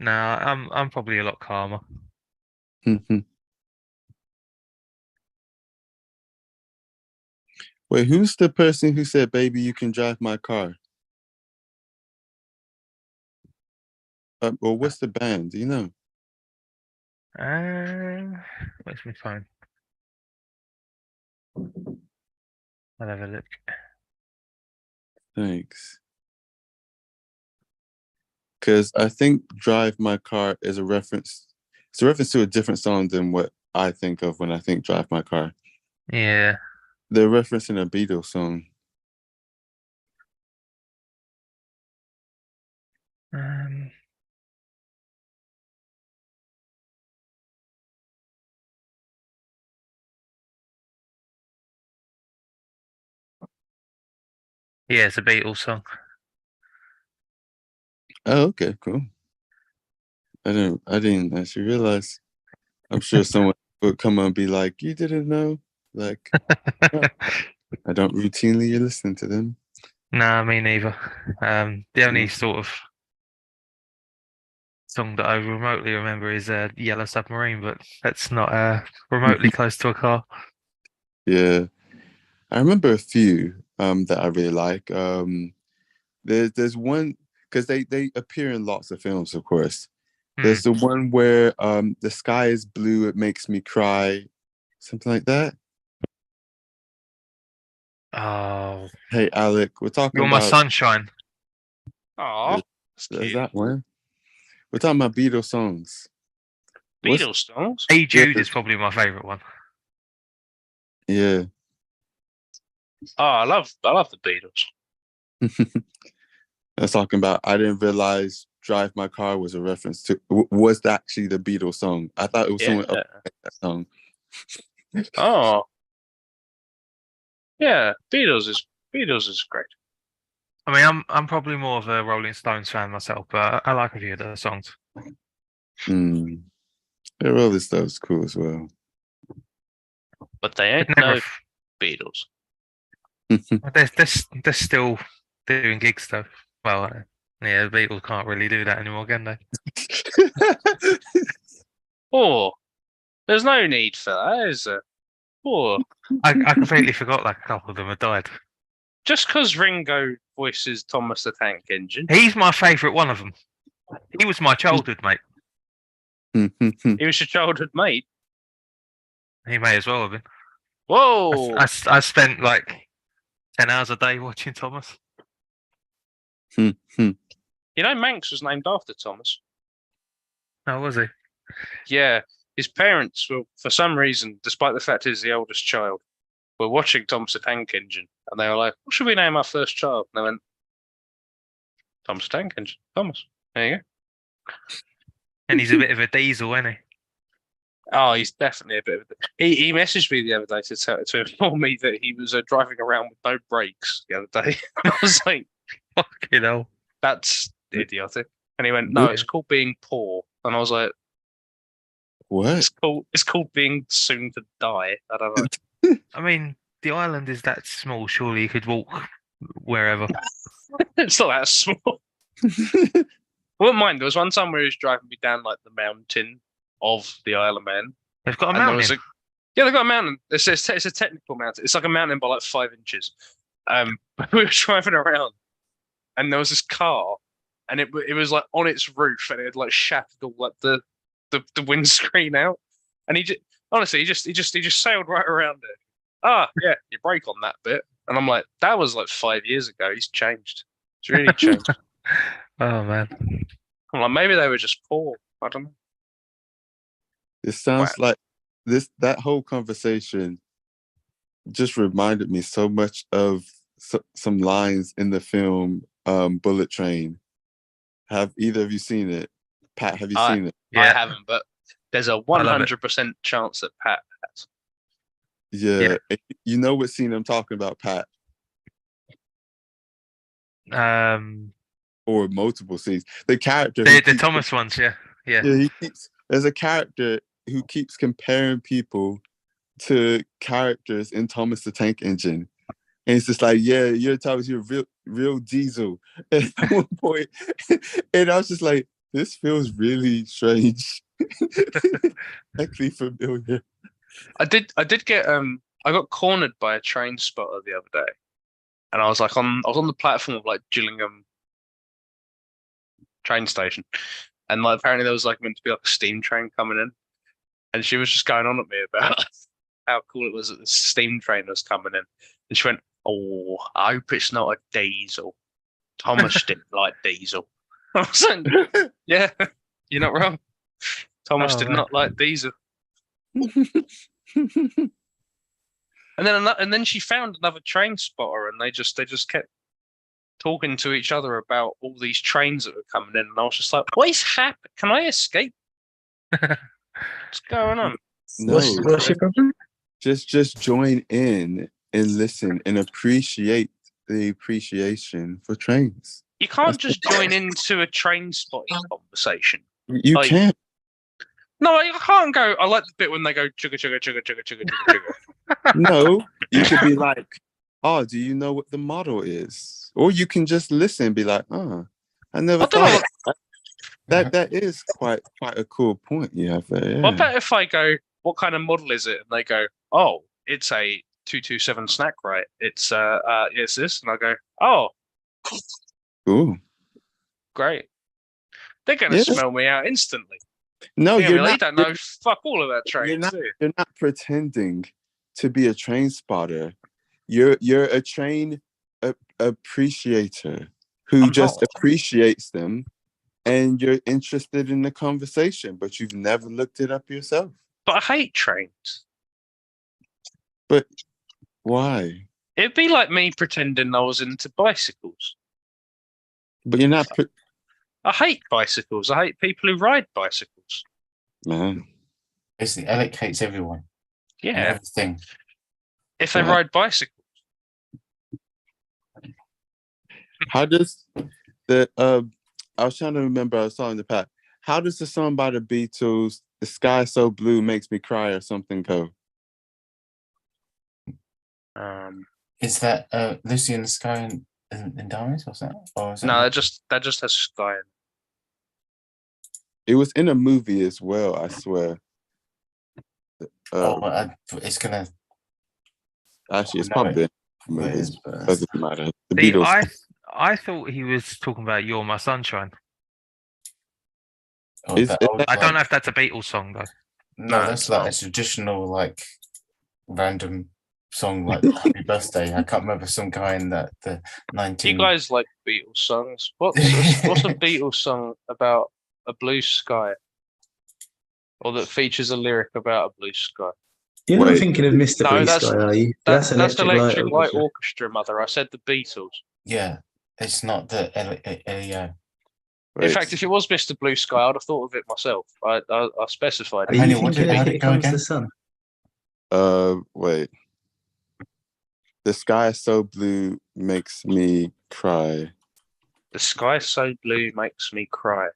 No, I'm probably a lot calmer. Mhm. Wait, who's the person who said, "Baby, you can drive my car"? Or what's the band? Do you know? Uh, where's my phone? I'll have a look. Thanks. Because I think "Drive My Car" is a reference. It's a reference to a different song than what I think of when I think "Drive My Car." Yeah. They're referencing a Beatles song. Um, yeah, it's a Beatles song. Oh, okay, cool. I didn't actually realize. I'm sure someone would come on and be like, "You didn't know?" Like, "No, I don't routinely listen to them." Nah, me neither. The only No. sort of song that I remotely remember is Yellow Submarine, but that's not remotely close to a car. Yeah, I remember a few that I really like. There's one because they appear in lots of films, of course. Hmm. There's the one where the sky is blue, it makes me cry, something like that. Oh, Hey Alec, we're talking You're My about Sunshine. Oh, there's, that's there's cute. that one. We're talking about Beatles songs. What's Beatles songs. Hey yeah, Jude is probably my favourite one. yeah. Oh, I love the Beatles. I was talking about I didn't realize "Drive My Car" was a reference to was that actually the Beatles song. I thought it was someone else Yeah. that song. Oh, yeah. Beatles is great. I mean, I'm probably more of a Rolling Stones fan myself, but I like a few of their songs. Hmm. Yeah, Rolling Stones cool as well. But they Could ain't never. no Beatles. They're still doing gigs though. Well, yeah, the Beatles can't really do that anymore, can they? Oh, there's no need for that, is there? Oh, I completely forgot like a couple of them had died. just because Ringo voices Thomas the Tank Engine, He's my favourite one of them. He was my childhood mate. he was your childhood mate. He may as well have been. Whoa! I spent like 10 hours a day watching Thomas. You know, Manx was named after Thomas. Oh, was he? Yeah, his parents were, for some reason, despite the fact he's the oldest child, were watching Thomas the Tank Engine, and they were like, "What should we name our first child?" And they went, "Thomas the Tank Engine, Thomas." There you go. And he's a bit of a diesel, isn't he? Oh, he's definitely a bit of he messaged me the other day to inform me that he was driving around with no brakes the other day. I was like, Fucking hell. "That's idiotic." And he went, "No, What? it's Yeah. called being poor." And I was like, What? "It's called being soon to die." I don't know. I mean, the island is that small. Surely you could walk wherever. It's not that small. I wouldn't mind. There was one time where he was driving me down like the mountain of the Isle of Man, They've got a and there was mountain. a yeah, they got a mountain. It's a technical mountain. It's like a mountain by like 5 inches. We were driving around, and there was this car, and it was like on its roof, and it had like shattered all like the windscreen out. And he just honestly, he just sailed right around it. Ah, yeah, you brake on that bit, and I'm like, that was like 5 years ago. He's changed. He's really changed. Oh man. I'm like, maybe they were just poor. I don't know. It Wow. sounds like that whole conversation just reminded me so much of some lines in the film Bullet Train. Have either of you seen it? Pat, have you I seen it? I Yeah, haven't, but there's a I love it. 100% chance that Pat has. Yeah, Yeah. you know what scene I'm talking about, Pat, Um, or multiple scenes. The character who the keeps Thomas ones. Yeah, yeah. yeah, he keeps there's a character who keeps comparing people to characters in Thomas the Tank Engine. And it's just like, yeah, you're Thomas, you're real diesel. And at one point, and I was just like, This feels really strange. Actually familiar. I did get I got cornered by a train spotter the other day, and I was on the platform of like Gillingham train station, and like apparently there was like meant to be like a steam train coming in, and she was just going on at me about how cool it was that the steam train was coming in, and she went, "Oh, I hope it's not a diesel. Thomas didn't like diesel." I was like, "Yeah, you're not wrong. Thomas Oh, did man. not like diesel." And then she found another train spotter, and they just kept talking to each other about all these trains that were coming in, and I was just like, "What is happening? Can I escape? What's going on?" No, What's your problem? just join in and listen and appreciate the appreciation for trains. You can't just join into a train spotting conversation. You Like- can't. No, I can't go. I like the bit when they go chugga chugga chugga chugga chugga chugga chugga. No, you could be like, "Oh, do you know what the model is?" Or you can just listen and be like, "Oh, I never I don't know. thought that is quite a cool point you have there." What Yeah. about if I go, "What kind of model is it?" And they go, "Oh, it's a 227 snack, right? It's it's this," and I go, "Oh, Cool. great." They're gonna Yeah. smell me out instantly. No, Yeah, you're really not. don't know fuck all about trains. do you? You're not pretending to be a train spotter. You're a train appreciator who I'm just not. appreciates them, and you're interested in the conversation, but you've never looked it up yourself. But I hate trains. But why? It'd be like me pretending I was into bicycles. But you're not. I hate bicycles. I hate people who ride bicycles. Man, Basically, Alec hates everyone and Yeah, everything. if they Yeah. ride bicycles. how does the I was trying to remember. I was talking to Pat. How does the song by the Beatles, "The Sky So Blue Makes Me Cry" or something go? Is that Lucy in the Sky in Diamonds? What's that? Or is No, that just has sky. In. It was in a movie as well, I swear. It's gonna. Actually, it's no, probably in Well, it movies. is, but Doesn't matter. The See, Beatles. I thought he was talking about "You're My Sunshine." Is that it- old, I don't like- know if that's a Beatles song though. No, No, that's it's like not. a traditional, like random song, like "Happy Birthday." I can't remember some guy in the You 19. guys like Beatles songs. What's a Beatles song about a blue sky? Or that features a lyric about a blue sky? You're not Wait. thinking of Mr. No, Blue that's- Sky, are you? That's Electric Electric Light Light Orchestra. Orchestra, mother. I said the Beatles. Yeah, it's not the Elio. In fact, if it was Mr. Blue Sky, I'd have thought of it myself. I specified Are it. you Anyway, thinking of how'd Here it go Comes again? the Sun? wait. The Sky So Blue Makes Me Cry, The sky so blue makes me cry.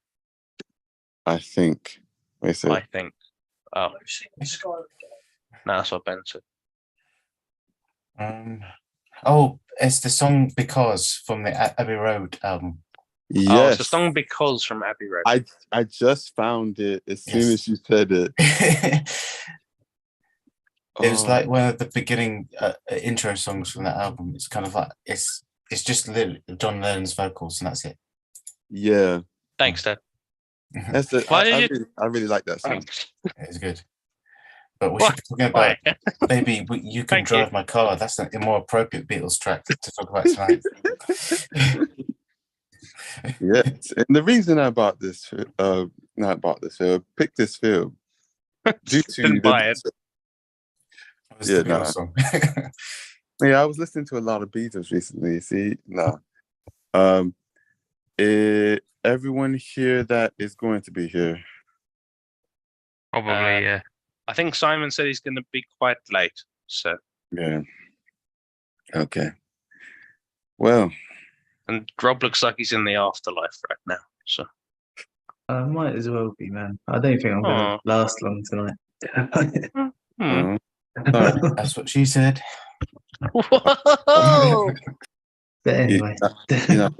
I think. Wait a I second. think. Oh, no, that's what Ben said. Oh, it's the song "Because" from the Abbey Road album. Oh, it's Yes. the song "Because" from Abbey Road. I just found it as soon Yes. as you said it. It was Oh, like one of the beginning intro songs from that album. It's kind of like it's just John Lennon's vocals and that's it. yeah. Thanks, Dad. That's it. Why did you- I really like that song. It's good. But we Why- should be talking about Why? "Baby, You Can Thank you. Drive My Car." That's a more appropriate Beatles track to talk about tonight. Yes. And the reason I bought this, not bought this film, picked this film due to Didn't buy it. It was Yeah, the no. Beatles song. Yeah, I was listening to a lot of Beatles recently. See, no. Everyone here that is going to be here. Probably, yeah. I think Simon said he's going to be quite late. So, Yeah. Okay. Well, and Rob looks like he's in the afterlife right now. So, Might as well be, man. I don't think I'm going Aw. to last long tonight. hmm. That's what she said. Whoa! But anyway, you know,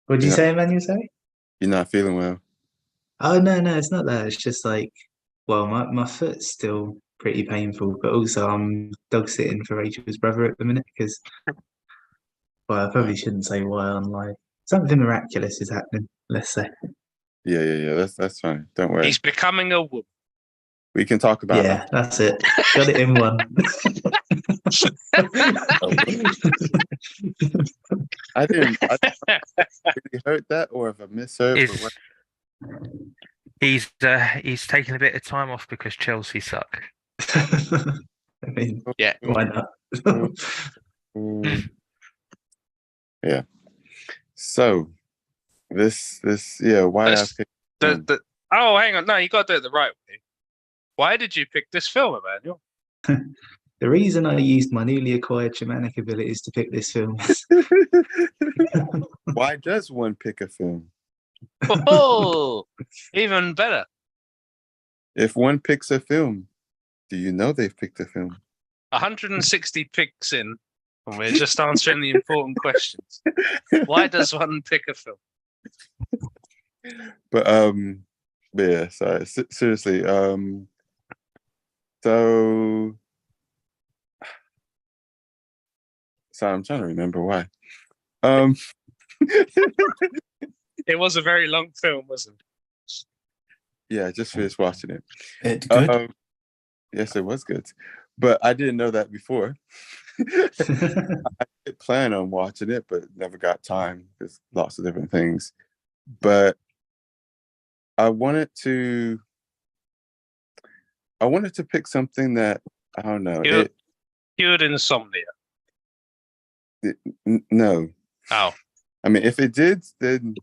What'd you Yeah. say, Emmanuel? Sorry? You're not feeling well. Oh no, it's not that. It's just like, well, my foot's still pretty painful, but also I'm dog sitting for Rachel's brother at the minute because, well, I probably shouldn't say why on live. Something miraculous is happening. Let's say. Yeah. That's fine. Don't worry. He's becoming a woman. We can talk about Yeah, that's it. Got it in one. I didn't really heard that, or if I misheard. But Is he's taking a bit of time off because Chelsea suck. I mean, Yeah. why not? Yeah. So this why I Let's- picked Oh, hang on. No, you got to do it the right way. Why did you pick this film, Emmanuel? The reason I used my newly acquired shamanic abilities to pick this film is why does one pick a film? Oh, even better. If one picks a film, do you know they've picked a film? 160 picks in, and we're just answering the important questions. Why does one pick a film? But yeah, sorry. Seriously, so sorry, I'm trying to remember why. It was a very long film, wasn't it? Yeah, I just finished watching it. It good. Yes, it was good, but I didn't know that before. I did plan on watching it, but never got time. There's lots of different things. But I wanted to pick something that I don't know. Cured insomnia. No. Oh, I mean, if it did, then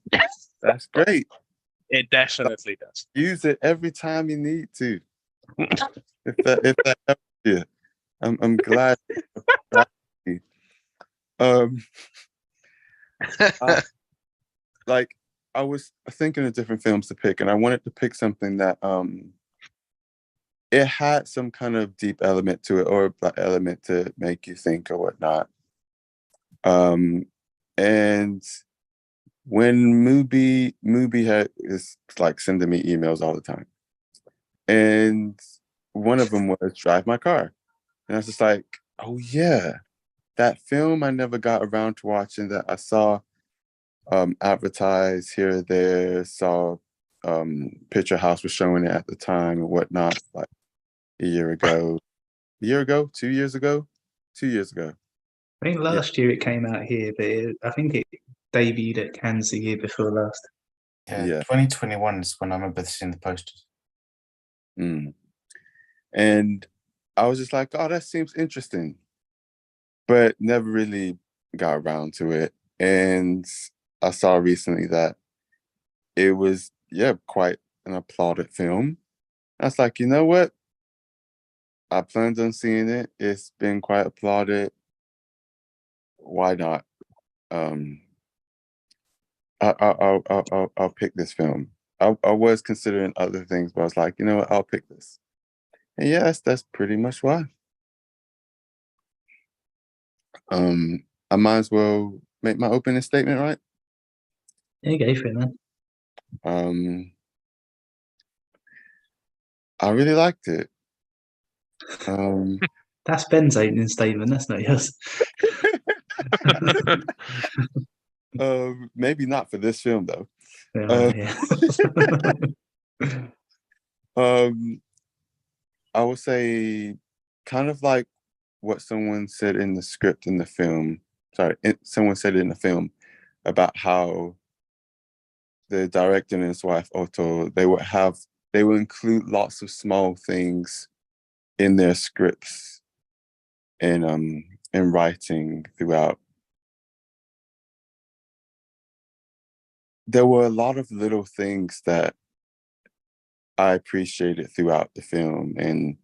that's great. it definitely does. Use it every time you need to. If that helps you, I'm glad. Like I was thinking of different films to pick, and I wanted to pick something that it had some kind of deep element to it, or element to make you think or whatnot. And when Mubi is like sending me emails all the time, and one of them was Drive My Car, and I was just like, oh yeah, that film I never got around to watching that I saw advertised here or there, saw Picture House was showing it at the time and whatnot, like a year ago, 2 years ago, 2 years ago. I think last year it came out here, but I think it debuted at Cannes the year before last. Yeah. 2021 is when I remember seeing the posters. And I was just like, oh, that seems interesting, but never really got around to it. And I saw recently that it was, quite an applauded film. I was like, you know what? I planned on seeing it. It's been quite applauded. Why not? I'll pick this film. I was considering other things, but I was like, you know what? I'll pick this. And yes, that's pretty much why. I might as well make my opening statement, right? Yeah, go for it, man. I really liked it. That's Ben's opening statement. That's not yours. Maybe not for this film though. Yeah. I would say kind of like what someone said in the script in the film. Someone said in the film about how the director and his wife Otto, they would include lots of small things in their scripts and in writing throughout. There were a lot of little things that I appreciated throughout the film and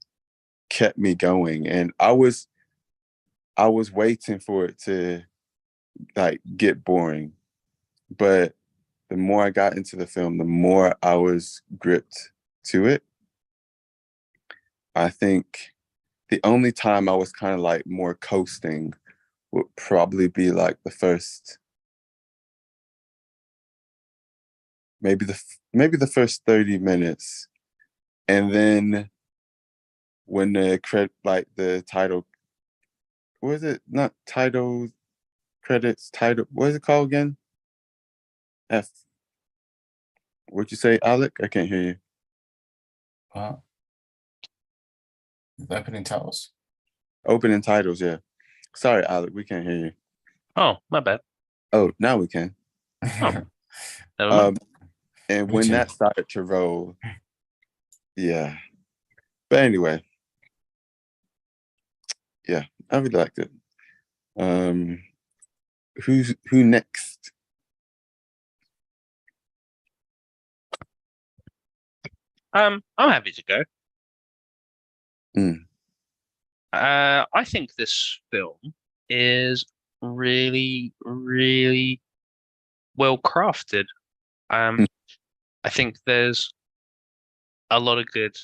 kept me going. And I was waiting for it to like get boring. But the more I got into the film, the more I was gripped to it. I think the only time I was kind of like more coasting would probably be like the first maybe the first 30 minutes, and then when the the title, what is it? Not title credits. Title. What is it called again? F. What'd you say, Alec? I can't hear you. What? The opening titles. Opening titles. Yeah. Sorry, Alec. We can't hear you. Oh, my bad. Oh, now we can. Never mind. And Me when too. that started to roll, yeah. But anyway, yeah, I really liked it. Who next? I'm happy to go. Mm. I think this film is really, really well crafted. Mm. I think there's a lot of good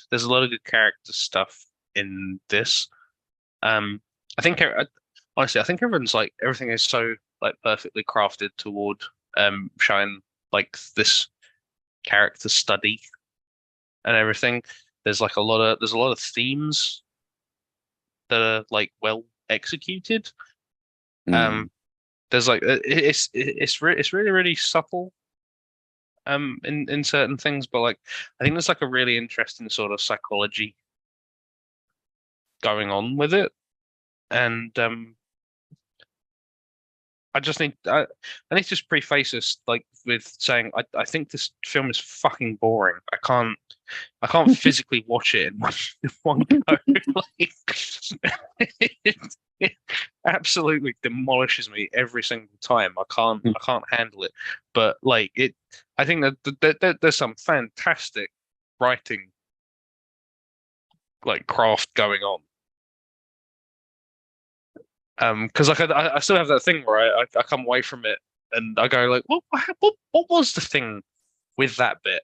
character stuff in this. I think honestly, I think everything is so like perfectly crafted toward showing like this character study and everything. There's a lot of themes that are like well executed. Mm. There's like it's really really subtle in certain things, but like I think there's like a really interesting sort of psychology going on with it, and I need to just preface this like with saying I think this film is fucking boring. I can't physically watch it in one go. Like, it absolutely demolishes me every single time. I can't handle it. But like I think that there's some fantastic writing like craft going on. Because like I still have that thing where I come away from it and I go like, what was the thing with that bit?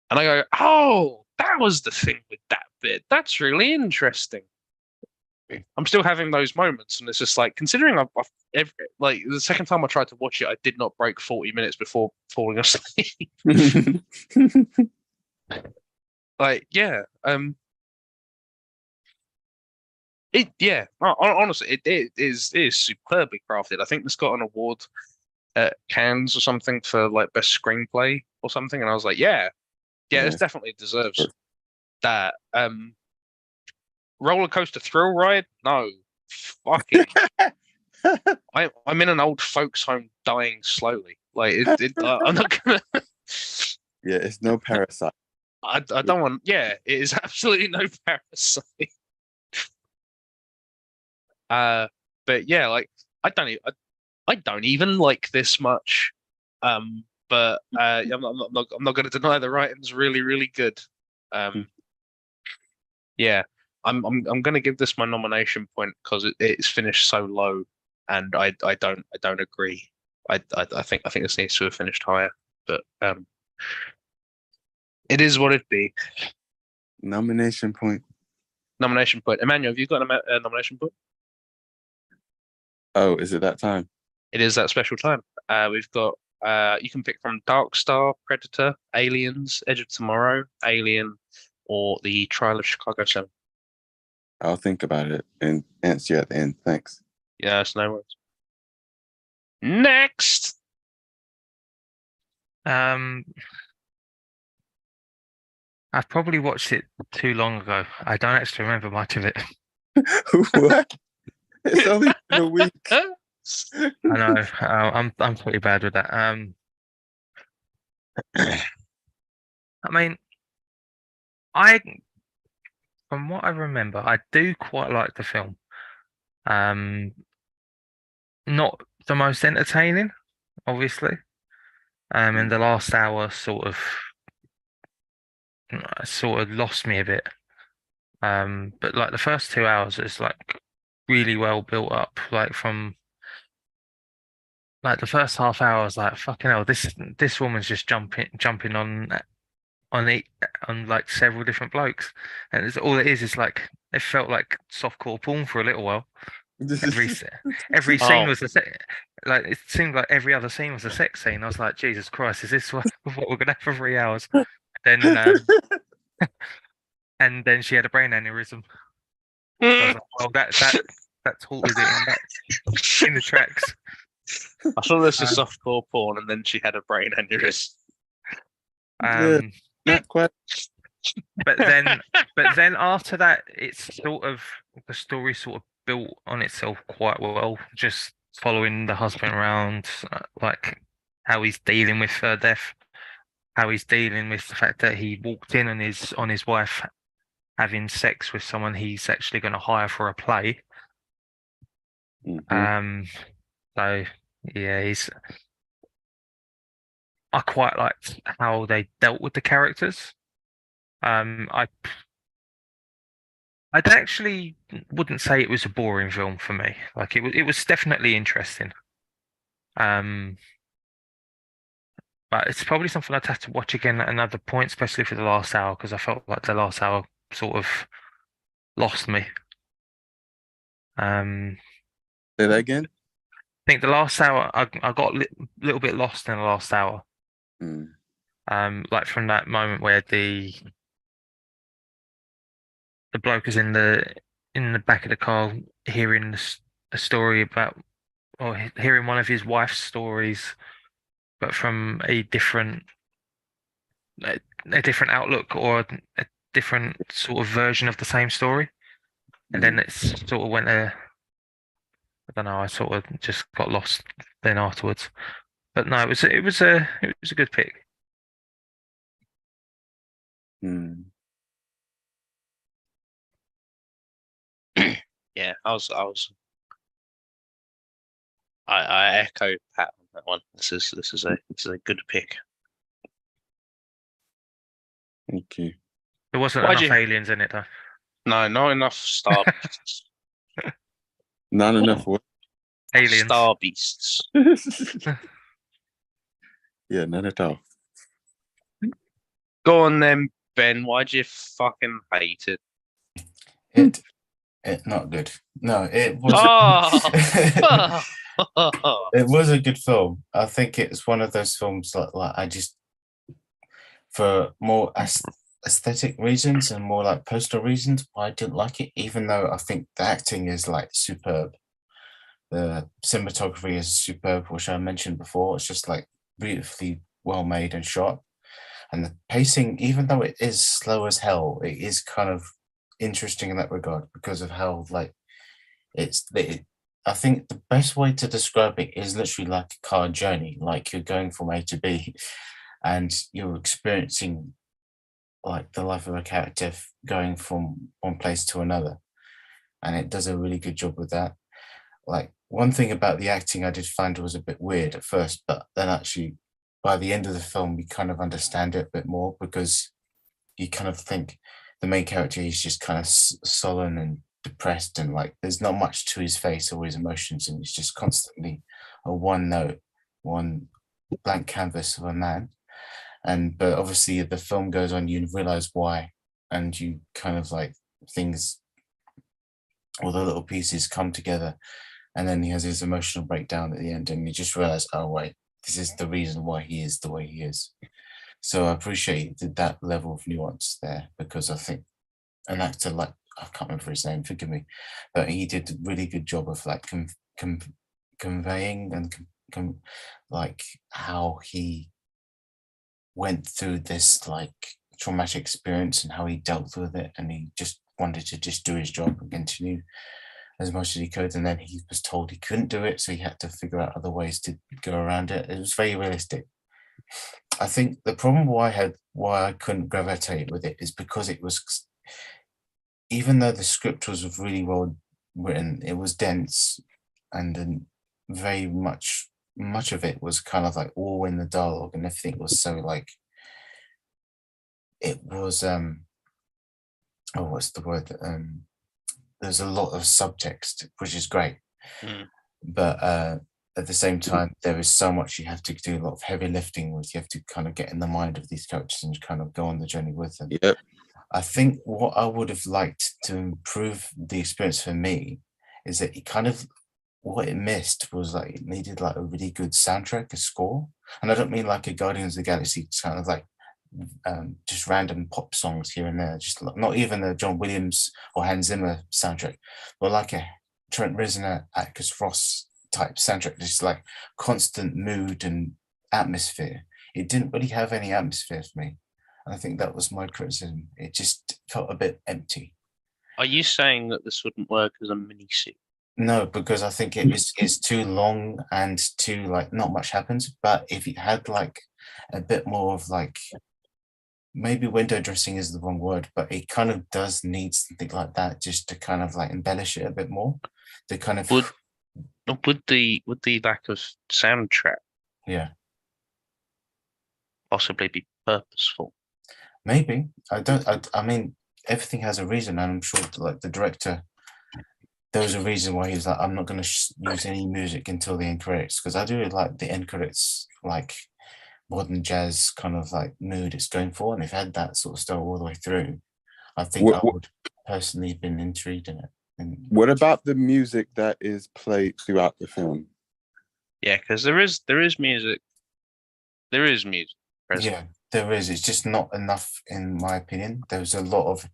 And I go, oh, that was the thing with that bit. That's really interesting. I'm still having those moments, and it's just like considering like the second time I tried to watch it, I did not break 40 minutes before falling asleep. Like, yeah, honestly, it is superbly crafted. I think it's got an award at Cannes or something for like best screenplay or something, and I was like, yeah, this Yeah. definitely deserves that. Roller coaster thrill ride? No, fucking. I'm in an old folks' home dying slowly. Like I'm not gonna. Yeah, it's no Parasite. I don't want. Yeah, it is absolutely no Parasite. But yeah, like I don't even like this much. But I'm not going to deny the writing's really really good. Yeah, I'm going to give this my nomination point because it's finished so low, and I don't agree. I think this needs to have finished higher, but it is what it be. Nomination point. Nomination point. Emmanuel, have you got a nomination point? Oh, is it that time? It is that special time. We've got you can pick from Dark Star, Predator, Aliens, Edge of Tomorrow, Alien, or The Trial of Chicago 7. I'll think about it and answer you at the end. Thanks. Yeah, it's no worries. Next. I've probably watched it too long ago. I don't actually remember much of it. What? It's only been a week. I know. I'm pretty bad with that. I mean, from what I remember, I do quite like the film. Not the most entertaining, obviously. And the last hour sort of lost me a bit. But like the first 2 hours is like really well built up. Like from like the first half hour, I was like, fucking hell, this woman's just jumping on like several different blokes, and all it is like it felt like softcore porn for a little while. Every scene Oh. was Like it seemed like every other scene was a sex scene. I was like, Jesus Christ, is this what we're gonna have for 3 hours? Then and then she had a brain aneurysm. So I was like, well, that's halted it in the tracks. I thought this was softcore porn, and then she had a brain aneurysm. Not quite. But then after that, it's sort of the story sort of built on itself quite well. Just following the husband around, like how he's dealing with her death, how he's dealing with the fact that he walked in on his wife having sex with someone he's actually going to hire for a play. Mhm. So yeah, I quite liked how they dealt with the characters. I'd actually wouldn't say it was a boring film for me. Like it was definitely interesting. But it's probably something I'd have to watch again at another point, especially for the last hour, because I felt like the last hour sort of lost me. I Say that again. think the last hour I got a little bit lost in the last hour. Mm. Like from that moment where the bloke is in the back of the car hearing a story about, or hearing one of his wife's stories, but from a different outlook, or a different sort of version of the same story. And then it's sort of went I don't know, I sort of just got lost then afterwards. But no, it was a good pick. Mm. Yeah, I echo Pat on that one. This is a good pick. Thank you. There wasn't Why'd enough you- aliens in it though. No, not enough star beasts. Not enough. What? Aliens. Star beasts. Yeah, none at all. Go on then, Ben. Why'd you fucking hate it? It not good. No, it was. Oh! It was a good film. I think it's one of those films that like I just, for more aesthetic reasons and more like personal reasons, why I didn't like it. Even though I think the acting is like superb, the cinematography is superb, which I mentioned before. It's just like beautifully well made and shot, and the pacing, even though it is slow as hell, it is kind of interesting in that regard because of how like I think the best way to describe it is literally like a car journey. Like you're going from A to B, and you're experiencing like the life of a character going from one place to another, and it does a really good job with that. Like one thing about the acting I did find was a bit weird at first, but then actually by the end of the film you kind of understand it a bit more, because you kind of think the main character is just kind of sullen and depressed, and like there's not much to his face or his emotions, and it's just constantly a one note, one blank canvas of a man. And but obviously the film goes on, you realize why, and you kind of like things, all the little pieces come together, and then he has his emotional breakdown at the end, and you just realize, oh wait, this is the reason why he is the way he is. So I appreciate that level of nuance there, because I think an actor like, I can't remember his name, forgive me, but he did a really good job of like conveying and like how he went through this like traumatic experience and how he dealt with it, and he just wanted to just do his job and continue as much as he could, and then he was told he couldn't do it, so he had to figure out other ways to go around it. It was very realistic. I think the problem why I couldn't gravitate with it is because it was, even though the script was really well written, it was dense, and then very much of it was kind of like all in the dialogue, and everything was so like, it was what's the word, there's a lot of subtext, which is great. But at the same time, there is so much you have to do, a lot of heavy lifting with. You have to kind of get in the mind of these characters and kind of go on the journey with them. Yep. I think what I would have liked to improve the experience for me is that it kind of what it missed was like it needed like a really good soundtrack, a score. And I don't mean like a Guardians of the Galaxy kind of like just random pop songs here and there, just not even a John Williams or Hans Zimmer soundtrack, but like a Trent Reznor, Atticus Ross type soundtrack, just like constant mood and atmosphere. It didn't really have any atmosphere for me. And I think that was my criticism. It just felt a bit empty. Are you saying that this wouldn't work as a mini series? No, because I think it's too long and too like not much happens. But if it had like a bit more of like maybe window dressing is the wrong word, but it kind of does need something like that just to kind of like embellish it a bit more. To kind of Would the lack of soundtrack yeah, possibly be purposeful? maybe. I mean everything has a reason, and I'm sure like the director, there was a reason why he's like, I'm not going to use any music until the end credits, because I do like the end credits, like modern jazz kind of like mood it's going for, and if it had that sort of style all the way through, I think I would personally been intrigued in it. And What about the music that is played throughout the film? Yeah, because there is music. There is music present. yeah, there is. It's just not enough, in my opinion. There's a lot of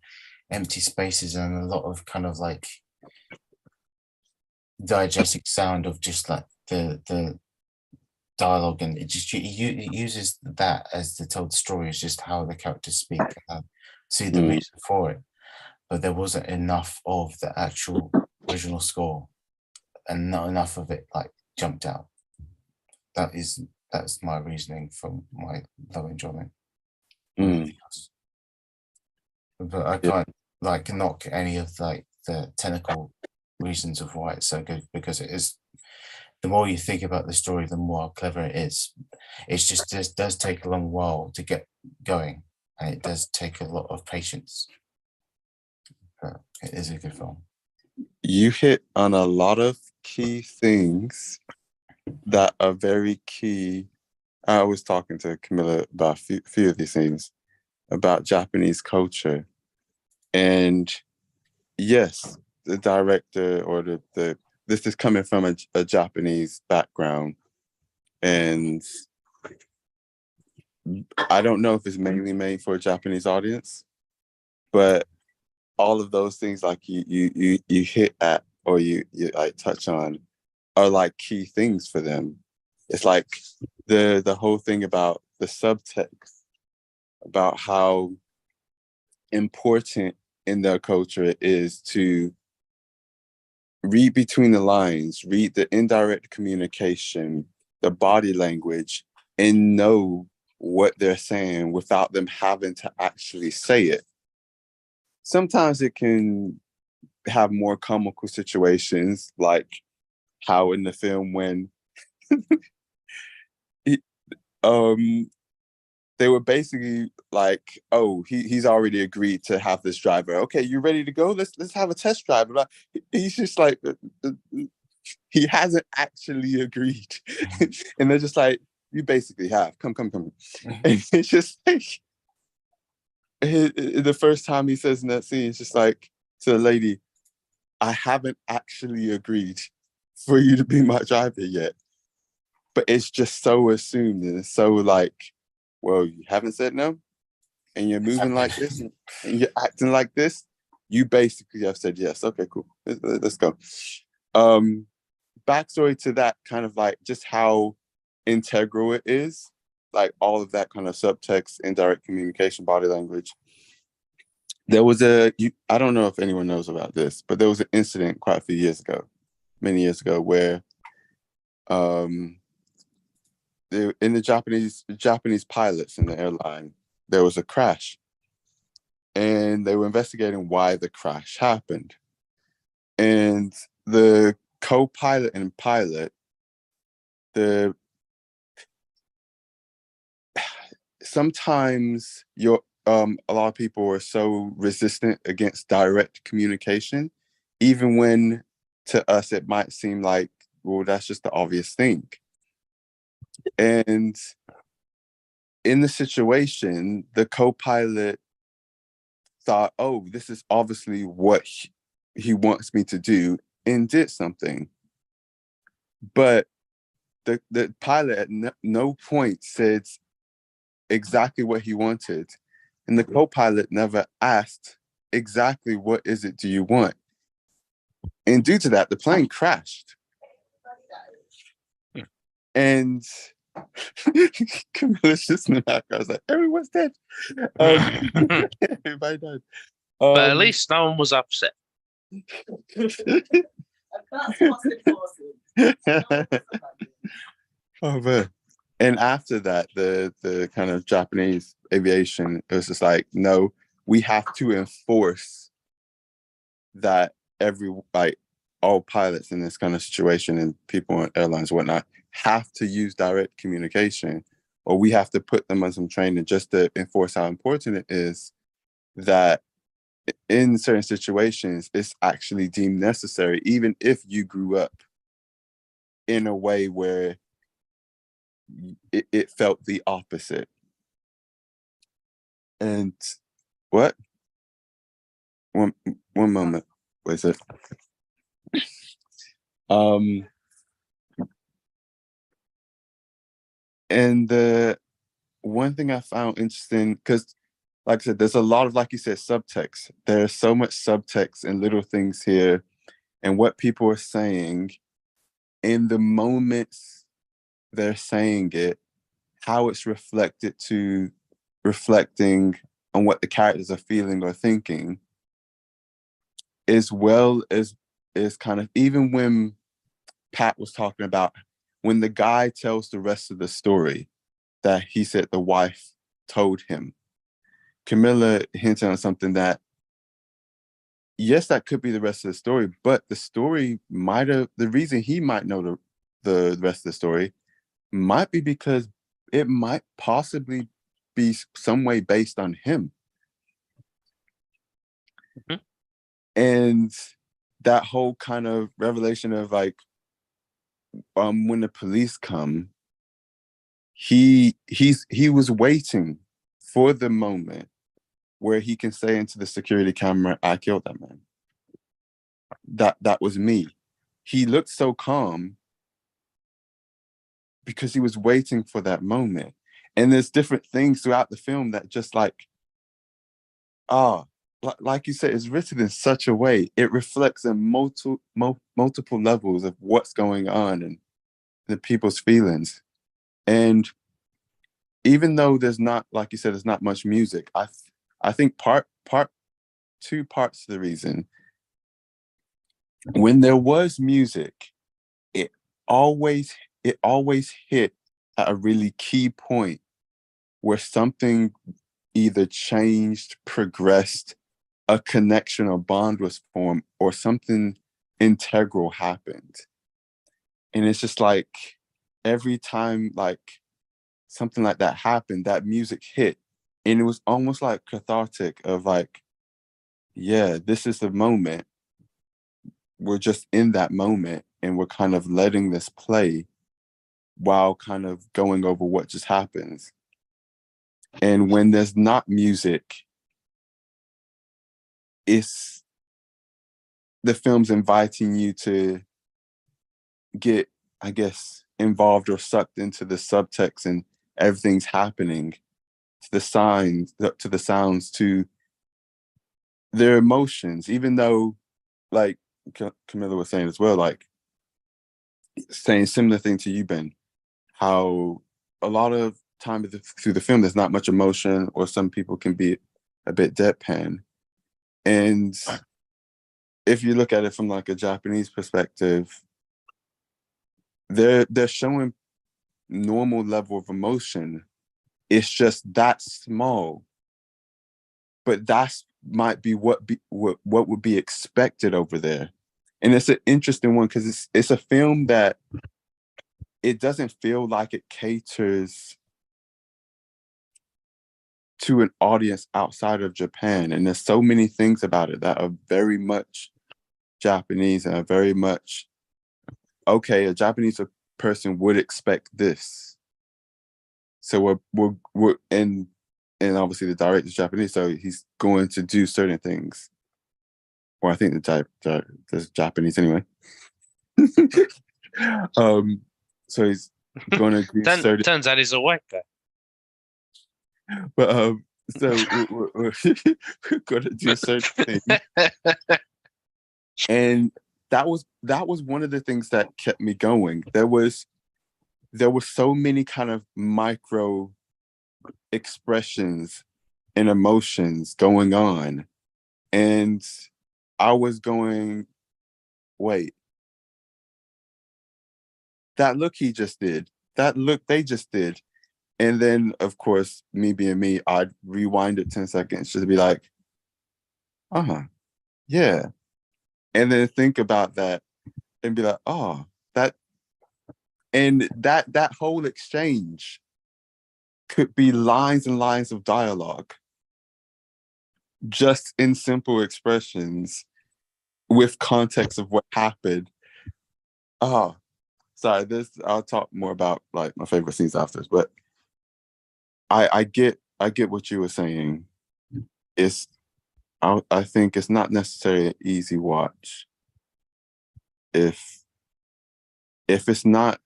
empty spaces and a lot of kind of like diegetic sound of just like the dialogue, and it just it uses that as to tell the story. It's just how the characters speak. And see the reason for it, but there wasn't enough of the actual original score, and not enough of it like jumped out. That's my reasoning for my low enjoyment. Mm. But I can't like knock any of like the technical reasons of why it's so good, because it is. The more you think about the story, the more clever it is. It's just it does take a long while to get going, and it does take a lot of patience. But it is a good film. You hit on a lot of key things that are very key. I was talking to Camilla about a few of these things about Japanese culture. And yes, the director or the this is coming from a Japanese background. And I don't know if it's mainly made for a Japanese audience, but all of those things like you hit at or you like touch on are like key things for them. It's like the whole thing about the subtext, about how important in their culture it is to read between the lines, read the indirect communication, the body language, and know what they're saying without them having to actually say it. Sometimes it can have more comical situations, like how in the film when they were basically like, oh, he's already agreed to have this driver. Okay, you ready to go? Let's have a test drive. But he's just like, he hasn't actually agreed. And they're just like, you basically have. Come. And it's just like, the first time he says in that scene, it's just like to the lady, I haven't actually agreed for you to be my driver yet. But it's just so assumed, and it's so like, well, you haven't said no, and you're moving like this, and you're acting like this. You basically have said yes. Okay, cool. Let's go. Backstory to that, kind of like just how integral it is, like all of that kind of subtext, indirect communication, body language. There was I don't know if anyone knows about this, but there was an incident quite a few years ago, many years ago, where in the Japanese pilots in the airline, there was a crash, and they were investigating why the crash happened. And the co-pilot and pilot, sometimes a lot of people are so resistant against direct communication, even when to us it might seem like, well, that's just the obvious thing. And in the situation, the co-pilot thought, oh, this is obviously what he wants me to do, and did something. but the pilot at no point said exactly what he wanted, and the co-pilot never asked exactly what is it do you want, and due to that the plane crashed. And Camilla's just in the background. I was like, everyone's dead. Everybody died. But at least no one was upset. Oh man. And after that, the kind of Japanese aviation, it was just like, no, we have to enforce that all pilots in this kind of situation and people on airlines and whatnot have to use direct communication, or we have to put them on some training just to enforce how important it is that in certain situations it's actually deemed necessary, even if you grew up in a way where it felt the opposite. And what? One moment. What is it? And the one thing I found interesting, because like I said, there's a lot of, like you said, subtext. There's so much subtext and little things here, and what people are saying in the moments they're saying it, how it's reflecting on what the characters are feeling or thinking, as well as kind of, even when Pat was talking about when the guy tells the rest of the story that he said the wife told him, Camilla hinted on something that, yes, that could be the rest of the story, but the story the reason he might know the rest of the story might be because it might possibly be some way based on him. Mhm. And that whole kind of revelation of like, when the police come, he was waiting for the moment where he can say into the security camera, I killed that man. That was me. He looked so calm because he was waiting for that moment. And there's different things throughout the film that just like you said, it's written in such a way, it reflects in multiple levels of what's going on and the people's feelings. And even though there's not, like you said, there's not much music, I think two parts of the reason, when there was music, it always hit at a really key point where something either changed, progressed, a connection or bond was formed, or something integral happened. And it's just like every time like something like that happened, that music hit, and it was almost like cathartic of like, yeah, this is the moment. We're just in that moment and we're kind of letting this play while kind of going over what just happens. And when there's not music, it's the film's inviting you to get, I guess, involved or sucked into the subtext and everything's happening, to the signs, to the sounds, to their emotions, even though, like Camilla was saying as well, like saying similar thing to you, Ben, how a lot of time through the film, there's not much emotion, or some people can be a bit deadpan. And if you look at it from like a Japanese perspective, they're showing normal level of emotion. It's just that small, but that's might be what would be expected over there. And it's an interesting one because it's a film that it doesn't feel like it caters to an audience outside of Japan. And there's so many things about it that are very much Japanese and are very much, okay, a Japanese person would expect this. So we're and obviously the director's Japanese, so he's going to do certain things. Or I think the Japanese anyway. So he's gonna do certain, Turns out he's a white guy. but so we're gonna do certain things, and that was one of the things that kept me going. There was so many kind of micro expressions and emotions going on, and I was going, wait, that look he just did, that look they just did. And then, of course, me being me, I'd rewind it 10 seconds just to be like, yeah. And then think about that and be like, oh, that, and that whole exchange could be lines and lines of dialogue, just in simple expressions with context of what happened. Oh, sorry, I'll talk more about like my favorite scenes after this, but I get what you were saying. I think it's not necessarily an easy watch if it's not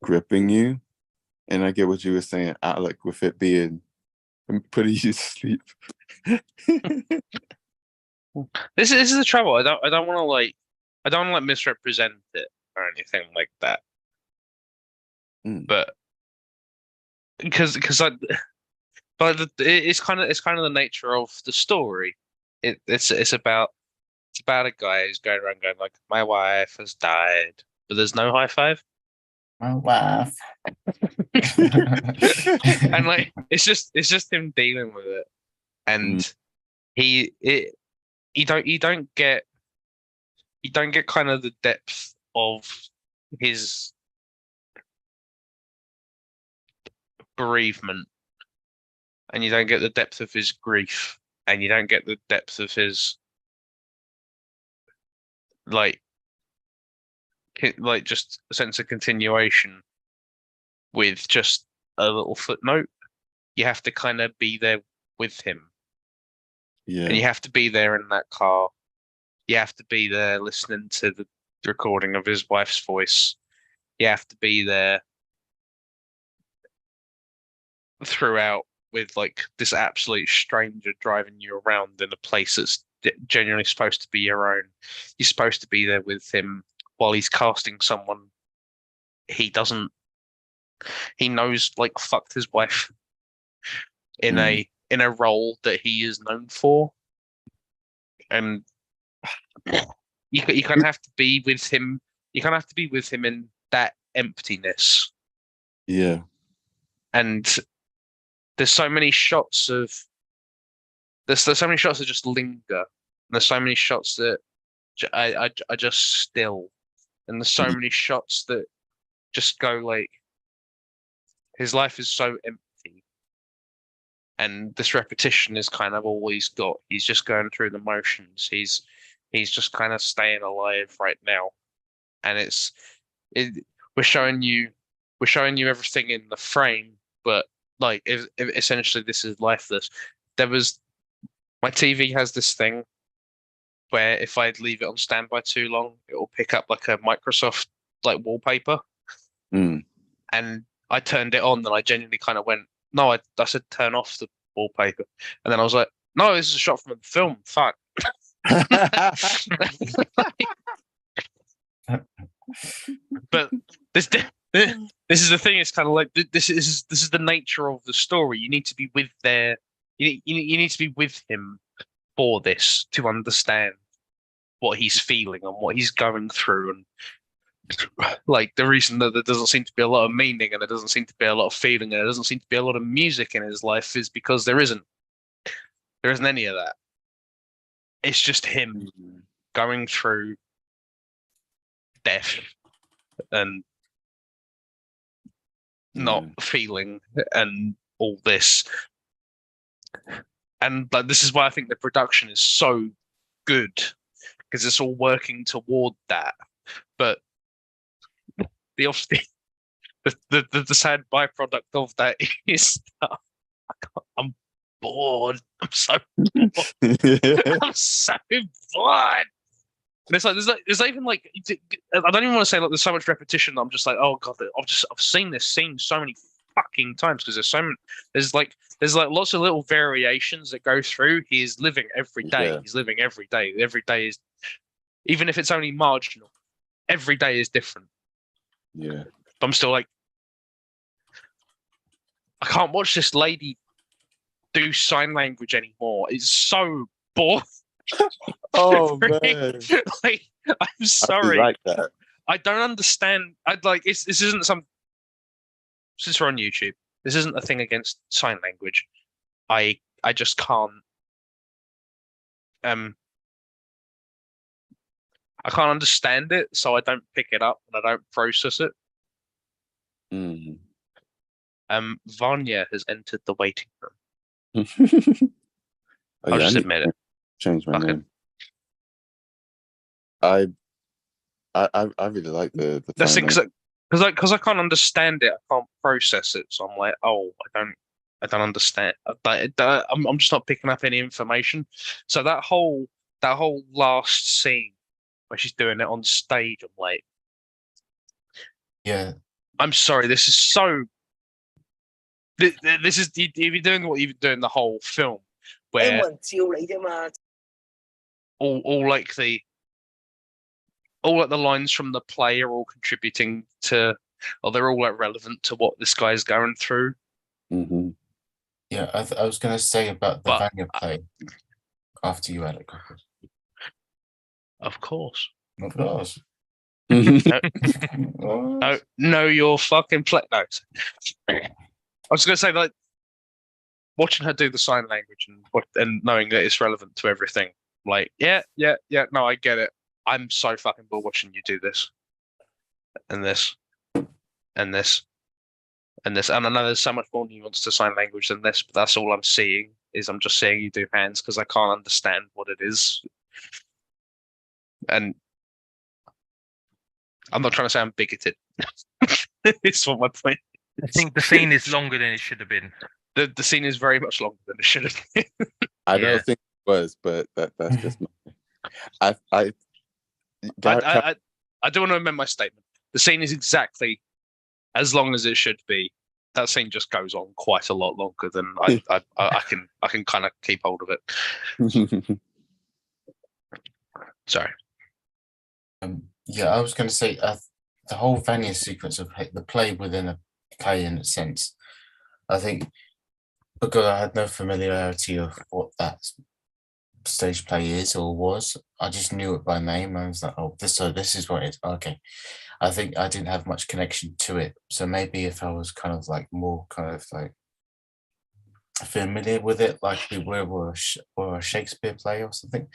gripping you. And I get what you were saying, Alec, with it being putting you to sleep. This is the trouble. I don't want to like misrepresent it or anything like that. But because it's kind of the nature of the story. It's about a guy who's going around going like, my wife has died, but there's no high five. My wife. And like it's just him dealing with it, and you don't get kind of the depth of his bereavement, and you don't get the depth of his grief, and you don't get the depth of his like just a sense of continuation with just a little footnote. You have to kind of be there with him. Yeah. And you have to be there in that car. You have to be there listening to the recording of his wife's voice. You have to be there throughout with like this absolute stranger driving you around in a place that's genuinely supposed to be your own. You're supposed to be there with him while he's casting someone he knows like fucked his wife in a role that he is known for, and you kind of have to be with him. You kind of have to be with him in that emptiness. Yeah. And there's so many shots of there's so many shots that just linger. And there's so many shots that I just still, and there's so many shots that just go like, his life is so empty, and this repetition is kind of all he's got. He's just going through the motions. He's just kind of staying alive right now, and we're showing you everything in the frame, but like essentially this is lifeless. My TV has this thing where if I leave it on standby too long, it will pick up like a Microsoft like wallpaper. And I turned it on, and I genuinely kind of went, no, I said turn off the wallpaper, and then I was like, no, this is a shot from the film. Fuck. But this is the thing. It's kind of like this is the nature of the story. You need to be with you need to be with him for this to understand what he's feeling and what he's going through, and like the reason that there doesn't seem to be a lot of meaning and there doesn't seem to be a lot of feeling and there doesn't seem to be a lot of music in his life is because there isn't any of that. It's just him going through death and not feeling and all this. And like this is why I think the production is so good, because it's all working toward that. But the sad byproduct of that is that I'm bored. I'm so bored. I'm so bored. And it's like there's even like I don't even want to say like there's so much repetition that I'm just like, oh god, I've seen this scene so many fucking times because there's like lots of little variations that go through. He is living every day. Yeah. He's living every day. Every day is, even if it's only marginal, every day is different. Yeah. But I'm still like, I can't watch this lady do sign language anymore. It's so boring. Oh man, Like, I'm I do sorry. like that. I don't understand. I'd like this isn't some, since we're on YouTube, this isn't a thing against sign language. I just can't um I can't understand it, so I don't pick it up and I don't process it. Mm. Vanya has entered the waiting room. Oh, I'll yeah, I just need admit to it. change my Fucking- name. I really like the That's sign it, language. because I can't understand it. I can't process it, so I'm like, oh, I don't understand. I'm just not picking up any information. So that whole last scene where she's doing it on stage, I'm like, Yeah, I'm sorry, this is so. This is you're doing what you've been doing the whole film, where all like the lines from the play are all contributing to, or they're all like relevant to what this guy's going through. Hmm. yeah. I was gonna say about the But- Vanya play after you, Alec. Of course, Of course. no, you're fucking no. I was gonna say like watching her do the sign language and knowing that it's relevant to everything. Like, yeah. No, I get it. I'm so fucking bored watching you do this, and this, and this, and this. And I know there's so much more nuance to sign language than this, but that's all I'm seeing. I'm just seeing you do hands because I can't understand what it is. And I'm not trying to say I'm bigoted. It's what my point. I think the scene is longer than it should have been. The scene is very much longer than it should have been. I Yeah. don't think it was, but that's just my. I I do want to amend my statement. The scene is exactly as long as it should be. That scene just goes on quite a lot longer than I can kind of keep hold of it. Sorry. Yeah, I was going to say the whole Vanya sequence of the play within a play in a sense. I think because I had no familiarity of what that stage play is or was, I just knew it by name. I was like, oh, this is what it is. Okay. I think I didn't have much connection to it. So maybe if I was kind of like more kind of like familiar with it, like we were a Shakespeare play or something,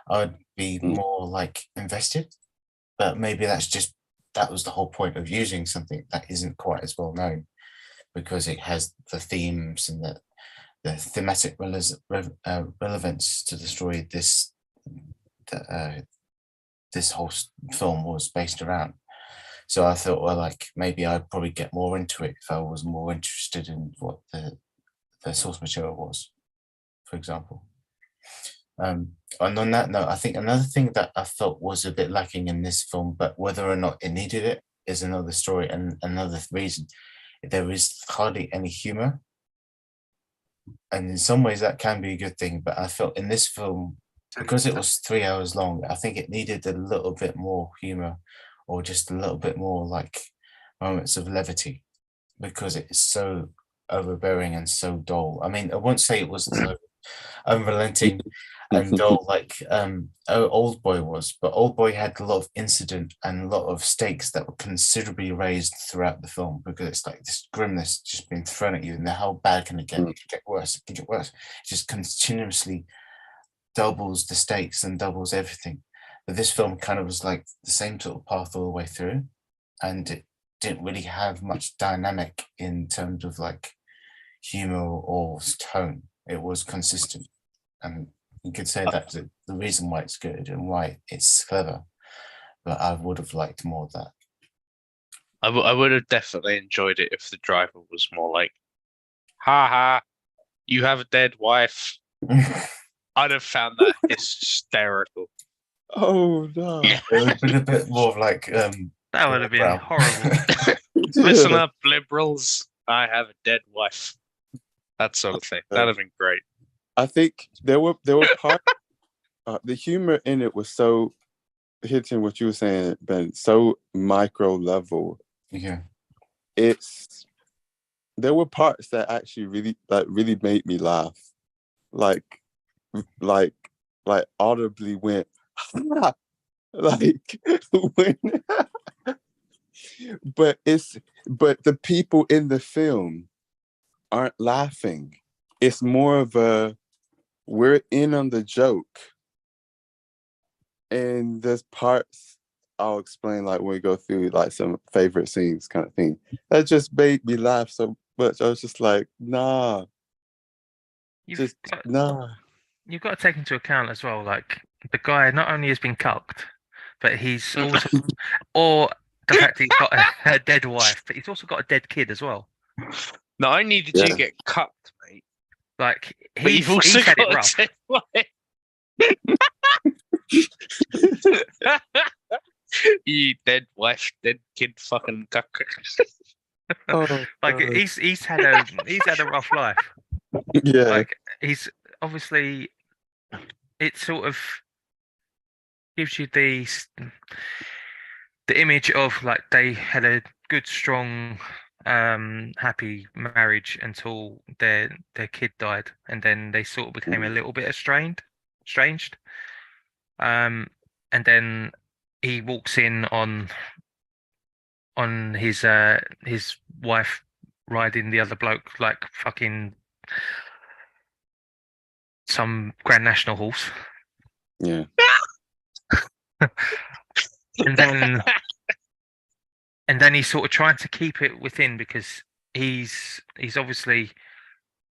I'd be more like invested. But maybe that was the whole point of using something that isn't quite as well known, because it has the themes and the thematic relevance to the story this whole film was based around. So I thought, well, like maybe I'd probably get more into it if I was more interested in what the source material was, for example. And on that note, I think another thing that I felt was a bit lacking in this film, but whether or not it needed it is another story and another reason. There is hardly any humor. And in some ways that can be a good thing, but I felt in this film, because it was 3 hours long, I think it needed a little bit more humor or just a little bit more like moments of levity, because it's so overbearing and so dull. I mean, I won't say it was so unrelenting and dull like Old Boy was, but Old Boy had a lot of incident and a lot of stakes that were considerably raised throughout the film, because it's like this grimness just being thrown at you, and how bad can it get? It can get worse. It can get worse. It just continuously doubles the stakes and doubles everything. But this film kind of was like the same sort of path all the way through, and it didn't really have much dynamic in terms of like humor or tone. It was consistent, and you could say that's the reason why it's good and why it's clever. But I would have liked more of that. I would have definitely enjoyed it if the driver was more like, "Ha ha, you have a dead wife." I'd have found that hysterical. Oh no. It would have been a bit more of like That would have been Brown. horrible. Listen Yeah. up, liberals. I have a dead wife. That sort of thing. That'd have been great. I think there were parts. The humor in it was so hitting what you were saying, Ben. So micro level. Yeah. There were parts that actually really made me laugh, like audibly went like when. but the people in the film aren't laughing. It's more of a we're in on the joke, and there's parts I'll explain like when we go through like some favorite scenes kind of thing that just made me laugh so much. I was just like, nah, You've nah. you've got to take into account as well, like the guy not only has been cucked, but he's also, or the fact that he's got a dead wife, but he's also got a dead kid as well. Not only did Yeah. you get cucked, mate, Like but you've he's also had it got rough. a dead wife. You dead wife, dead kid, fucking cuck. Oh, Like God. he's had a rough life. Yeah, Like he's obviously, it sort of gives you the image of like they had a good, strong, happy marriage until their kid died, and then they sort of became a little bit estranged. And then he walks in on his wife riding the other bloke like fucking some Grand National horse. yeah. And then he's sort of trying to keep it within because he's obviously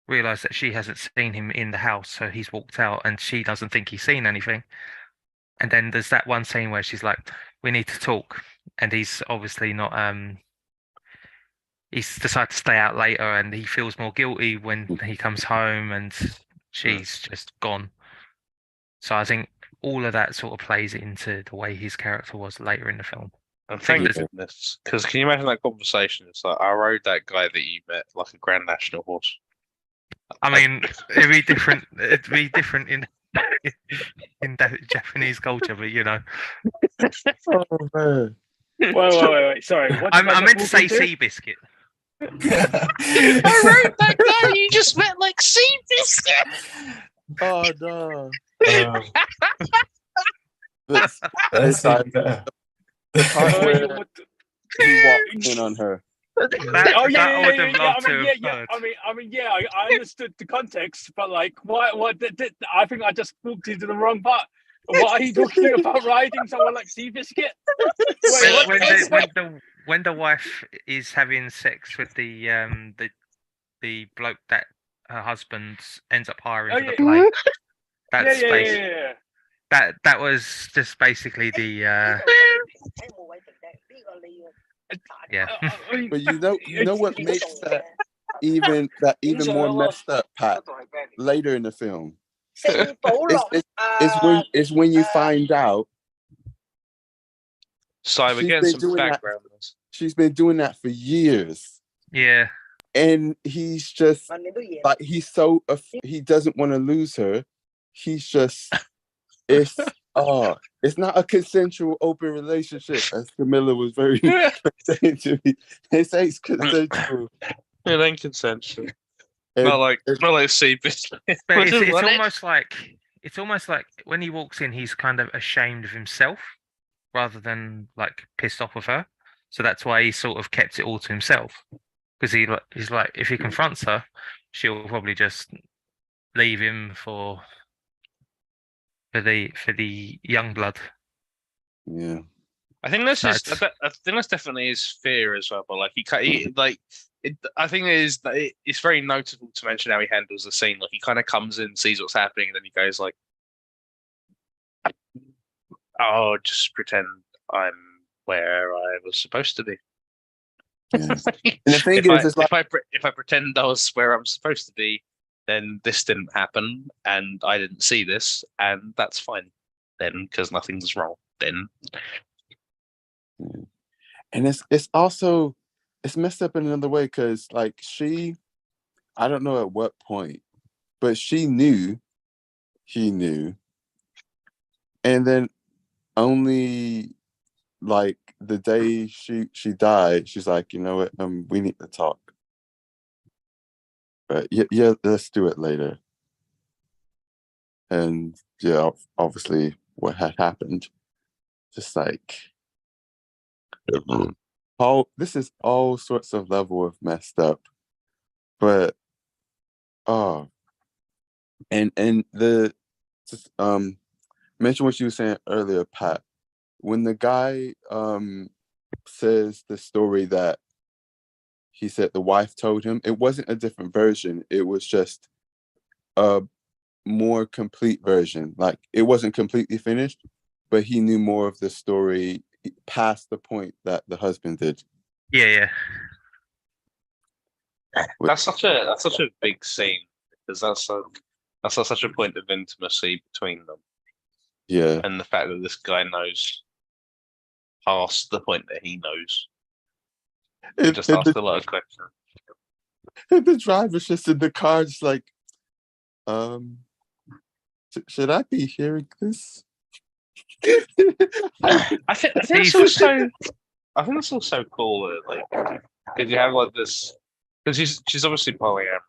realized that she hasn't seen him in the house, so he's walked out and she doesn't think he's seen anything. And then there's that one scene where she's like, we need to talk, and he's obviously not he's decided to stay out later, and he feels more guilty when he comes home and she's just gone. So I think all of that sort of plays into the way his character was later in the film. And think thank that- goodness, because can you imagine that conversation? It's like I rode that guy that you met like a Grand National horse. I mean, it'd be different. It'd be different in Japanese culture, but you know, Oh man. Wait. Sorry. What did I meant to walk say into? sea biscuit. I rode that guy you just met like Seabiscuit. Oh no. That's That's even better. the part Oh, where what the- he walked in on her. Oh That yeah, I would have yeah. loved I mean, to yeah, have yeah. heard. I understood the context, but like, what? I think I just walked into the wrong part. What are you talking about? Riding someone like Seabiscuit? Wait, what? When the wife is having sex with the bloke that her husband ends up hiring Oh, for the yeah. plane. Yeah, That's yeah. that was just basically the yeah. I mean, But you know what makes that even more messed up, Pat, later in the film. It's when you find out So we're She's getting been some doing that. background on this. she's been doing that for years. Yeah. And he's just like he doesn't want to lose her. He's just it's not a consensual open relationship, as Camilla was very saying to me. They say it's consensual. It ain't consensual. And Not like Seabiscuit. But it's almost like when he walks in, he's kind of ashamed of himself rather than like pissed off with her. So that's why he sort of kept it all to himself. Because he's like, if he confronts her, she'll probably just leave him for the young blood. yeah. I think that's just. That's- I think that's definitely his fear as well. But like he like. I think it's very notable to mention how he handles the scene. Like he kind of comes in, sees what's happening, and then he goes like, "Oh, just pretend I'm where I was supposed to be." Yeah. And the thing is, it's like if I pretend I was where I'm supposed to be, then this didn't happen, and I didn't see this, and that's fine. then because nothing's wrong then. And it's also it's messed up in another way because like I don't know at what point, but she knew he knew, and then only like the day she died, she's like, you know what, we need to talk. But yeah, let's do it later. And yeah, obviously what had happened, just like this is all sorts of level of messed up. But oh, and just mention what you were saying earlier, Pat. When the guy says the story that he said the wife told him, it wasn't a different version. It was just a more complete version. Like it wasn't completely finished, but he knew more of the story past the point that the husband did. Yeah. That's such a big scene because that's such a point of intimacy between them, Yeah. and the fact that this guy knows past the point that he knows. He just asked a lot of questions. And the driver's just in the car, just like, should I be hearing this? I think it's also cool that like because you have like this because she's obviously polyamorous.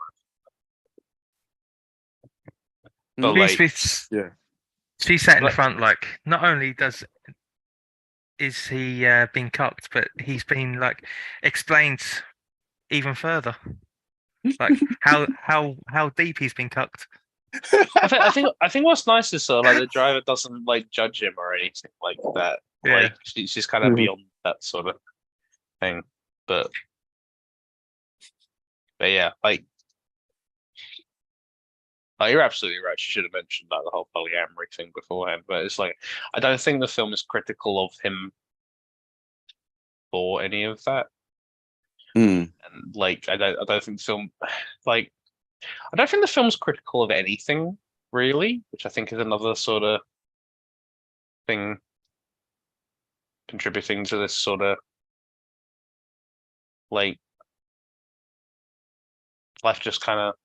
But like, yeah, she sat in Like- front. Like, not only is he been cucked, but he's been like explained even further, like how deep he's been cucked. I think what's nice is sort of like the driver doesn't like judge him or anything like that. Yeah. Like she's kind of Mhm. beyond that sort of thing. But yeah, like you're absolutely right. She should have mentioned like the whole polyamory thing beforehand. But it's like I don't think the film is critical of him for any of that. Mm. And like I don't think the film like I don't think the film's critical of anything really, which I think is another sort of thing contributing to this sort of like life just kind of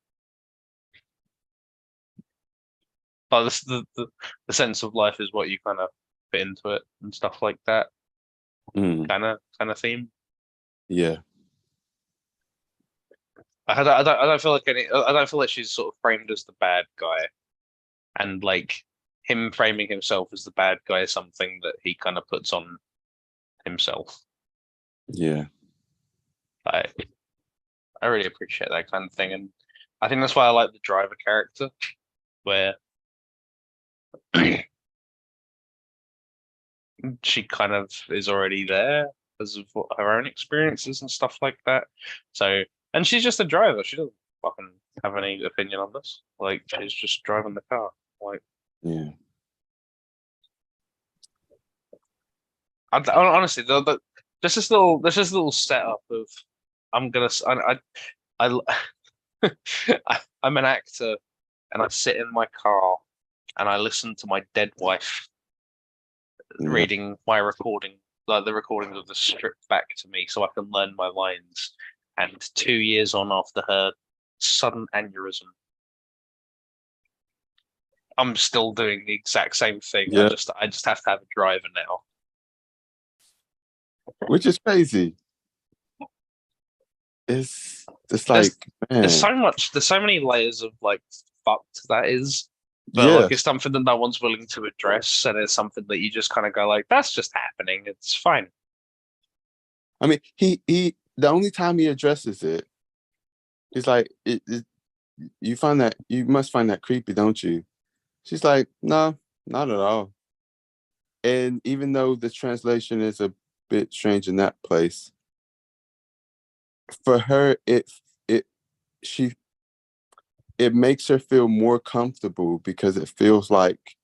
like the sense of life is what you kind of fit into it and stuff like that Mm. kind of theme. Yeah. I don't feel like I don't feel like she's sort of framed as the bad guy, and like him framing himself as the bad guy is something that he kind of puts on himself. Yeah. I really appreciate that kind of thing, and I think that's why I like the driver character, where she kind of is already there because of her own experiences and stuff like that. So, and she's just a driver. She doesn't fucking have any opinion on this. Like, she's just driving the car. Like, Yeah. honestly, there's this little setup of I'm gonna I'm an actor and I sit in my car and I listen to my dead wife reading my recording, like the recordings of the script back to me so I can learn my lines. And 2 years on after her sudden aneurysm, I'm still doing the exact same thing. Yeah. I just have to have a driver now. Which is crazy. It's like, man. There's so many layers of like fucked that is. But Yeah. like it's something that no one's willing to address, and it's something that you just kind of go like, that's just happening. It's fine. I mean, he the only time he addresses it is like you must find that creepy, don't you? She's like, no, not at all. And even though the translation is a bit strange in that place, for her it makes her feel more comfortable because it feels like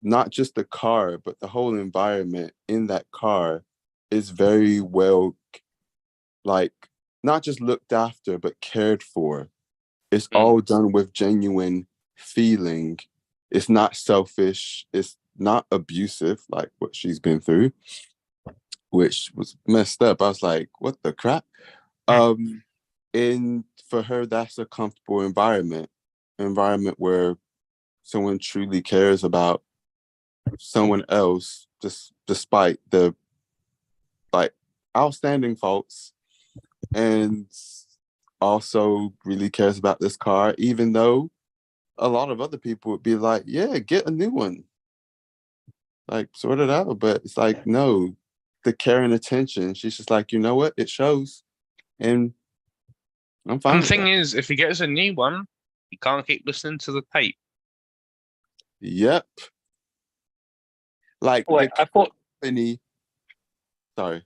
not just the car, but the whole environment in that car is very well, like, not just looked after, but cared for. It's all done with genuine feeling It's not selfish. It's not abusive like what she's been through, which was messed up. I was like, what the crap? And for her, that's a comfortable environment where someone truly cares about someone else, just despite the like outstanding faults, and also really cares about this car, even though a lot of other people would be like, yeah, get a new one, like sort it out. But it's like, no, the care and attention. She's just like, you know what? It shows. And I'm fine. And the with thing that. is, if he gets a new one, he can't keep listening to the tape. Yep. Like Wait, the I thought. company. Sorry.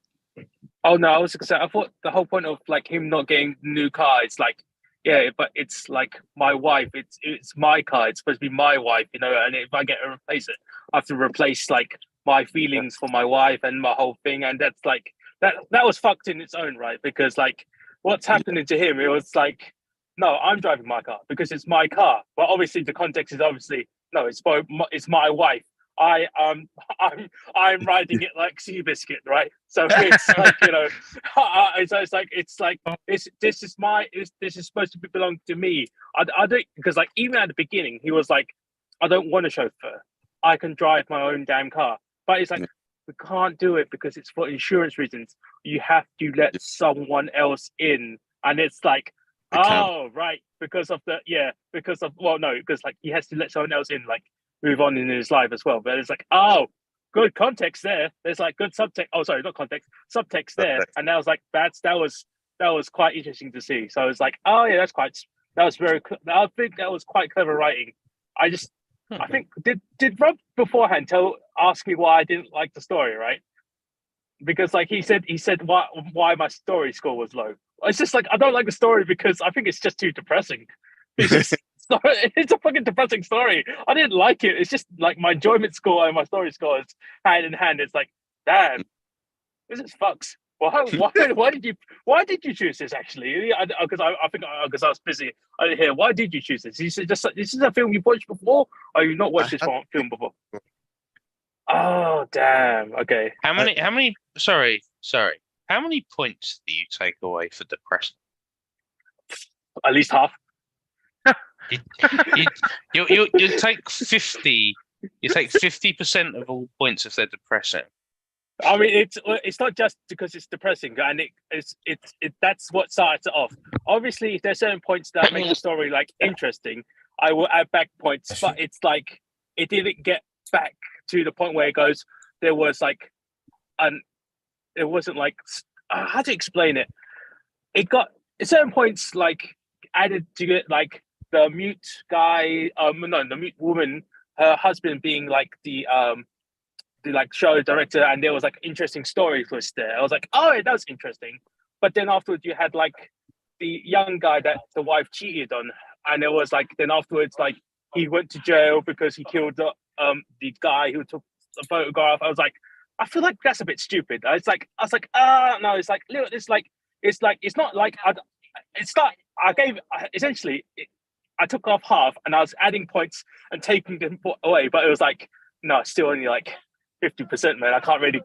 Oh no, I was gonna say. I thought the whole point of like him not getting the new car, it's like, yeah, but it's like my wife. It's my car. It's supposed to be my wife, you know. And if I get to replace it, I have to replace like my feelings for my wife and my whole thing. And that's like that was fucked in its own right, because like what's happening to him, it was like, no, I'm driving my car because it's my car. But obviously the context is obviously no, it's my wife. I'm riding it like Seabiscuit, right? So it's like, you know, it's like this is supposed to belong to me. I don't, because like even at the beginning he was like, I don't want a chauffeur. I can drive my own damn car. But it's like, Yeah. we can't do it because it's for insurance reasons. You have to let someone else in, and it's like, Account- oh right, because he has to let someone else in, like move on in his life as well. But it's like, oh, good context there. There's like good subtext. Oh, sorry, not context, subtext there. Subtext. And I was like, that was quite interesting to see. So I was like, oh yeah, that was very. I think that was quite clever writing. I think did Rob beforehand ask me why I didn't like the story, right? Because like he said why my story score was low. It's just like I don't like the story because I think it's just too depressing. It's a fucking depressing story. I didn't like it. It's just like my enjoyment score and my story score is hand in hand. It's like, damn, this is fucks. Why did you choose this actually? Because I was busy. I didn't hear. Why did you choose this? You said just this is a film you've watched before, or you've not watched this film before? Oh damn. Okay. How many? Sorry. How many points do you take away for depression? At least half. You take 50. You take 50% of all points if they're depressing. I mean, it's not just because it's depressing, and it's that's what starts it off. Obviously, if there's certain points that make the story like interesting, I will add back points. But it's like it didn't get back to the point where it goes. There was like, it wasn't like how to explain it. It got certain points like added to it, like the mute guy. The mute woman, her husband being like the like show director, and there was like interesting story twist there. I was like, oh, that was interesting. But then afterwards, you had like the young guy that the wife cheated on, and it was like then afterwards, like he went to jail because he killed the guy who took the photograph. I was like, I feel like that's a bit stupid. I was like, no, it's like little, it's not like it's not. I gave essentially. I took off half, and I was adding points and taking them away, but it was like, no, still only like 50%, man. I can't really.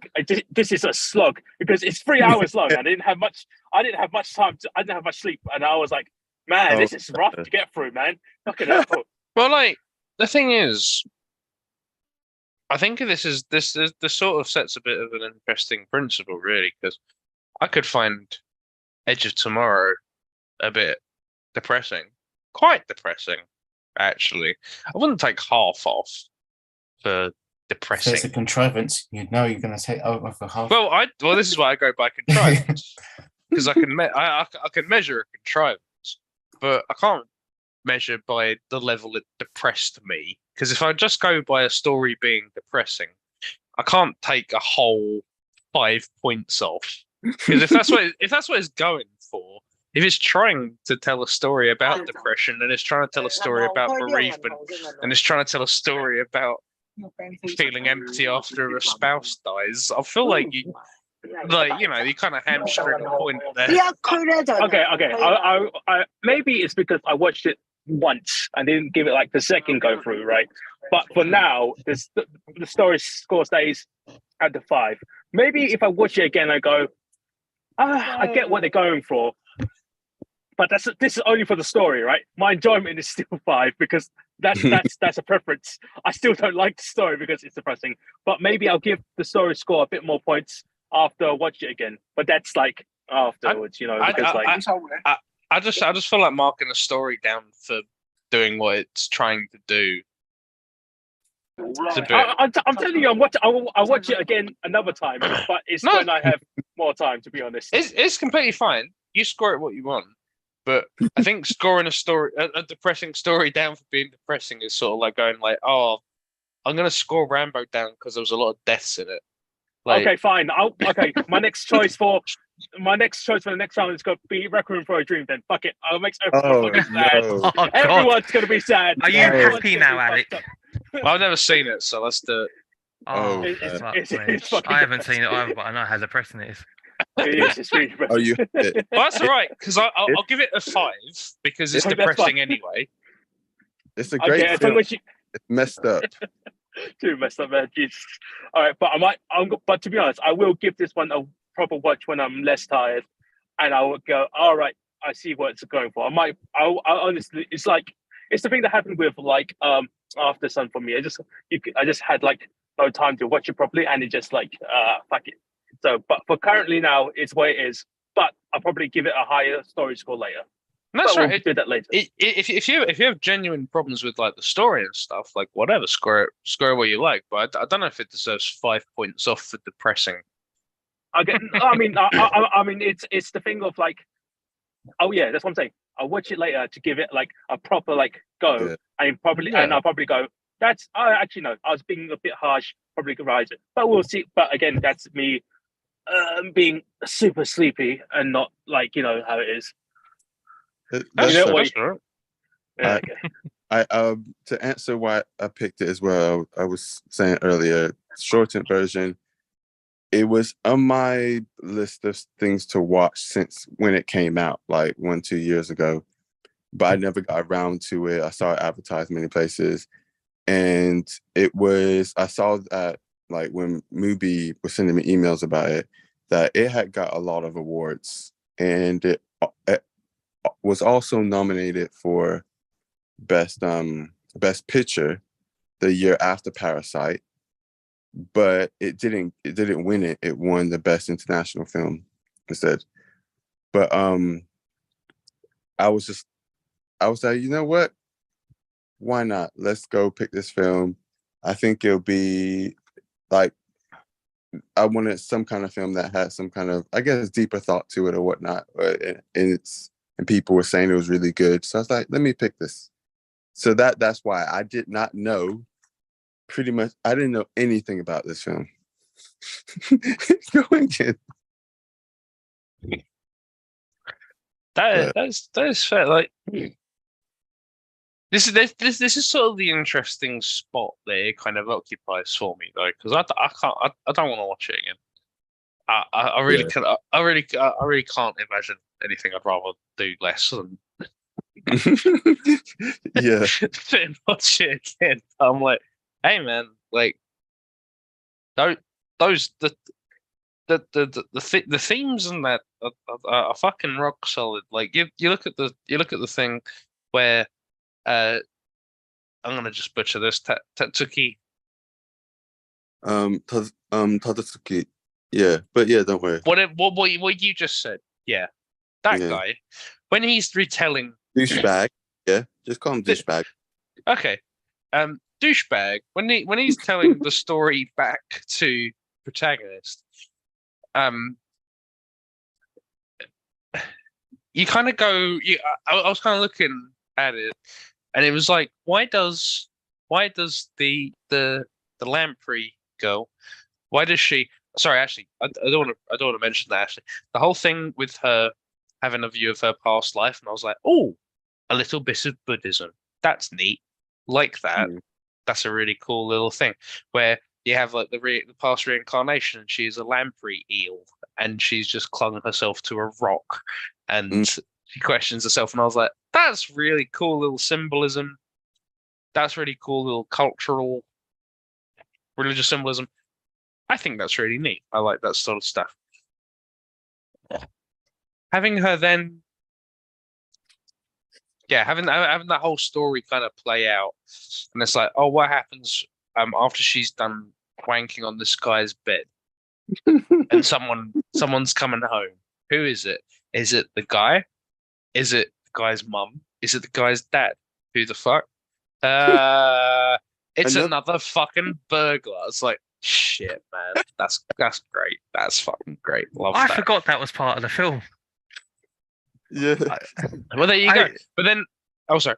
This is a slog because it's 3 hours long. I didn't have much time. I didn't have much sleep, and I was like, man, this is rough to get through, man. Look at that. Well, like the thing is, I think this sort of sets a bit of an interesting principle, really, because I could find Edge of Tomorrow a bit depressing, quite depressing, actually. I wouldn't take half off for If depressing. there's a contrivance, you know you're going to take over for half. Well, this is why I go by contrivance, because I can I can measure a contrivance, but I can't measure by the level it depressed me. Because if I just go by a story being depressing, I can't take a whole 5 points off. Because if that's what it's going for, if it's trying to tell a story about depression, and it's trying to tell a story about bereavement, and it's trying to tell a story about feeling empty after a spouse dies, I feel like you kind of hamstring a point there. Okay. I maybe it's because I watched it once and didn't give it like the second go through, right? But for now, the story score stays at the 5. Maybe if I watch it again, I go, I get what they're going for. But this is only for the story, right? My enjoyment is still 5 because that's a preference. I still don't like the story because it's depressing. But maybe I'll give the story score a bit more points after I watch it again. But that's like afterwards, I just feel like marking the story down for doing what it's trying to do. I'm telling you, I'll watch it again another time, but it's when I have more time, to be honest. It's completely fine. You score it what you want. But I think scoring a depressing story down for being depressing is sort of like going like, oh, I'm gonna score Rambo down because there was a lot of deaths in it. Like, okay, fine. My next choice for the next round is going to be Requiem for a Dream. Then fuck it, I'll make everyone fucking sad. no. Oh, Everyone's going to be sad. Are you Everyone's happy gonna now, be Alec? fucked up. I've never seen it, so let's do it. Oh, It's- fuck it's- me. it's fucking I haven't seen it either, but I know how depressing it is. It's really Oh, you have it. Well, that's all right because I'll give it a 5 because it's That's depressing fine. anyway. It's a great Okay, as film. long as you It's messed up. too messed up, man. Jesus. All right, but but to be honest, I will give this one a proper watch when I'm less tired, and I will go, all right, I see what it's going for. I honestly, it's the thing that happened with like After Sun for me. I just had like no time to watch it properly, and it just like fuck it. So, but for currently now, it's what it is. But I'll probably give it a higher story score later. And that's But right. We'll do that later. If you have genuine problems with like the story and stuff, like whatever, score it what you like. But I don't know if it deserves 5 points off for depressing. I mean, it's the thing of like, oh yeah, that's what I'm saying. I'll watch it later to give it like a proper like go, Yeah. and I'll probably go. Actually no, I was being a bit harsh. Probably could rise it, but we'll see. But again, that's me being super sleepy and not like how it is. That's You know fair. what? all right. Yeah, I- okay. To answer why I picked it as well, I was saying earlier, shortened version. It was on my list of things to watch since when it came out, like 1-2 years ago. But I never got around to it. I saw it advertised many places, and I saw that like when Mubi was sending me emails about it, that it had got a lot of awards, and it was also nominated for best picture the year after Parasite, but it didn't win it. It won the best international film instead. But I was like, you know what? Why not? Let's go pick this film. I think it'll be like, I wanted some kind of film that had some kind of, I guess, deeper thought to it or whatnot. And people were saying it was really good. So I was like, let me pick this. So that's why I did not know. Pretty much, I didn't know anything about this film. Going in. That is fair. Like this is sort of the interesting spot that it kind of occupies for me though, because I don't want to watch it again. I really Yeah. can I really can't imagine anything I'd rather do less than Yeah. than watch it again. I'm like, hey man, like those the themes in that are fucking rock solid. Like you look at the thing where I'm gonna just butcher this Tatsuki. Tadasuki. Yeah, but yeah, don't worry. What you just said, yeah, that Yeah. guy when he's retelling. Douchebag. Yeah, just call him douchebag. Okay, douchebag when he's telling the story back to protagonist. You kind of go. I was kind of looking at it, and it was like, why does the lamprey girl? Why does she? Sorry, actually, I don't want to mention that. Actually, the whole thing with her having a view of her past life, and I was like, oh, a little bit of Buddhism. That's neat. Like that. Mm. That's a really cool little thing where you have like the past reincarnation, and she's a lamprey eel, and she's just clung herself to a rock, and she questions herself. And I was like, that's really cool little symbolism. That's really cool, little cultural, religious symbolism. I think that's really neat. I like that sort of stuff. Having her then, yeah, having that whole story kind of play out, and it's like, oh, what happens after she's done wanking on this guy's bed, and someone's coming home. Who is it? Is it the guy? Is it the guy's mum? Is it the guy's dad? Who the fuck? It's another fucking burglar. It's like, shit, man. That's great. That's fucking great. Love I that. forgot that was part of the film. Yeah. Well, there you go. But then, oh, sorry.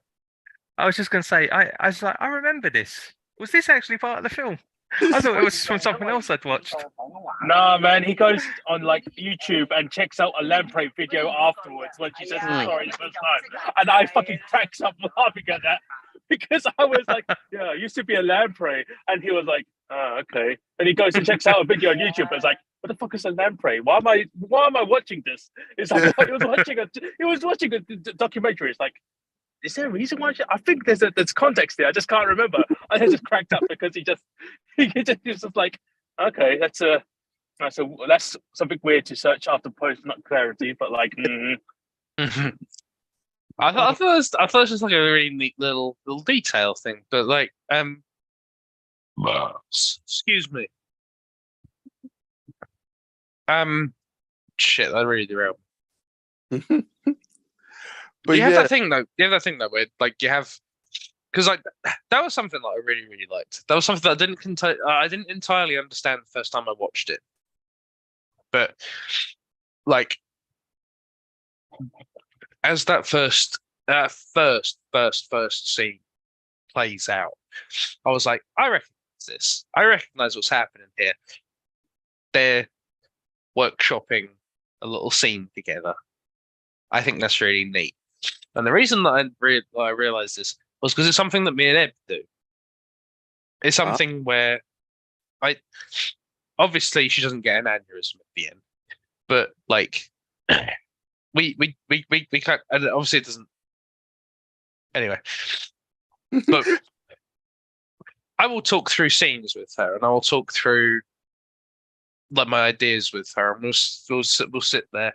I was just gonna say, I was like, I remember this. Was this actually part of the film? I thought it was from something else I'd watched. Nah, man, he goes on like YouTube and checks out a lamprey video afterwards when she says the story the first time, and I fucking cracks up laughing at that because I was like, yeah, I used to be a lamprey, and he was like, oh, okay, and he goes and checks out a video on YouTube, and it's like, what the fuck is a lamprey? Why am I watching this? It's like he was watching a documentary. It's like, is there a reason why? I think there's context there. I just can't remember. I just cracked up because he was just like, okay, that's something weird to search after post, not clarity, but like. I thought it was just like a really neat little detail thing, but like excuse me. Shit, that really derailed. But you have yeah, that thing though. You have that thing though, where like you have, because like that was something that I really really liked. That was something that I didn't entirely understand the first time I watched it, but like as that first scene plays out, I was like, I recognize this. I recognize what's happening here. They're workshopping a little scene together. I think that's really neat. And the reason that I realized this was because it's something that me and Ed do. It's something where obviously she doesn't get an aneurysm at the end, but like we can't, and obviously it doesn't. Anyway, but I will talk through scenes with her, and I will talk through like my ideas with her, and we'll sit there,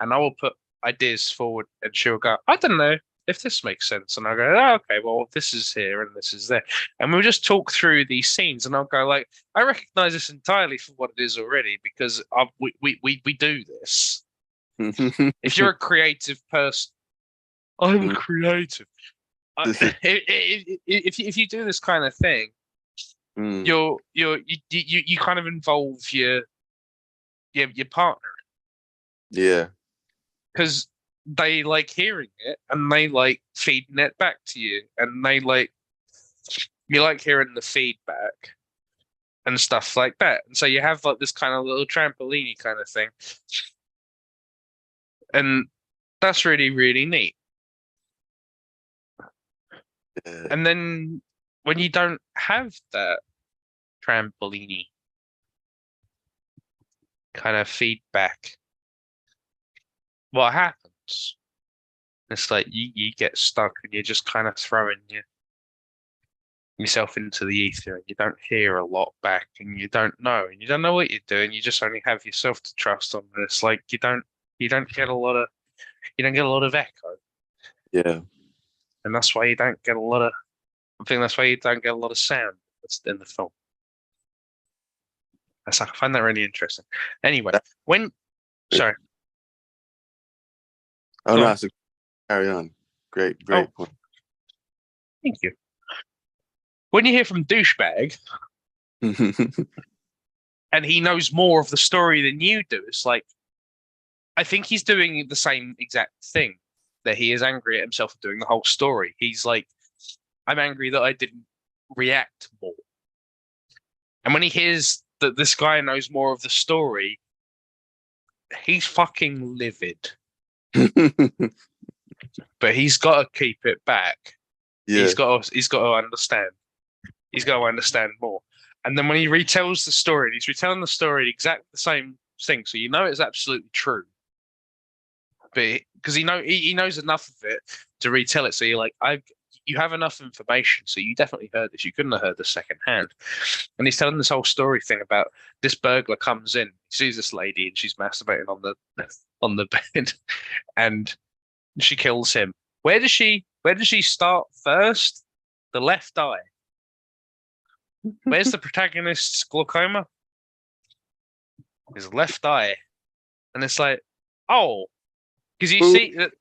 and I will put ideas forward, and she'll go, I don't know if this makes sense, and I'll go, oh, okay, well, this is here and this is there, and we'll just talk through these scenes, and I'll go like, I recognize this entirely for what it is already because we do this. If you're a creative person, I'm a creative. If you do this kind of thing, you kind of involve your partner. Yeah. Because they like hearing it and they like feeding it back to you, and you like hearing the feedback and stuff like that. And so you have like this kind of little trampoline kind of thing, and that's really really neat. Yeah. And then when you don't have that trampoline kind of feedback, what happens? It's like you get stuck and you're just kind of throwing yourself into the ether, and you don't hear a lot back, and you don't know what you're doing. You just only have yourself to trust on. And it's like you don't get a lot of echo. Yeah. And that's why you don't get a lot of. I think that's why you don't get a lot of sound that's in the film. I find that really interesting. Anyway, sorry. Oh Go no, on. so carry on. Great Oh. point. Thank you. When you hear from douchebag and he knows more of the story than you do, it's like, I think he's doing the same exact thing, that he is angry at himself for doing the whole story. He's like, I'm angry that I didn't react more. And when he hears that this guy knows more of the story, he's fucking livid. But he's got to keep it back. Yeah. He's got to understand. He's got to understand more. And then when he retells the story, he's retelling the story exactly the same thing, so you know it's absolutely true. But because he knows enough of it to retell it, so you're like, you have enough information, so you definitely heard this. You couldn't have heard this secondhand. And he's telling this whole story thing about this burglar comes in, sees this lady, and she's masturbating on the bed, and she kills him. Where does she start first? The left eye. Where's the protagonist's glaucoma? His left eye. And it's like, oh, because you see that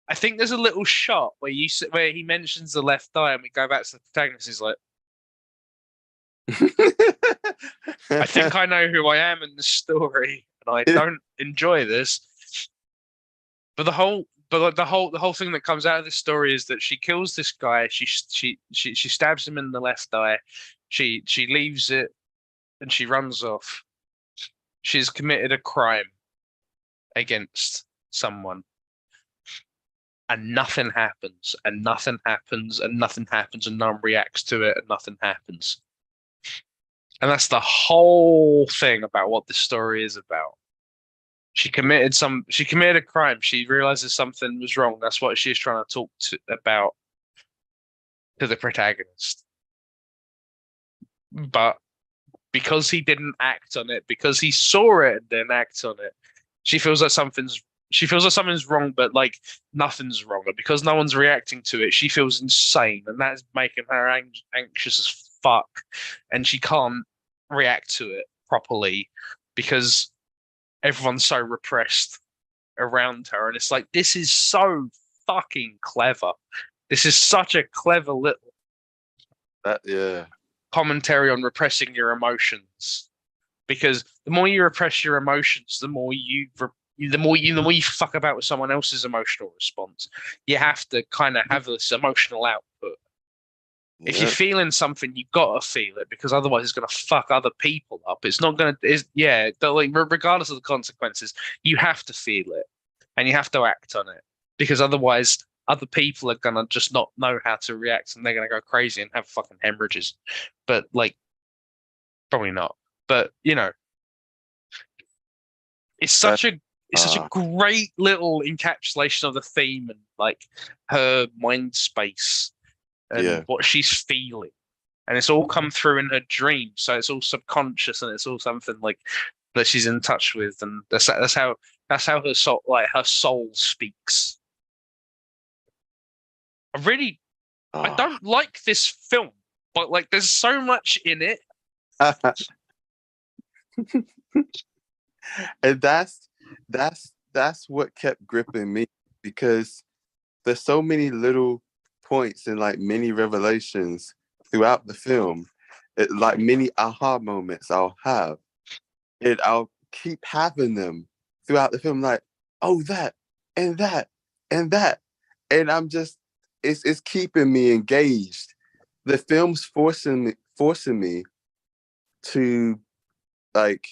I think there's a little shot where he mentions the left eye, and we go back to the protagonist. He's like, I think I know who I am in the story, and I don't enjoy this. But the whole thing that comes out of this story is that she kills this guy. She stabs him in the left eye. She leaves it, and she runs off. She's committed a crime against someone, and nothing happens, and nothing happens, and nothing happens, and no one reacts to it, and nothing happens. And that's the whole thing about what this story is about. She committed a crime. She realizes something was wrong. That's what she's trying to talk about to the protagonist. But because he didn't act on it, because he saw it and didn't act on it, she feels like something's wrong, but like nothing's wrong. And because no one's reacting to it, she feels insane, and that's making her anxious as fuck. And she can't react to it properly because everyone's so repressed around her. And it's like, this is so fucking clever. This is such a clever little commentary on repressing your emotions. Because the more you repress your emotions, the more you fuck about with someone else's emotional response. You have to kind of have this emotional output. If you're feeling something, you gotta feel it, because otherwise it's gonna fuck other people up. It's not gonna. Regardless of the consequences, you have to feel it, and you have to act on it, because otherwise other people are gonna just not know how to react, and they're gonna go crazy and have fucking hemorrhages. But like, probably not. But it's such a great little encapsulation of the theme and like her mind space and what she's feeling, and it's all come through in her dreams. So it's all subconscious, and it's all something like that she's in touch with, and that's how her soul speaks. I don't like this film, but like there's so much in it. And that's what kept gripping me, because there's so many little points and like many revelations throughout the film, like many aha moments I'll have, and I'll keep having them throughout the film, like, oh, that and that and that, and I'm just, it's keeping me engaged. The film's forcing me to like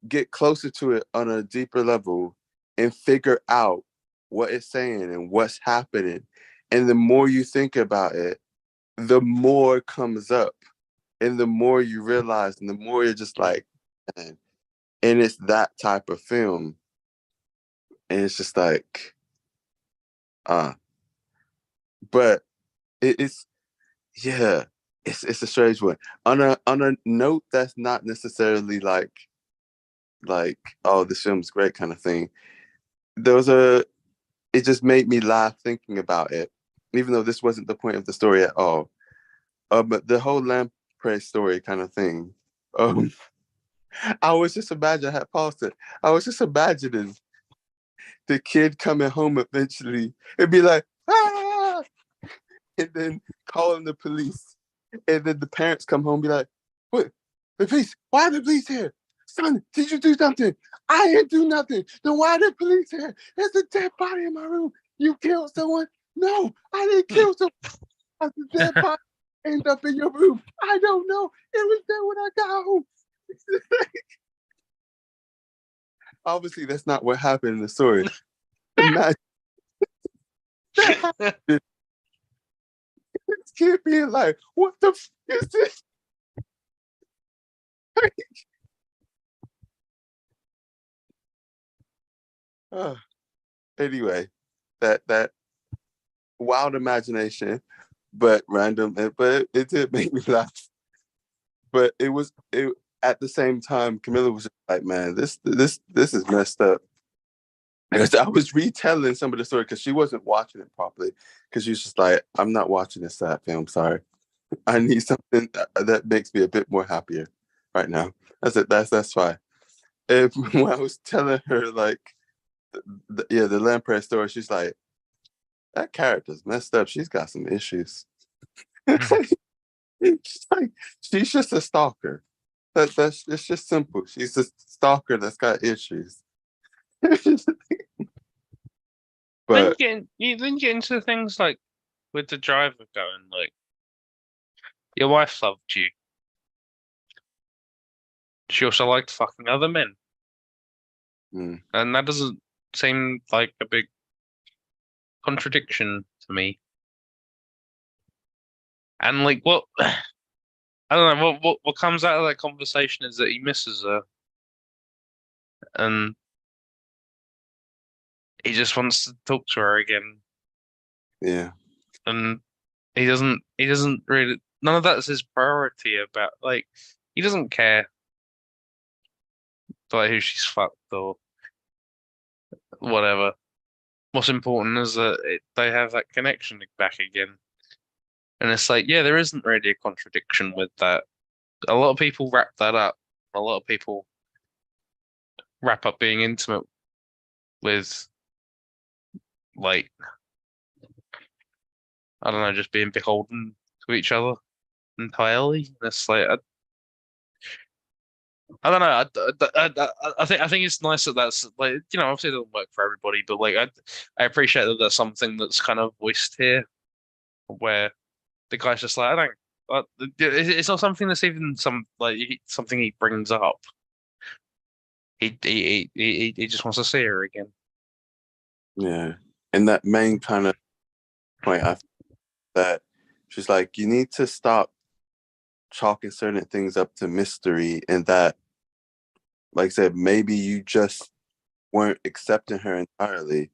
get closer to it on a deeper level and figure out what it's saying and what's happening. And the more you think about it, the more it comes up, and the more you realize, and the more you're just like, man. And it's that type of film. And it's just like, but it's a strange one. On a note that's not necessarily like, oh, this film's great kind of thing. It just made me laugh thinking about it, even though this wasn't the point of the story at all. But the whole lamprey story kind of thing. I was just imagining, I had paused it. I was just imagining the kid coming home eventually and be like, ah, and then calling the police. And then the parents come home and be like, what? The police? Why are the police here? Son, did you do something? I didn't do nothing. Then why are the police here? There's a dead body in my room. You killed someone? No, I didn't kill someone. The dead body ended up in your room. I don't know. It was there when I got home. Obviously, that's not what happened in the story. Imagine this kid being like, what the f is this? Anyway, that wild imagination. but random. But it did make me laugh. But it at the same time, Camilla was just like, man, this is messed up. Because I was retelling some of the story because she wasn't watching it properly. Because she was just like, I'm not watching this sad film. Sorry, I need something that makes me a bit more happier right now. I said, that's fine. And when I was telling her like, the Lamprey story, she's like, that character's messed up. She's got some issues. She's like, she's just a stalker. That's it's just simple. She's a stalker that's got issues. But then you get into things like with the driver going like, your wife loved you. She also liked fucking other men, and that doesn't seem like a big contradiction to me. And like, what I don't know what comes out of that conversation is that he misses her, and he just wants to talk to her again. yeah, And he doesn't really, none of that's his priority. About like, he doesn't care like who she's fucked or whatever. What's important is that they have that connection back again. And it's like, yeah, there isn't really a contradiction with that. A lot of people wrap that up. A lot of people wrap up being intimate with, like, I don't know, just being beholden to each other entirely. And it's like, I don't know. I think it's nice that that's like, you know, obviously it doesn't work for everybody, but like I appreciate that there's something that's kind of voiced here, where the guy's just like, I don't. It's not something that's even something he brings up. He just wants to see her again. yeah. And that main kind of point, I that she's like, you need to stop chalking certain things up to mystery, and that, like I said, maybe you just weren't accepting her entirely.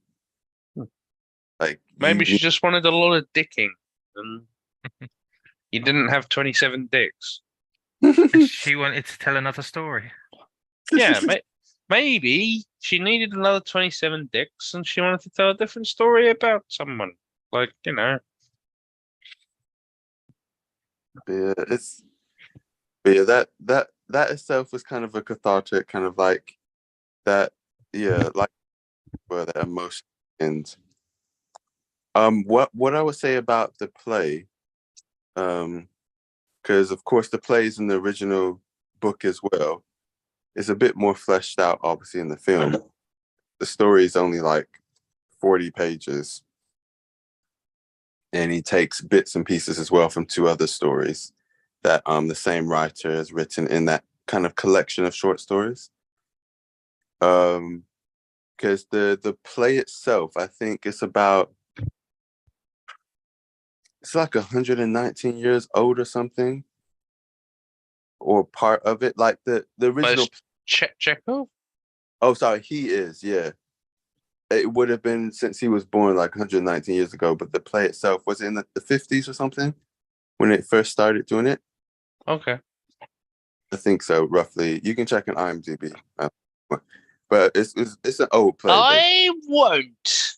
Like Maybe she just wanted a lot of dicking, and you didn't have 27 dicks. She wanted to tell another story. Yeah, maybe she needed another 27 dicks, and she wanted to tell a different story about someone. Like, you know. Yeah, that itself was kind of a cathartic, kind of like that. Yeah, like where that emotion ends. What I would say about the play, because of course the play is in the original book as well. It's a bit more fleshed out, obviously, in the film. The story is only like 40 pages, and he takes bits and pieces as well from two other stories that the same writer has written in that kind of collection of short stories. Because the play itself, I think it's like 119 years old or something, or part of it. Like the original. Chekhov? Oh, sorry, he is. Yeah, it would have been since he was born like 119 years ago. But the play itself was in the 50s or something when it first started doing it. Okay. I think so, roughly. You can check an IMDb, but it's an old play. I won't.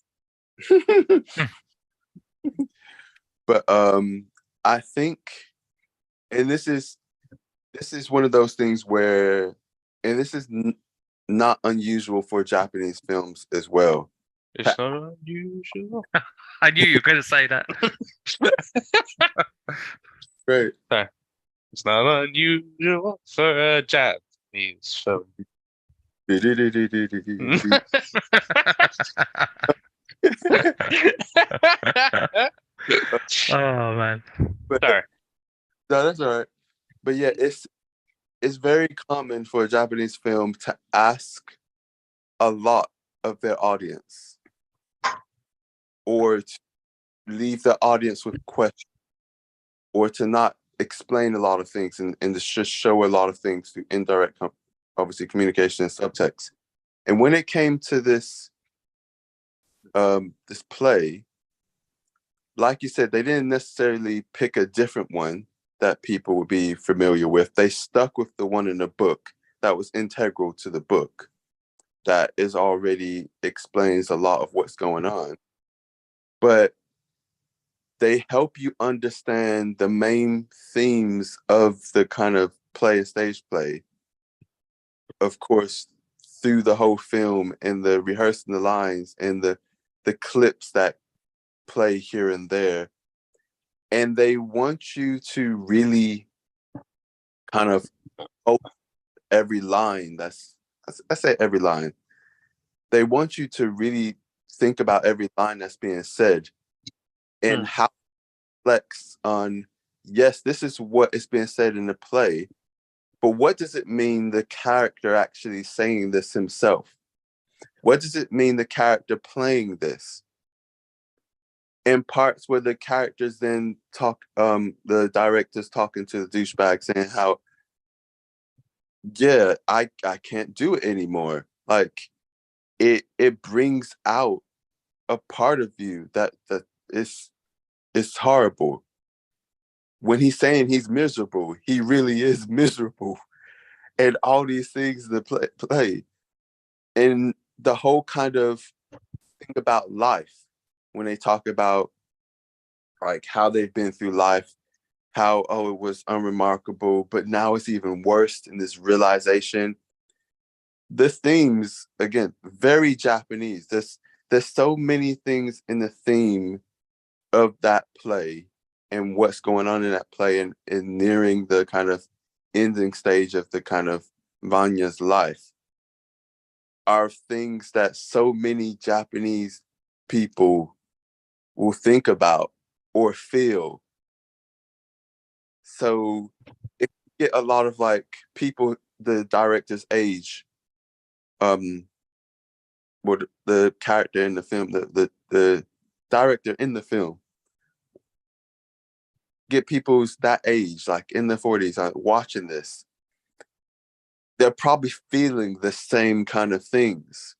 But I think, and this is one of those things where, and this is not unusual for Japanese films as well. It's not unusual. I knew you were going to say that. Right. It's not unusual for a Japanese film. Oh man. Sorry. No, that's all right. But yeah, it's very common for a Japanese film to ask a lot of their audience, or to leave the audience with questions, or to not explain a lot of things and to just show a lot of things through indirect, obviously, communication and subtext. And when it came to this this play, like you said, they didn't necessarily pick a different one that people would be familiar with. They stuck with the one in the book that was integral to the book, that is already explains a lot of what's going on. But they help you understand the main themes of the kind of play and stage play. Of course, through the whole film and the rehearsing the lines and the clips that play here and there. And they want you to really kind of every line I say every line. They want you to really think about every line that's being said and how it reflects on, yes, this is what is being said in the play, but what does it mean the character actually saying this himself? What does it mean the character playing this? In parts where the characters then talk, the director's talking to the douchebag saying how, yeah, I can't do it anymore. Like it brings out a part of you that is horrible. When he's saying he's miserable, he really is miserable. And all these things that play. And the whole kind of thing about life, when they talk about like how they've been through life, how, oh, it was unremarkable, but now it's even worse in this realization. The themes, again, very Japanese. There's so many things in the theme of that play and what's going on in that play and nearing the kind of ending stage of the kind of Vanya's life are things that so many Japanese people will think about or feel. So it get a lot of like people, the director's age, or the character in the film, the director in the film, get people's that age, like in the 40s, watching this. They're probably feeling the same kind of things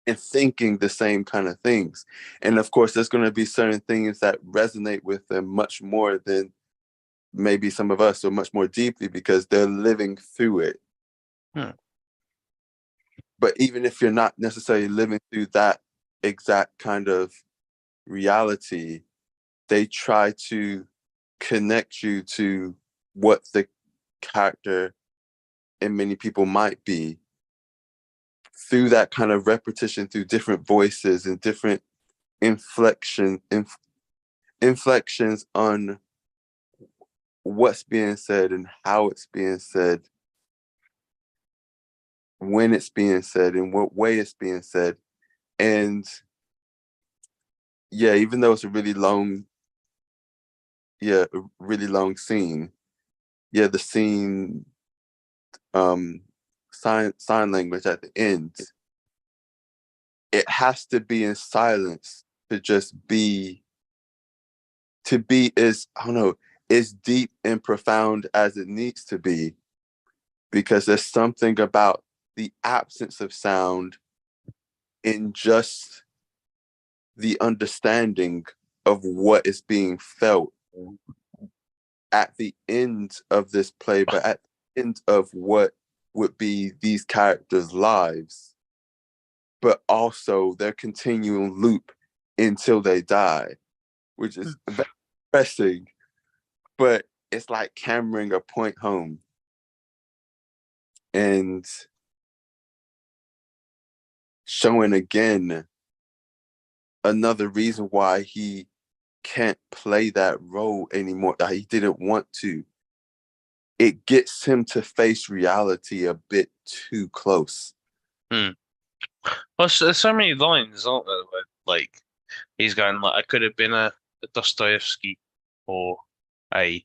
and thinking the same kind of things. And of course, there's going to be certain things that resonate with them much more than maybe some of us, or much more deeply because they're living through it. But even if you're not necessarily living through that exact kind of reality, they try to connect you to what the character and many people might be through that kind of repetition, through different voices and different inflections on what's being said and how it's being said, when it's being said, in what way it's being said. And yeah, even though it's a really long scene, the scene, sign language at the end, it has to be in silence to just be as, I don't know, as deep and profound as it needs to be, because there's something about the absence of sound in just the understanding of what is being felt at the end of this play, but at the end of what would be these characters' lives, but also their continuing loop until they die, which is very depressing, but it's like hammering a point home. And showing again another reason why he can't play that role anymore, that he didn't want to. It gets him to face reality a bit too close. Well, there's so many lines, aren't there? Where, like, he's going like, I could have been a Dostoevsky or a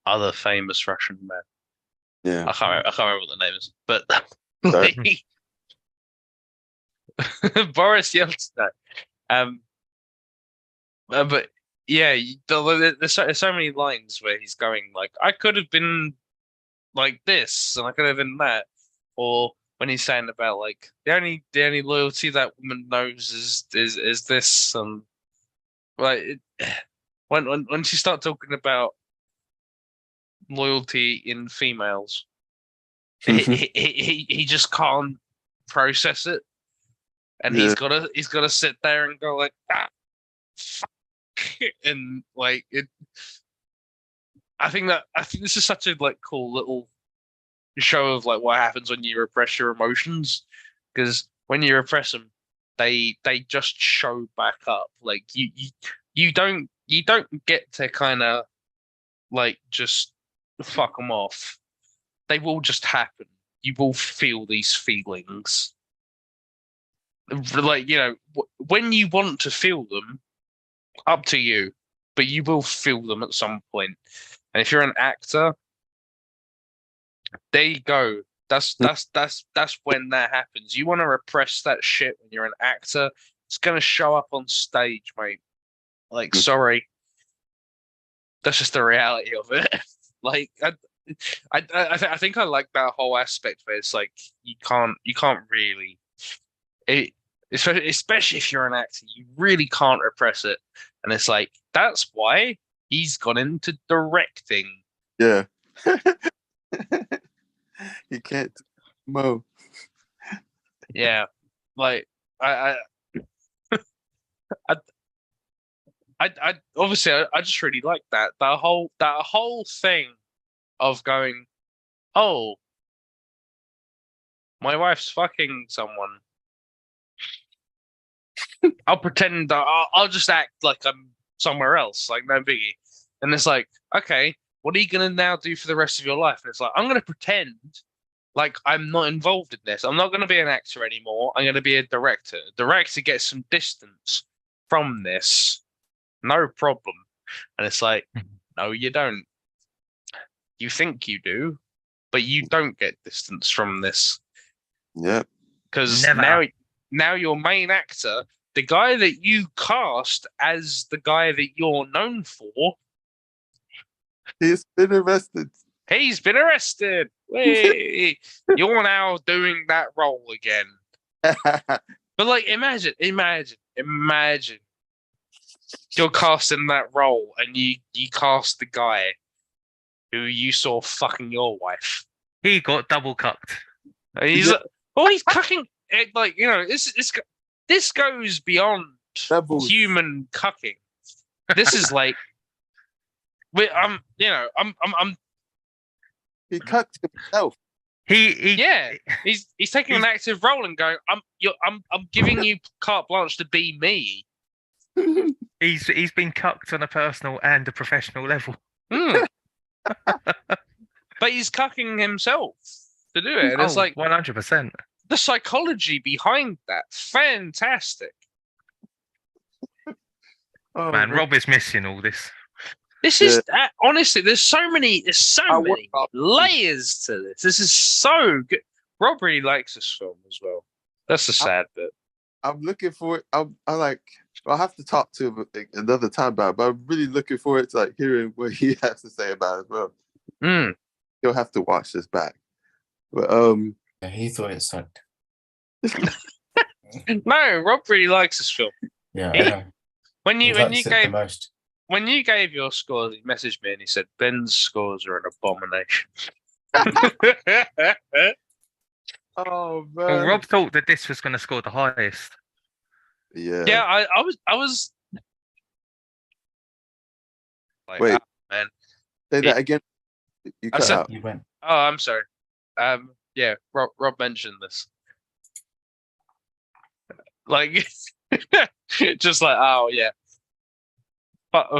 other famous Russian man. Yeah. I can't remember what the name is, but Sorry. Boris Yeltsin. But yeah, there's so many lines where he's going like, I could have been like this and I could have been that, or when he's saying about like the only loyalty that woman knows is this, and like when she start talking about loyalty in females, he just can't process it, and Yeah. he's gotta sit there and go like fuck. And like it. I think this is such a like cool little show of like what happens when you repress your emotions, because when you repress them, they just show back up. Like you don't get to kind of like just fuck them off. They will just happen. You will feel these feelings. Like, when you want to feel them, up to you, but you will feel them at some point. And if you're an actor, there you go. That's when that happens. You want to repress that shit when you're an actor. It's gonna show up on stage, mate. Like, sorry, that's just the reality of it. Like, I think I like that whole aspect where it's like you can't really, especially if you're an actor, you really can't repress it. And it's like that's why he's gone into directing. Yeah. You can't Mo. Yeah, like I obviously I just really like that whole thing of going, oh, my wife's fucking someone. I'll pretend I'll just act like I'm somewhere else, like no biggie. And it's like, okay, what are you gonna now do for the rest of your life? And it's like, I'm gonna pretend like I'm not involved in this. I'm not gonna be an actor anymore. I'm gonna be a director. Director gets some distance from this, no problem. And it's like, no, you don't. You think you do, but you don't get distance from this. Yep. Because Never. now your main actor, the guy that you cast as the guy that you're known for, He's been arrested. he's been arrested. Wait, you're now doing that role again. But like, imagine you're casting that role and you cast the guy who you saw fucking your wife. He got double cucked. And he's he's cucking it, like, this goes beyond Levels. human cucking. This is like, I'm He cut himself. He yeah. He's taking an active role and going, I'm giving you carte blanche to be me. he's been cucked on a personal and a professional level. Hmm. But he's cucking himself to do it. And it's like 100%. the psychology behind that, fantastic. Oh, Man, Rob is missing all this. This is honestly, there's so many I woke up- layers to this. This is so good. Rob really likes this film as well. That's the sad bit. I'm looking for it. I like. I'll have to talk to him another time about it, but I'm really looking forward to like hearing what he has to say about it as well. Mm. You'll have to watch this back. But Yeah, he thought it sucked. No, Rob really likes this film. Yeah, He- I know. When He you likes it the most. when you gave your scores, he messaged me and he said Ben's scores are an abomination. oh Well, man, Rob thought that this was going to score the highest. yeah. Yeah, I was like, Wait. man. Say that again. You cut said- out. He went. Oh, I'm sorry. Yeah, Rob mentioned this. Like, just like, oh yeah,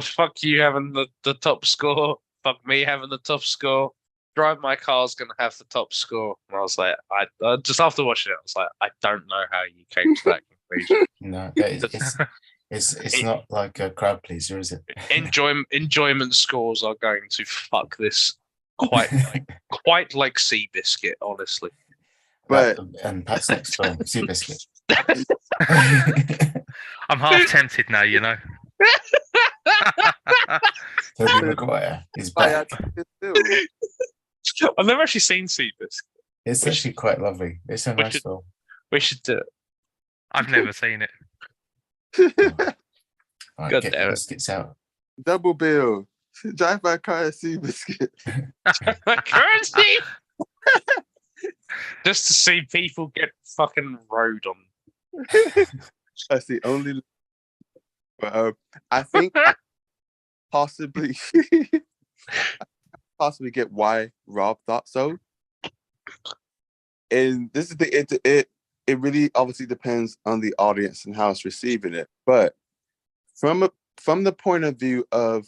fuck you having the top score. Fuck me having the top score. Drive My Car's gonna have the top score. And I was like, I just after watching it, I was like, I don't know how you came to that conclusion. No, it's not like a crowd pleaser, is it? Enjoyment scores are going to fuck this quite like Seabiscuit, honestly. But- and Pat's next film, Seabiscuit. I'm half tempted now, you know. Tobey Maguire is I back. I've never actually seen Seabiscuit. It's actually quite lovely. It's a We nice should- film. We should do it. I've never seen it. Right, God get damn the it. biscuits out. Double bill. Drive by car and see biscuit. Currency. Just to see people get fucking rode on. That's the only. But, I think possibly, possibly get why Rob thought so. And this is it really obviously depends on the audience and how it's receiving it. But from the point of view of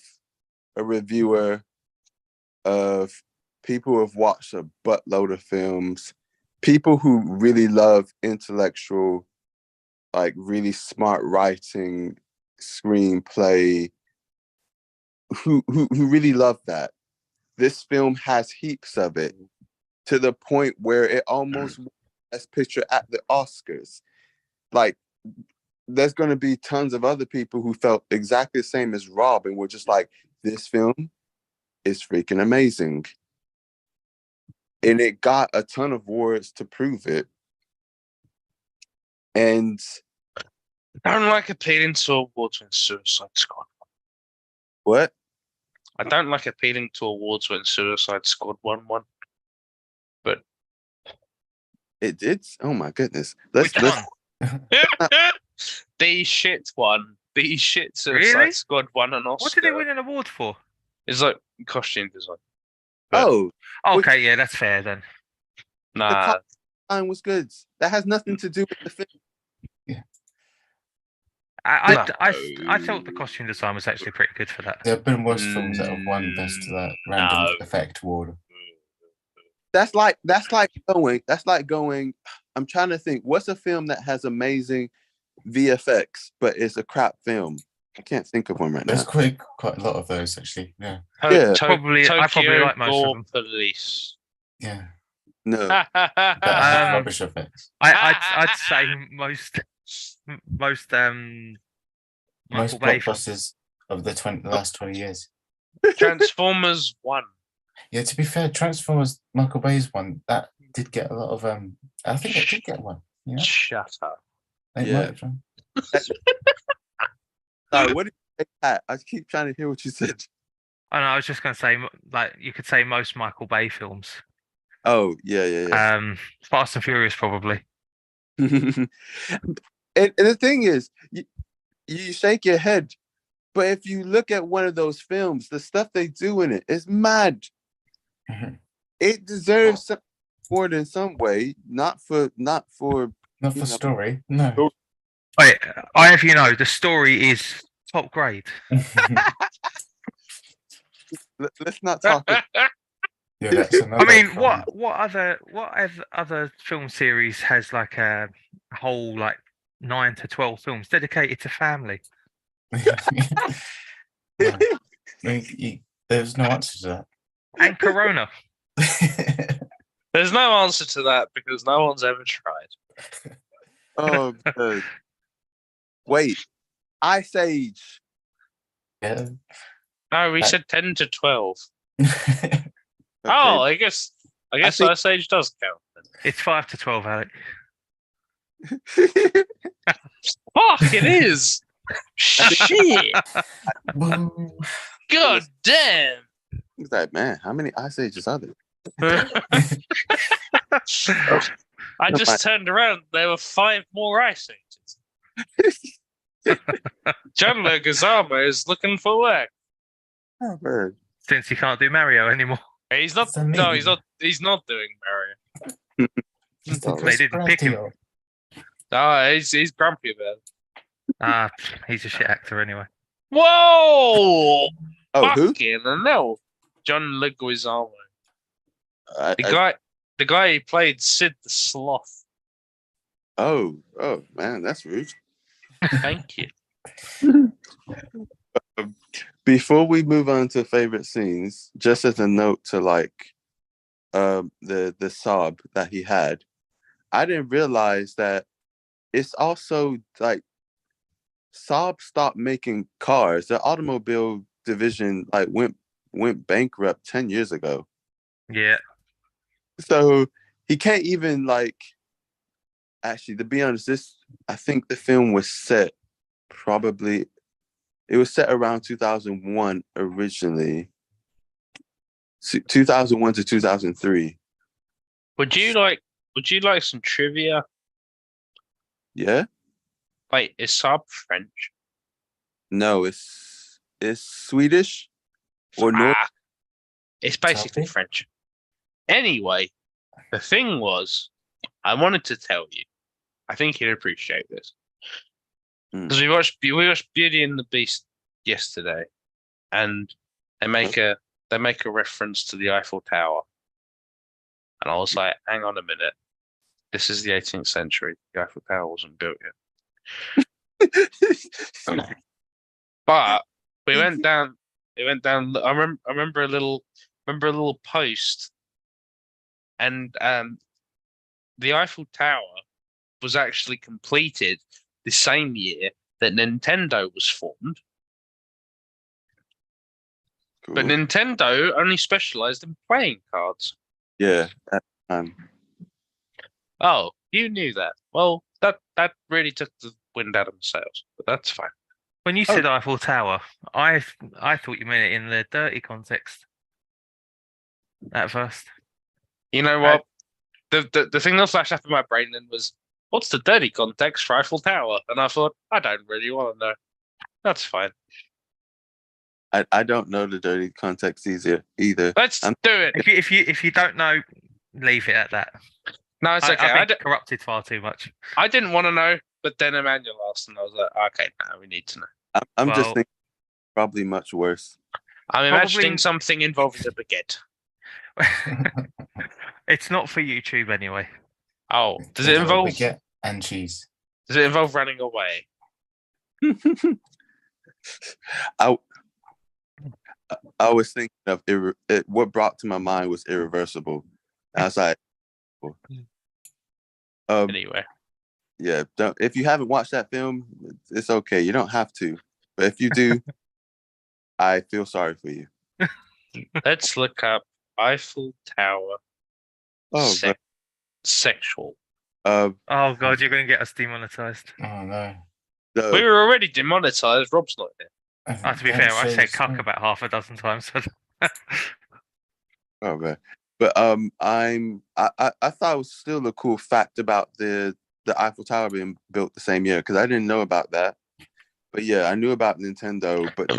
a reviewer, of people who have watched a buttload of films, people who really love intellectual, like really smart writing, screenplay, who really love that. This film has heaps of it, to the point where it almost won Best Picture at the Oscars. Like, there's going to be tons of other people who felt exactly the same as Rob and were just like, this film is freaking amazing. And it got a ton of awards to prove it. And I don't like appealing to awards when Suicide Squad. what? I don't like appealing to awards when Suicide Squad won one. But It did? Oh my goodness. Which one? the shit one. The shit Suicide Really? Squad won an Oscar. What did they win an award for? It's like costume design. But- Oh, Okay, yeah, that's fair then. Nah. time was good. That has nothing to do with the film. I felt the costume design was actually pretty good for that. There have been worse films that have won best random No. effect award. That's like going. I'm trying to think. What's a film that has amazing VFX but it's a crap film? I can't think of one right There's now. quite a lot of those actually. Yeah, Yeah. I probably Tokyo like most of Gore them. Police. yeah. No. That has Um, rubbish effects. I'd say most Most Michael Bay films. blockbusters of the last 20 years. Transformers 1. Yeah, to be fair, Transformers, Michael Bay's one, that did get a lot of I think it did get one. Yeah, Shut up. it Yeah. might have done. Sorry, what did you say, Pat? I keep trying to hear what you said. I was just going to say, like, you could say most Michael Bay films. Oh, yeah. Fast and Furious, probably. and the thing is, you shake your head, but if you look at one of those films, the stuff they do in it is mad. Mhm. It deserves some award in some way, not for Not for You know. story, no. Wait, I have you know, the story is top grade. let's not talk. Yeah, that's another I mean, problem. what other film series has like a whole like 9 to 12 films dedicated to family? No. There's no answer to And Corona. that. There's no answer to that because no one's ever tried. Oh, good. Wait, Ice Age. Yeah. No, we That- said 10 to 12. Okay. Oh, I guess think- Ice Age does count. Then. It's 5 to 12, Alec. Fuck, it is. Shit. Woo. God damn. He's like, man, how many Ice Ages are there? I just turned around. There were 5 more Ice Ages. John Leguizamo is looking for work. Oh, man. Since he can't do Mario anymore. He's not. What's that No, mean? he's not doing Mario. Just a They didn't pick him. Chris Oh, he's grumpy about it. He's a shit actor anyway. Whoa! Oh, who? Fucking no. John Leguizamo. I- The guy who played Sid the Sloth. oh, man, that's rude. Thank you. Before we move on to favorite scenes, just as a note to like the sob that he had, I didn't realize that it's also like Saab stopped making cars. The automobile division like went bankrupt 10 years ago. Yeah. So he can't even like actually, to be honest, I think the film was set probably It was set around 2001 originally. 2001 to 2003. Would you like some trivia? Yeah? Wait, is Saab French? No, it's Swedish or North. Ah, it's basically Sabi? French. Anyway, the thing was, I wanted to tell you. I think you'd appreciate this because we watched Beauty and the Beast yesterday, and they make a reference to the Eiffel Tower, and I was like, hang on a minute, this is the 18th century. The Eiffel Tower wasn't built yet. But we went down. It went down. I remember a little post, and the Eiffel Tower was actually completed the same year that Nintendo was formed. Cool. But Nintendo only specialized in playing cards. Yeah. Oh, you knew that. Well, that really took the wind out of the sails. But that's fine. When you said Eiffel Tower, I thought you meant it in the dirty context at first. You know what? The thing that flashed up in my brain then was, what's the dirty context for Eiffel Tower? And I thought, I don't really want to know. That's fine. I don't know the dirty context either. Let's do it. If you don't know, leave it at that. No, it's okay. I've been corrupted far too much. I didn't want to know, but then Emmanuel asked, and I was like, okay, now we need to know. I'm just Well- thinking probably much worse. I'm imagining Probably- something involving a baguette. It's not for YouTube anyway. Oh, does it involve baguette and cheese? does it involve running away? I was thinking of what brought to my mind was Irreversible. I was like, Anyway. yeah. If you haven't watched that film, it's okay. You don't have to, but if you do, I feel sorry for you. Let's look up Eiffel Tower Oh, sexual. but, Oh god, you're going to get us demonetized. Oh no. the- We were already demonetized. Rob's not here. To be fair, I said cuck about half a dozen times. Oh man. But I thought it was still a cool fact about the Eiffel Tower being built the same year because I didn't know about that. But yeah, I knew about Nintendo, but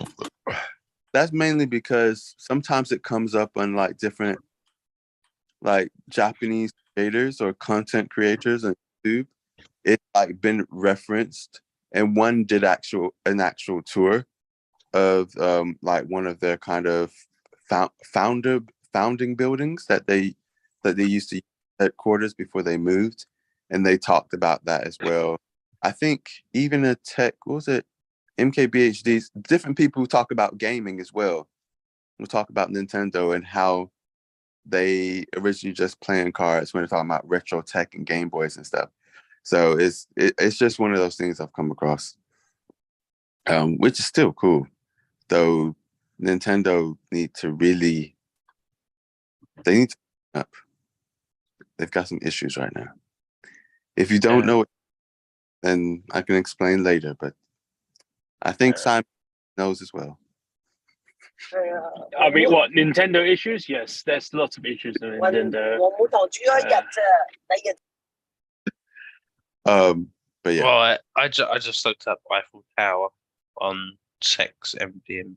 that's mainly because sometimes it comes up on like different like Japanese creators or content creators on YouTube. It's like been referenced, and one did an actual tour of like one of their kind of founding buildings that they used to use headquarters before they moved, and they talked about that as well. I think even what was it, MKBHD, different people who talk about gaming as well. We'll talk about Nintendo and how they originally just playing cards when they're talking about retro tech and Game Boys and stuff. So it's just one of those things I've come across, which is still cool. Though Nintendo need to up. They've got some issues right now. If you don't know it, then I can explain later, but I think Simon knows as well. I mean, what, Nintendo issues? Yes, there's lots of issues with Nintendo. But yeah. Well, I just looked up Eiffel Tower on Sex MDMB.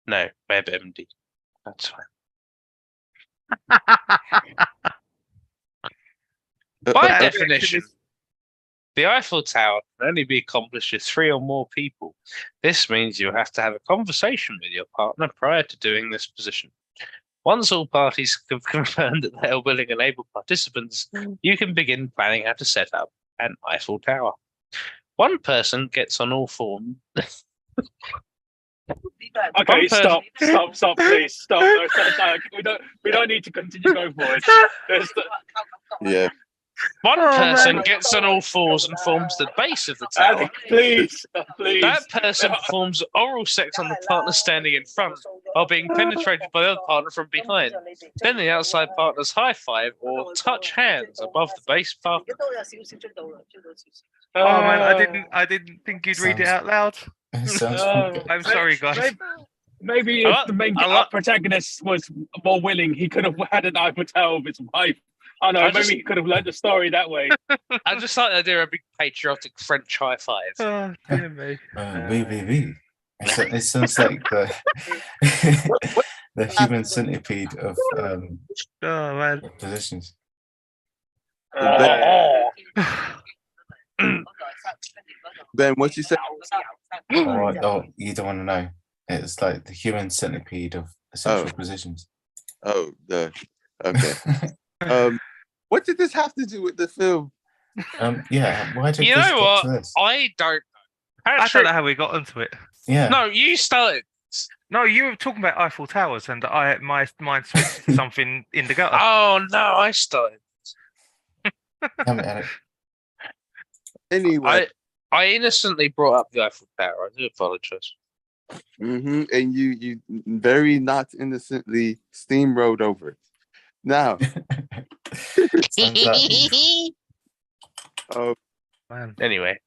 No, WebMD. That's fine. By definition, the Eiffel Tower can only be accomplished with 3 or more people. This means you have to have a conversation with your partner prior to doing this position. Once all parties have confirmed that they are willing and able participants, you can begin planning how to set up an Eiffel Tower. One person gets on all fours. Okay, stop, please, stop. No, stop. We don't need to continue going forward. Yeah. One person gets on all fours and forms the base of the tower. Please. That person performs oral sex on the partner standing in front, while being penetrated by the other partner from behind. Then the outside partners high five or touch hands above the base partner. Oh man, I didn't think you'd read it Sounds- out loud. It sounds Oh, pretty good. I'm sorry, guys. Maybe I if like- the main I like- protagonist was more willing, he could have had an Eiffel Tower with his wife. I know, I maybe just- he could have learned the story that way. I just like the idea of a big patriotic French high five. Oh dear me. Oui. It sounds like the human centipede of Oh man. positions. Ben, what you say? Oh, you don't want to know. It's like the human centipede of essential positions. Oh, okay. What did this have to do with the film? Yeah, why did You this know get what? to this? I don't know. I don't Patrick, know how we got onto it. Yeah. no, you started. No, you were talking about Eiffel Towers, and my mind switched to something in the gutter. Oh no, I started. Damn it, Eric. Anyway, I innocently brought up the Eiffel Tower. I do apologize. and you very not innocently steamrolled over it. Now, Sounds like- uh, Man. Anyway,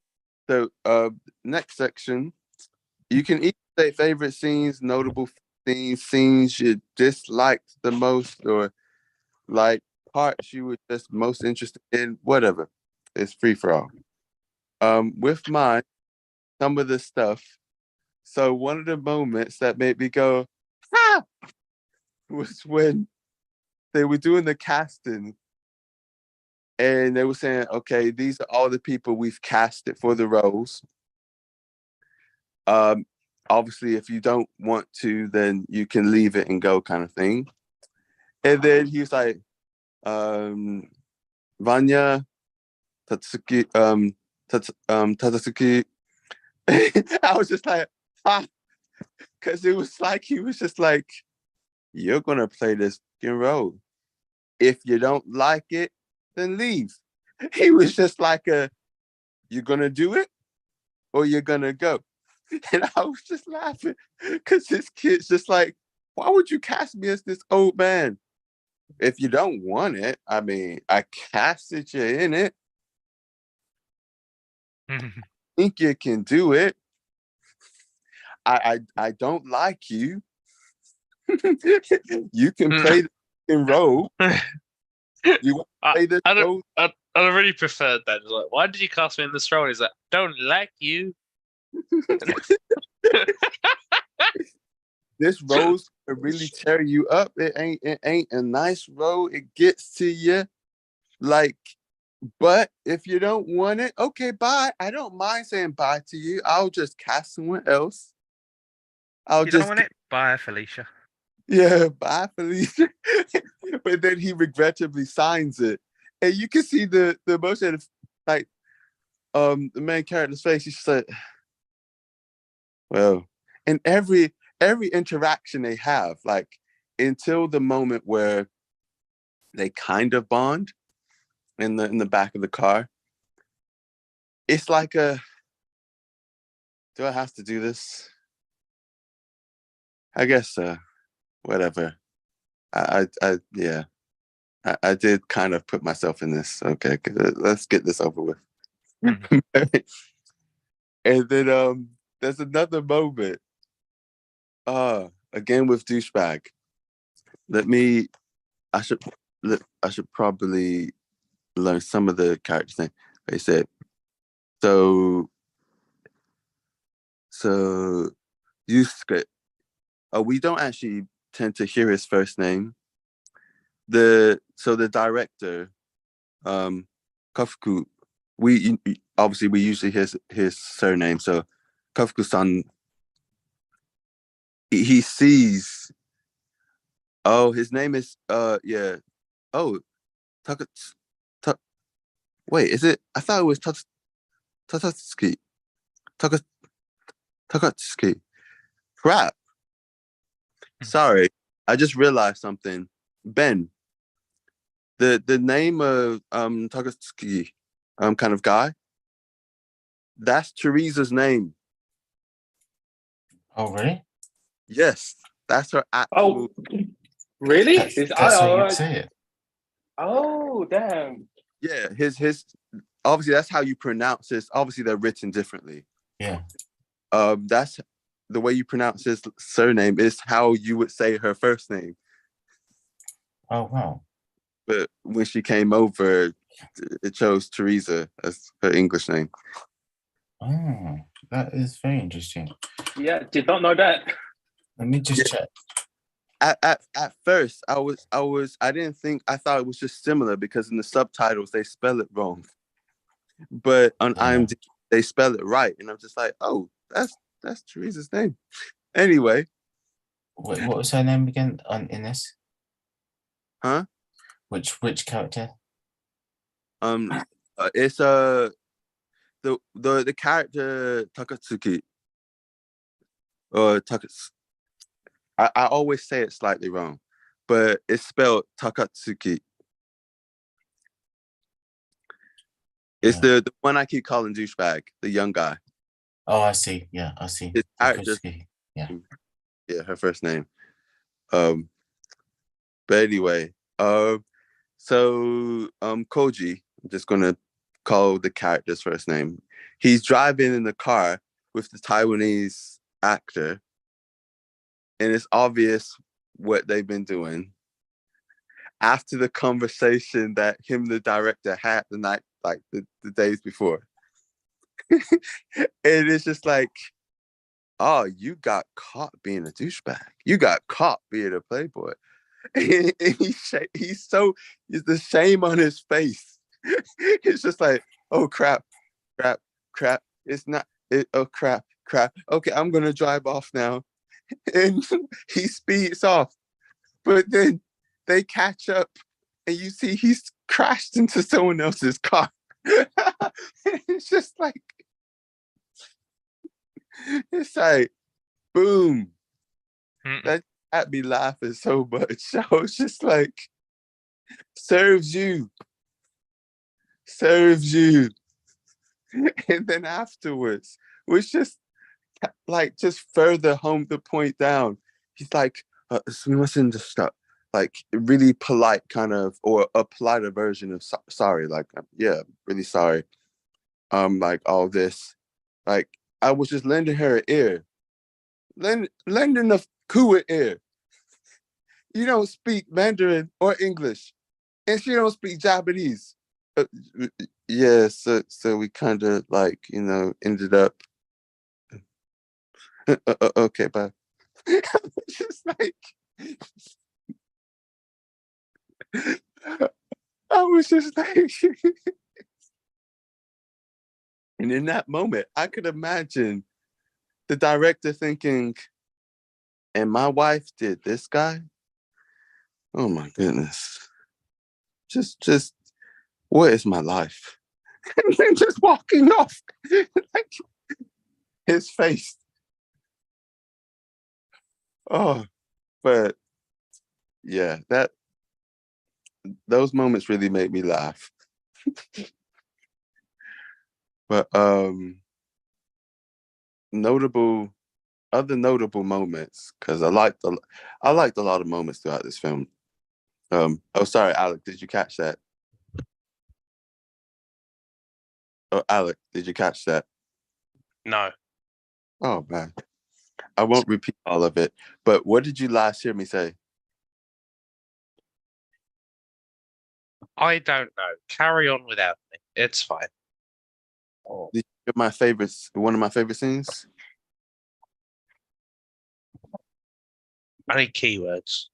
so next section, you can either say favorite scenes, notable scenes you disliked the most, or like parts you were just most interested in, whatever. It's free for all. With mine, some of the stuff. So one of the moments that made me go, ah, was when they were doing the casting and they were saying, okay, these are all the people we've casted for the roles. Obviously, if you don't want to, then you can leave it and go, kind of thing. And then he was like, Vanya, Tatsuki, Tatsuki. I was just like, because it was like he was just like, you're gonna play this fucking role. If you don't like it, then leave. He was just like you're gonna do it or you're gonna go. And I was just laughing because this kid's just like, why would you cast me as this old man? If you don't want it, I mean, I casted you in it. Think you can do it. I don't like you. You can play the fucking role. You want to play this I don't- role? I really preferred that. It's like, why did you cast me in this role? He's like, don't like you. This role's gonna really tear you up. It ain't a nice role. It gets to you. Like, but if you don't want it, okay, bye. I don't mind saying bye to you. I'll just cast someone else. I'll You just don't want it? Bye, Felicia. Yeah, bye, Felicia. But then he regrettably signs it. And you can see the emotion of like the main character's face. He's just like, well, and every interaction they have, like until the moment where they kind of bond in the back of the car, it's like do I have to do this? I guess so. Whatever. I did kind of put myself in this. Okay, let's get this over with. And then there's another moment. Again with douchebag. I should probably learn some of the characters' name. They said, so Yusuke. We don't actually tend to hear his first name. The director, Kafuku, we usually hear his surname. So Kafuku-san, he sees. Oh, his name is yeah. Oh, wait, is it? I thought it was Takatsuki. Takatsuki. Crap. Sorry, I just realized something. Ben, the name of Takatsuki kind of guy, that's Teresa's name. Oh, really? Yes. That's her Oh, actual. really? That's how you'd say it. Oh, damn. Yeah, his. Obviously, that's how you pronounce this. Obviously, they're written differently. Yeah. That's the way you pronounce his surname is how you would say her first name. Oh wow. But when she came over, it chose Teresa as her English name. Oh, that is very interesting. Yeah, did not know that. Let me just check. At first, I didn't think, I thought it was just similar because in the subtitles they spell it wrong, but on IMDb they spell it right, and I'm just like, oh, that's Teresa's name. Anyway, Wait, what was her name again in this? huh? Which character? It's the character Takatsuki or Takatsuki. I always say it slightly wrong, but it's spelled Takatsuki. It's the one I keep calling douchebag, the young guy. Oh, I see. Yeah, I see. His character, Yeah. yeah, her first name. But anyway, so Koji, I'm just gonna call the character's first name. He's driving in the car with the Taiwanese actor, and it's obvious what they've been doing. After the conversation that the director had the night, like the days before. And it's just like, oh, you got caught being a douchebag. You got caught being a playboy. And he's the shame on his face. It's just like, oh crap. It's not oh crap. Okay, I'm gonna drive off now. And he speeds off. But then they catch up and you see he's crashed into someone else's car. It's just like, it's like, boom. That had me laughing so much. I was just like, serves you. And then afterwards, was just like, just further home the point down. He's like, we mustn't just stop. Like, really polite kind of, or a politer version of sorry. Like, yeah, really sorry. Like all this. Like, I was just lending her an ear. Lending a cool ear. You don't speak Mandarin or English, and she don't speak Japanese. Yeah, so we kind of like, ended up. Okay, bye. Just like, I was just like, and in that moment, I could imagine the director thinking, and my wife did this guy? Oh my goodness. Just what is my life? And then just walking off. Like, his face. Oh, but yeah, those moments really made me laugh. But other notable moments, because I liked a lot of moments throughout this film. Oh, sorry, Alec, did you catch that? Oh, Alec, did you catch that? No. Oh man, I won't repeat all of it. But what did you last hear me say? I don't know. Carry on without me. It's fine. Did you hear my favorites? One of my favorite scenes. I need keywords.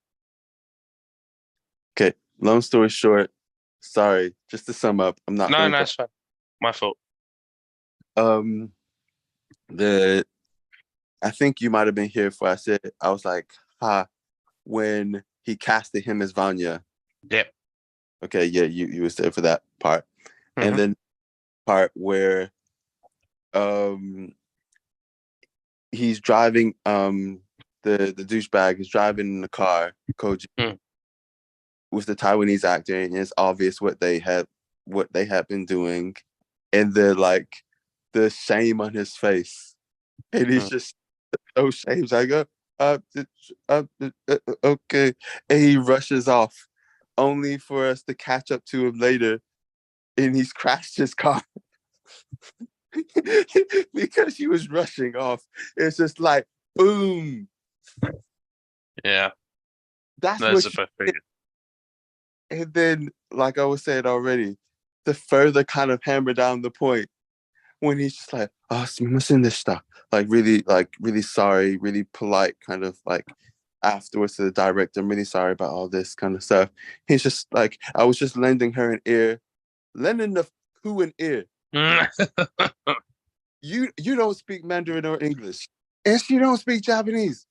Okay, long story short, sorry, just to sum up, I'm not No, going to. it's fine. My fault. I think you might have been here for I said, I was like, when he casted him as Vanya. Yep. Okay, yeah, you was there for that part. Mhm. And then part where he's driving, the douchebag is driving in the car, Koji, with the Taiwanese actor, and it's obvious what they have been doing, and the shame on his face, and he's just so shamed. I go, okay. And he rushes off, only for us to catch up to him later, and he's crashed his car because he was rushing off. It's just like boom. Yeah, That's that's what. the first thing. And then, like I was saying already, to further kind of hammer down the point, when he's just like, "Oh, missing this stuff," like really sorry, really polite, kind of like afterwards to the director, "I'm really sorry about all this kind of stuff." He's just like, "I was just lending her an ear, lending the who an ear. You don't speak Mandarin or English, and she don't speak Japanese."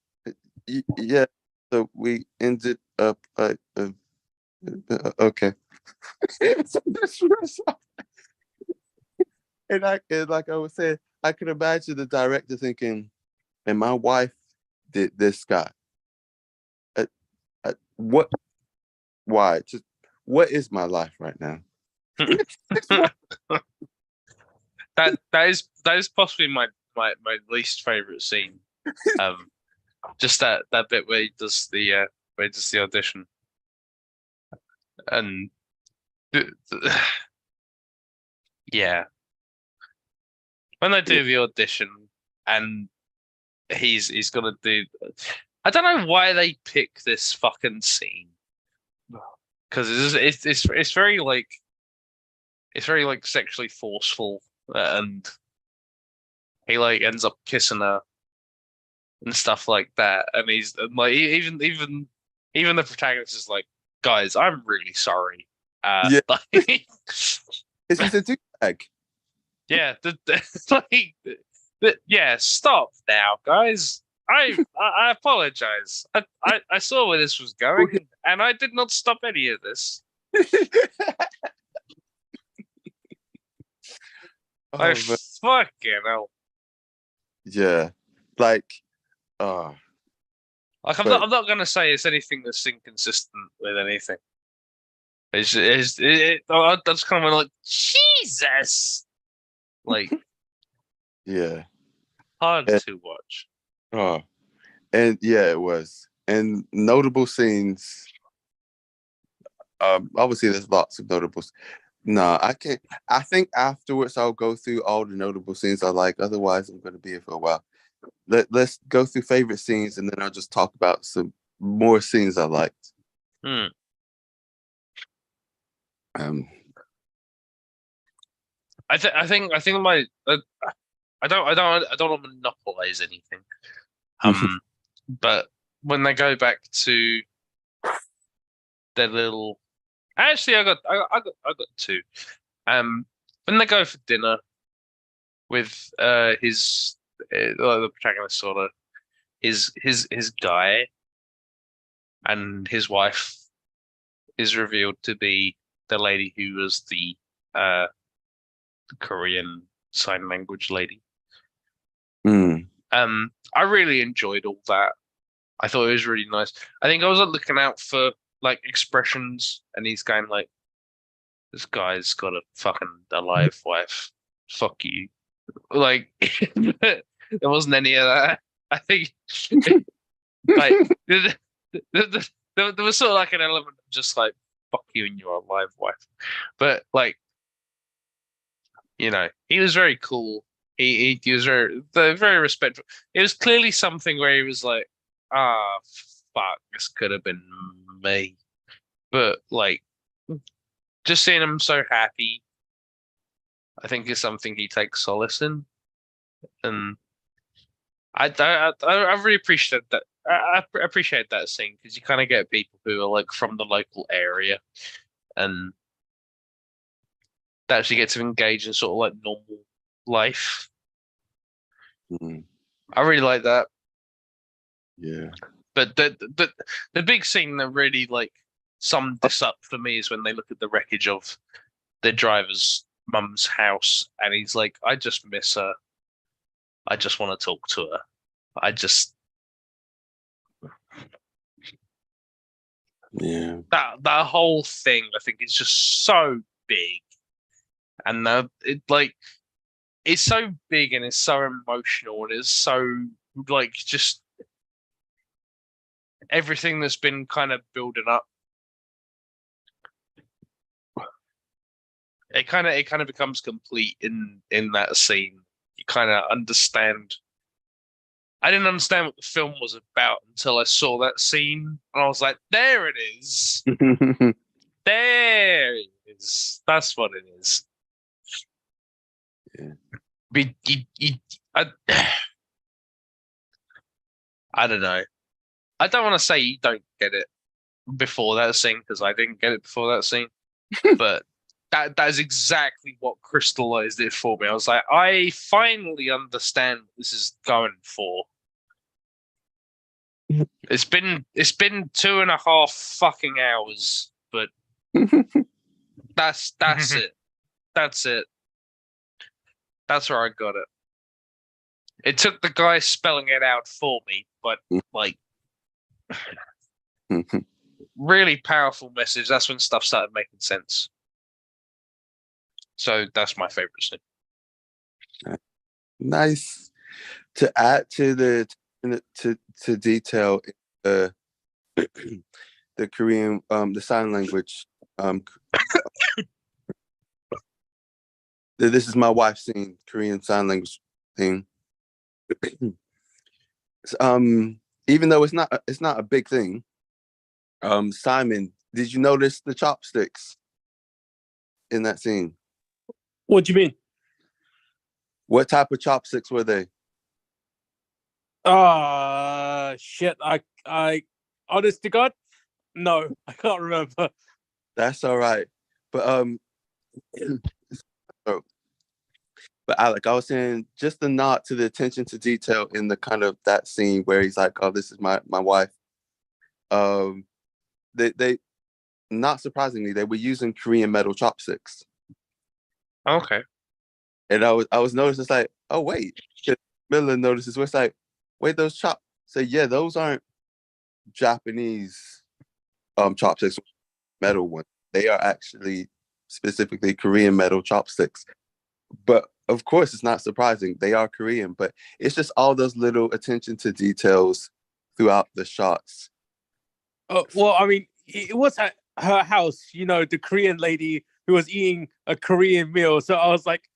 Yeah, so we ended up okay. And like I was saying, I could imagine the director thinking, "And my wife did this guy. What? Why? Just what is my life right now?" That is possibly my least favorite scene. Just that bit where he does the audition, and yeah, when they do the audition and he's gonna do. I don't know why they pick this fucking scene because it's very like sexually forceful and he like ends up kissing her and stuff like that, and he's like even the protagonist is like, guys, I'm really sorry. Yeah. Like, Is he's a douchebag? yeah, yeah, stop now, guys. I apologize. I saw where this was going, and I did not stop any of this. I Oh, man. fucking hell. Yeah, like, uh, Like But- I'm not gonna say it's anything that's inconsistent with anything. That's kind of like Jesus, like yeah. hard Yeah. to watch. Oh, and yeah, it was. And notable scenes. Obviously, there's lots of notables. No, I can't. I think afterwards I'll go through all the notable scenes I like. Otherwise, I'm going to be here for a while. Let's go through favorite scenes, and then I'll just talk about some more scenes I liked. Hmm. I think my I don't want to monopolize anything. But when they go back to their little, actually, I got two. When they go for dinner with his the protagonist sort of his guy and his wife is revealed to be the lady who was the Korean sign language lady. Mm. I really enjoyed all that. I thought it was really nice. I think I was looking out for like expressions, and he's going like, "This guy's got a fucking alive wife. Fuck you." Like there wasn't any of that. I think like there was sort of like an element of just like, "Fuck you and your alive wife," but like, you know, he was very cool. He was very respectful. It was clearly something where he was like, "Ah, fuck, this could have been me," but like, just seeing him so happy, I think is something he takes solace in, and I really appreciate that. I appreciate that scene because you kind of get people who are like from the local area, and they actually get to engage in sort of like normal life. Mm. I really like that. Yeah. But the big scene that really like summed this up for me is when they look at the wreckage of the driver's mum's house, and he's like, "I just miss her. I just want to talk to her. I just Yeah. that whole thing. I think is just so big, and it's so big and it's so emotional and it's so like just everything that's been kind of building up. It kind of becomes complete in that scene. You kind of understand. I didn't understand what the film was about until I saw that scene, and I was like, "There it is. There it is. That's what it is." Yeah. But I don't know. I don't want to say you don't get it before that scene because I didn't get it before that scene, but that is exactly what crystallized it for me. I was like, I finally understand what this is going for. It's been 2.5 fucking hours, but that's it. That's it. That's where I got it. It took the guy spelling it out for me, but like really powerful message. That's when stuff started making sense. So that's my favorite scene. Nice. To add to to detail the Korean the sign language this is my wife seeing Korean sign language thing. Even though it's not a big thing, Simon, did you notice the chopsticks in that scene? What do you mean? What type of chopsticks were they? Shit. I honest to God, no, I can't remember. That's all right. But but Alec, I was saying just the nod to the attention to detail in the kind of that scene where he's like, "Oh, this is my wife." They not surprisingly they were using Korean metal chopsticks, Okay. and I was noticing it's like, oh wait, Miller notices it's like, wait, those yeah, those aren't Japanese chopsticks, metal ones. They are actually specifically Korean metal chopsticks. But of course, it's not surprising. They are Korean, but it's just all those little attention to details throughout the shots. Oh, well, I mean, it was at her house, the Korean lady who was eating a Korean meal. So I was like,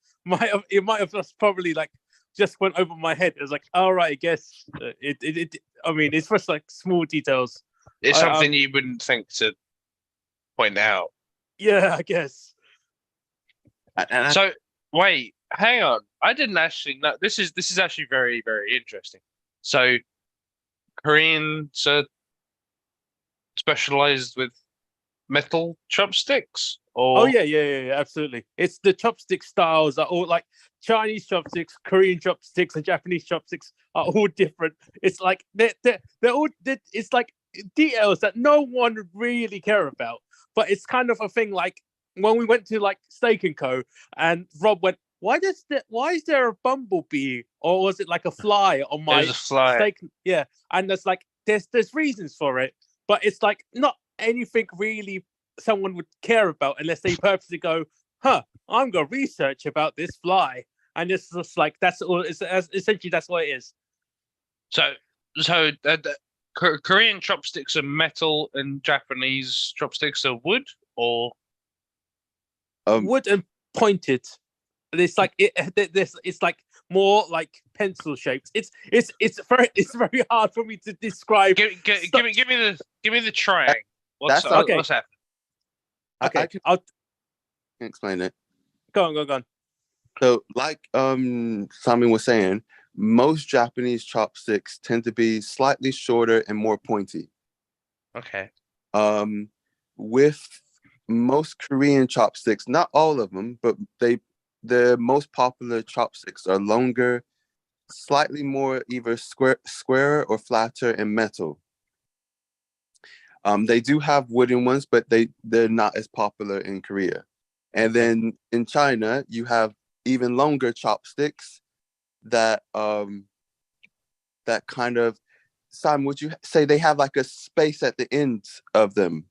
it might have just probably like just went over my head. It was like, all right, I guess I mean, it's just like small details. It's something you wouldn't think to point out. Yeah, I guess. So wait, hang on. I didn't actually know. This is actually very, very interesting. So Koreans are specialized with metal chopsticks, or Oh yeah, absolutely. It's the chopstick styles are all like Chinese chopsticks, Korean chopsticks, and Japanese chopsticks are all different. It's like they're all it's like details that no one would really care about. But it's kind of a thing like when we went to like Steak and Co. and Rob went, why is there a bumblebee or was it like a fly on my there's a fly. steak? Yeah, and there's like there's reasons for it, but it's like not anything really someone would care about unless they purposely go, I'm gonna research about this fly, and it's just like that's all. Essentially that's what it is. So Korean chopsticks are metal and Japanese chopsticks are wood, or Wood and pointed. It's like it's like more like pencil shaped. It's very hard for me to describe. give me the triangle. What's okay. What's happening? Okay, I can I'll explain it. go on. So, like Simon was saying, most Japanese chopsticks tend to be slightly shorter and more pointy. Okay. With most Korean chopsticks, not all of them, but the most popular chopsticks are longer, slightly more either squarer or flatter in metal. They do have wooden ones, but they're not as popular in Korea. And then in China, you have even longer chopsticks that that kind of, Simon, would you say they have like a space at the end of them?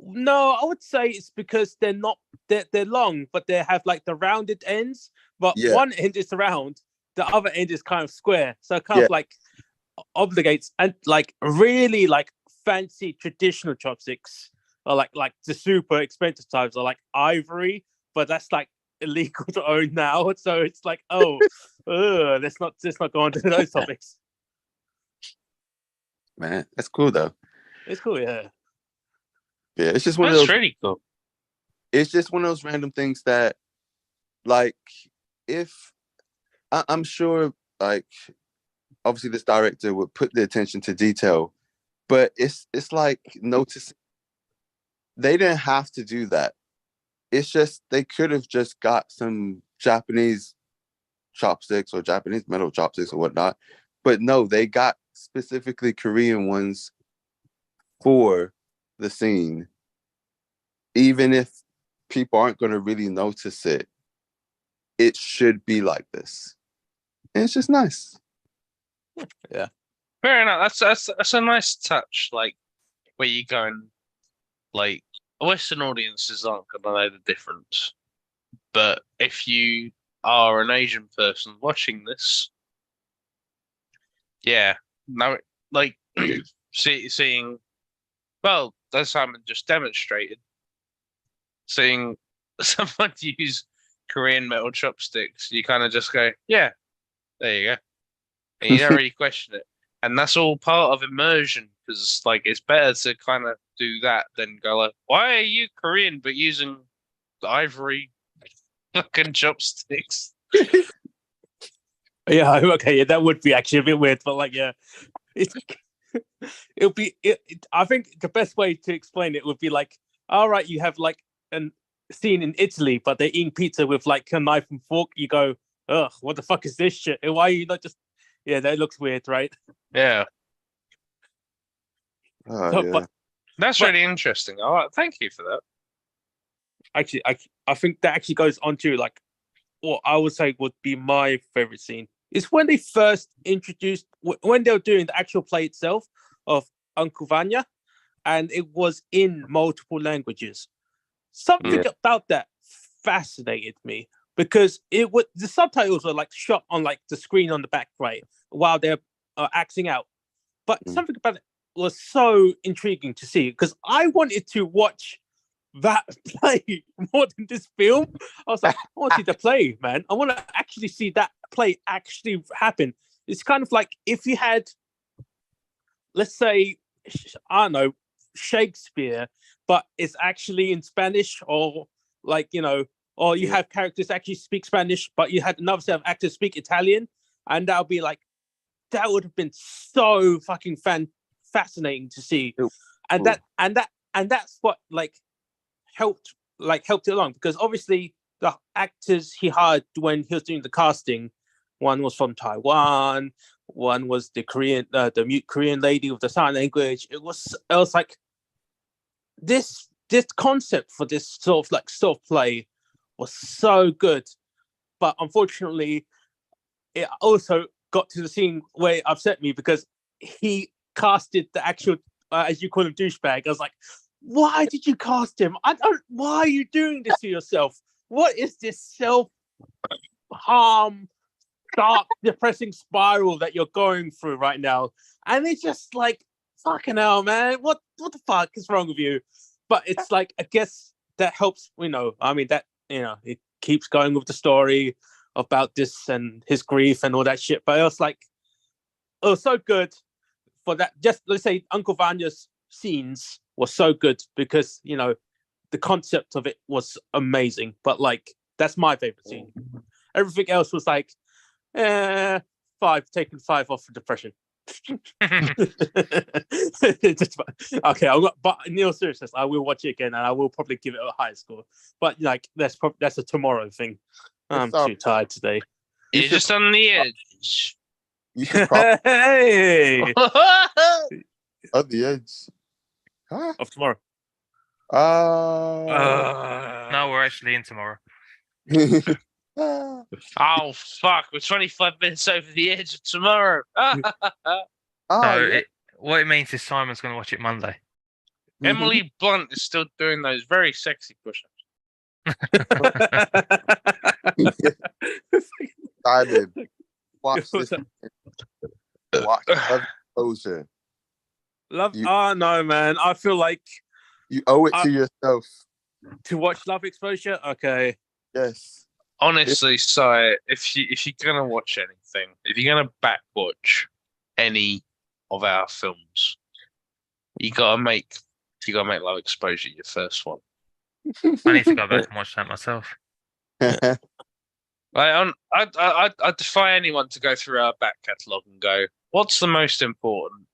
No, I would say it's because they're not they're long, but they have like the rounded ends. But Yeah. one end is round, the other end is kind of square, so it kind of like obligates and like really like fancy traditional chopsticks, or like the super expensive types, are like ivory, but that's like illegal to own now. So it's like, let's not go on to those topics. Man, that's cool though. It's cool, yeah. Yeah, it's just one of That's those. really cool. It's just one of those random things that, like, if I'm sure, like, obviously this director would put the attention to detail, but it's like noticing they didn't have to do that. It's just they could have just got some Japanese chopsticks or Japanese metal chopsticks or whatnot, but no, they got specifically Korean ones for the scene. Even if people aren't going to really notice it, it should be like this. And it's just nice. Fair enough. That's a nice touch. Like where you go and like Western audiences aren't gonna know the difference, but if you are an Asian person watching this, yeah, no, like seeing, well, as Simon just demonstrated, seeing someone use Korean metal chopsticks, you kind of just go, yeah, there you go, and you don't really question it. And that's all part of immersion, because like it's better to kind of do that than go like, why are you Korean but using ivory fucking chopsticks? Yeah, okay, yeah, that would be actually a bit weird, but like, yeah, it's it'll be. I think the best way to explain it would be like, all right, you have like an scene in Italy, but they're eating pizza with like a knife and fork. You go, ugh, what the fuck is this shit? Why are you not just? Yeah, that looks weird, right? Yeah, Oh, So, yeah. that's But- really interesting. All right, thank you for that. Actually, I think that actually goes on to like what I would say would be my favorite scene is when they first introduced when they were doing the actual play itself of Uncle Vanya, and it was in multiple languages. Something about that fascinated me because the subtitles were like shot on like the screen on the back, right, while they're acting out. But something about it was so intriguing to see because I wanted to watch that play more than this film. I was like, I want to see the play, man. I want to actually see that play actually happen. It's kind of like if you had, let's say, I don't know, Shakespeare, but it's actually in Spanish, or like, or you have characters actually speak Spanish, but you had another set of actors speak Italian, and that would be like, that would have been so fucking fascinating to see. And that's what like helped it along, because obviously the actors he hired when he was doing the casting, one was from Taiwan, one was the Korean, the mute Korean lady with the sign language. It was like this concept for this sort of play was so good, but unfortunately, it also got to the scene where it upset me because he casted the actual, as you call him, douchebag. I was like, why did you cast him? Why are you doing this to yourself? What is this self-harm, dark, depressing spiral that you're going through right now? And it's just like, fucking hell, man. What the fuck is wrong with you? But it's like, I guess that helps, it keeps going with the story about this and his grief and all that shit. But it was like, it was so good for that. Just let's say Uncle Vanya's scenes were so good because the concept of it was amazing. But like, that's my favorite scene. Everything else was like, taking 5 off for depression. Okay, but in all seriousness, I will watch it again and I will probably give it a high score. But like, that's a tomorrow thing. I'm too tired today. You're just on the edge. You should probably Hey, on the edge. Huh? of tomorrow. No, we're actually in tomorrow. Oh fuck! We're 25 minutes over the edge of tomorrow. What it means is Simon's going to watch it Monday. Emily Blunt is still doing those very sexy push-ups. Simon, watch this. Watch Love Explosion. Love. You- Oh no, man! I feel like You owe it I- to yourself. to watch Love Exposure. Okay. Yes. Honestly, so if you're gonna watch anything, if you're gonna back watch any of our films, you gotta make Love Exposure your first one. I need to go back and watch that myself. I defy anyone to go through our back catalogue and go, what's the most important,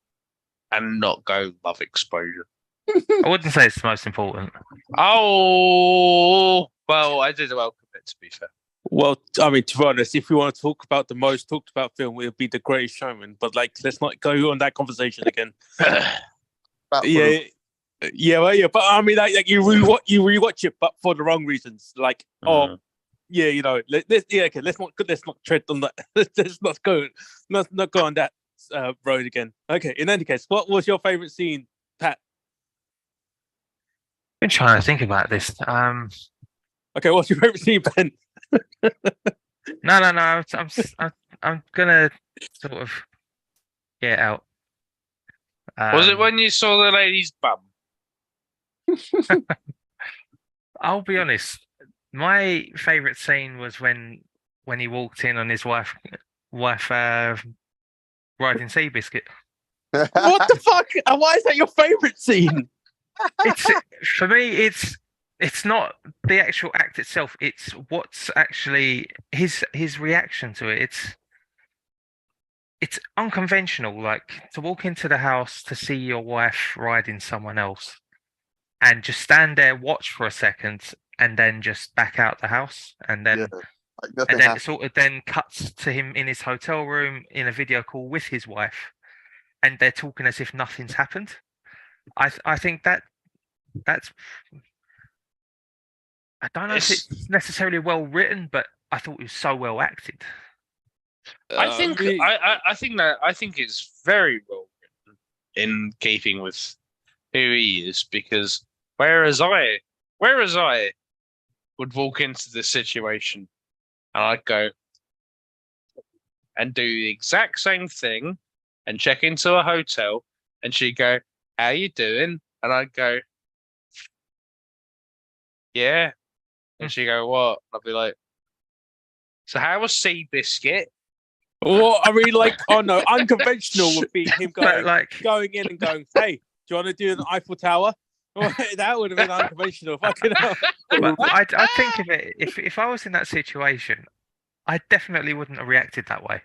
and not go Love Exposure. I wouldn't say it's the most important. Oh, well, I did welcome it, to be fair. Well, I mean, to be honest, if we want to talk about the most talked about film, it would be The Greatest Showman. But like, let's not go on that conversation again. Yeah, yeah, well, yeah. But I mean, like you rewatch it, but for the wrong reasons. Like, oh, yeah, you know, okay, let's not tread on that. Let's not go on that road again. Okay. In any case, what was your favorite scene, Pat? Been trying to think about this. Okay, what's your favorite scene, Ben? No. I'm gonna sort of get out. Was it when you saw the lady's bum? I'll be honest. My favorite scene was when he walked in on his wife riding Seabiscuit. What the fuck? And why is that your favorite scene? It's for me. It's not the actual act itself. It's what's actually his reaction to it. It's unconventional. Like to walk into the house to see your wife riding someone else, and just stand there, watch for a second, and then just back out the house, and then Yeah, like nothing and then it happened. sort of then cuts to him in his hotel room in a video call with his wife, and they're talking as if nothing's happened. I think that's I don't know if It's- it's necessarily well written, but I thought it was so well acted. I think it's very well written in keeping with who he is, because whereas I would walk into this situation and I'd go and do the exact same thing and check into a hotel, and she'd go, "How you doing?" And I'd go, "Yeah." And she'd go, "What?" I'd be like, "So how was Seabiscuit?" Well, I mean, like, oh no, unconventional would be him But going in and going, "Hey, do you want to do an Eiffel Tower?" That would have been unconventional. Fucking hell. but I think of it if I was in that situation, I definitely wouldn't have reacted that way.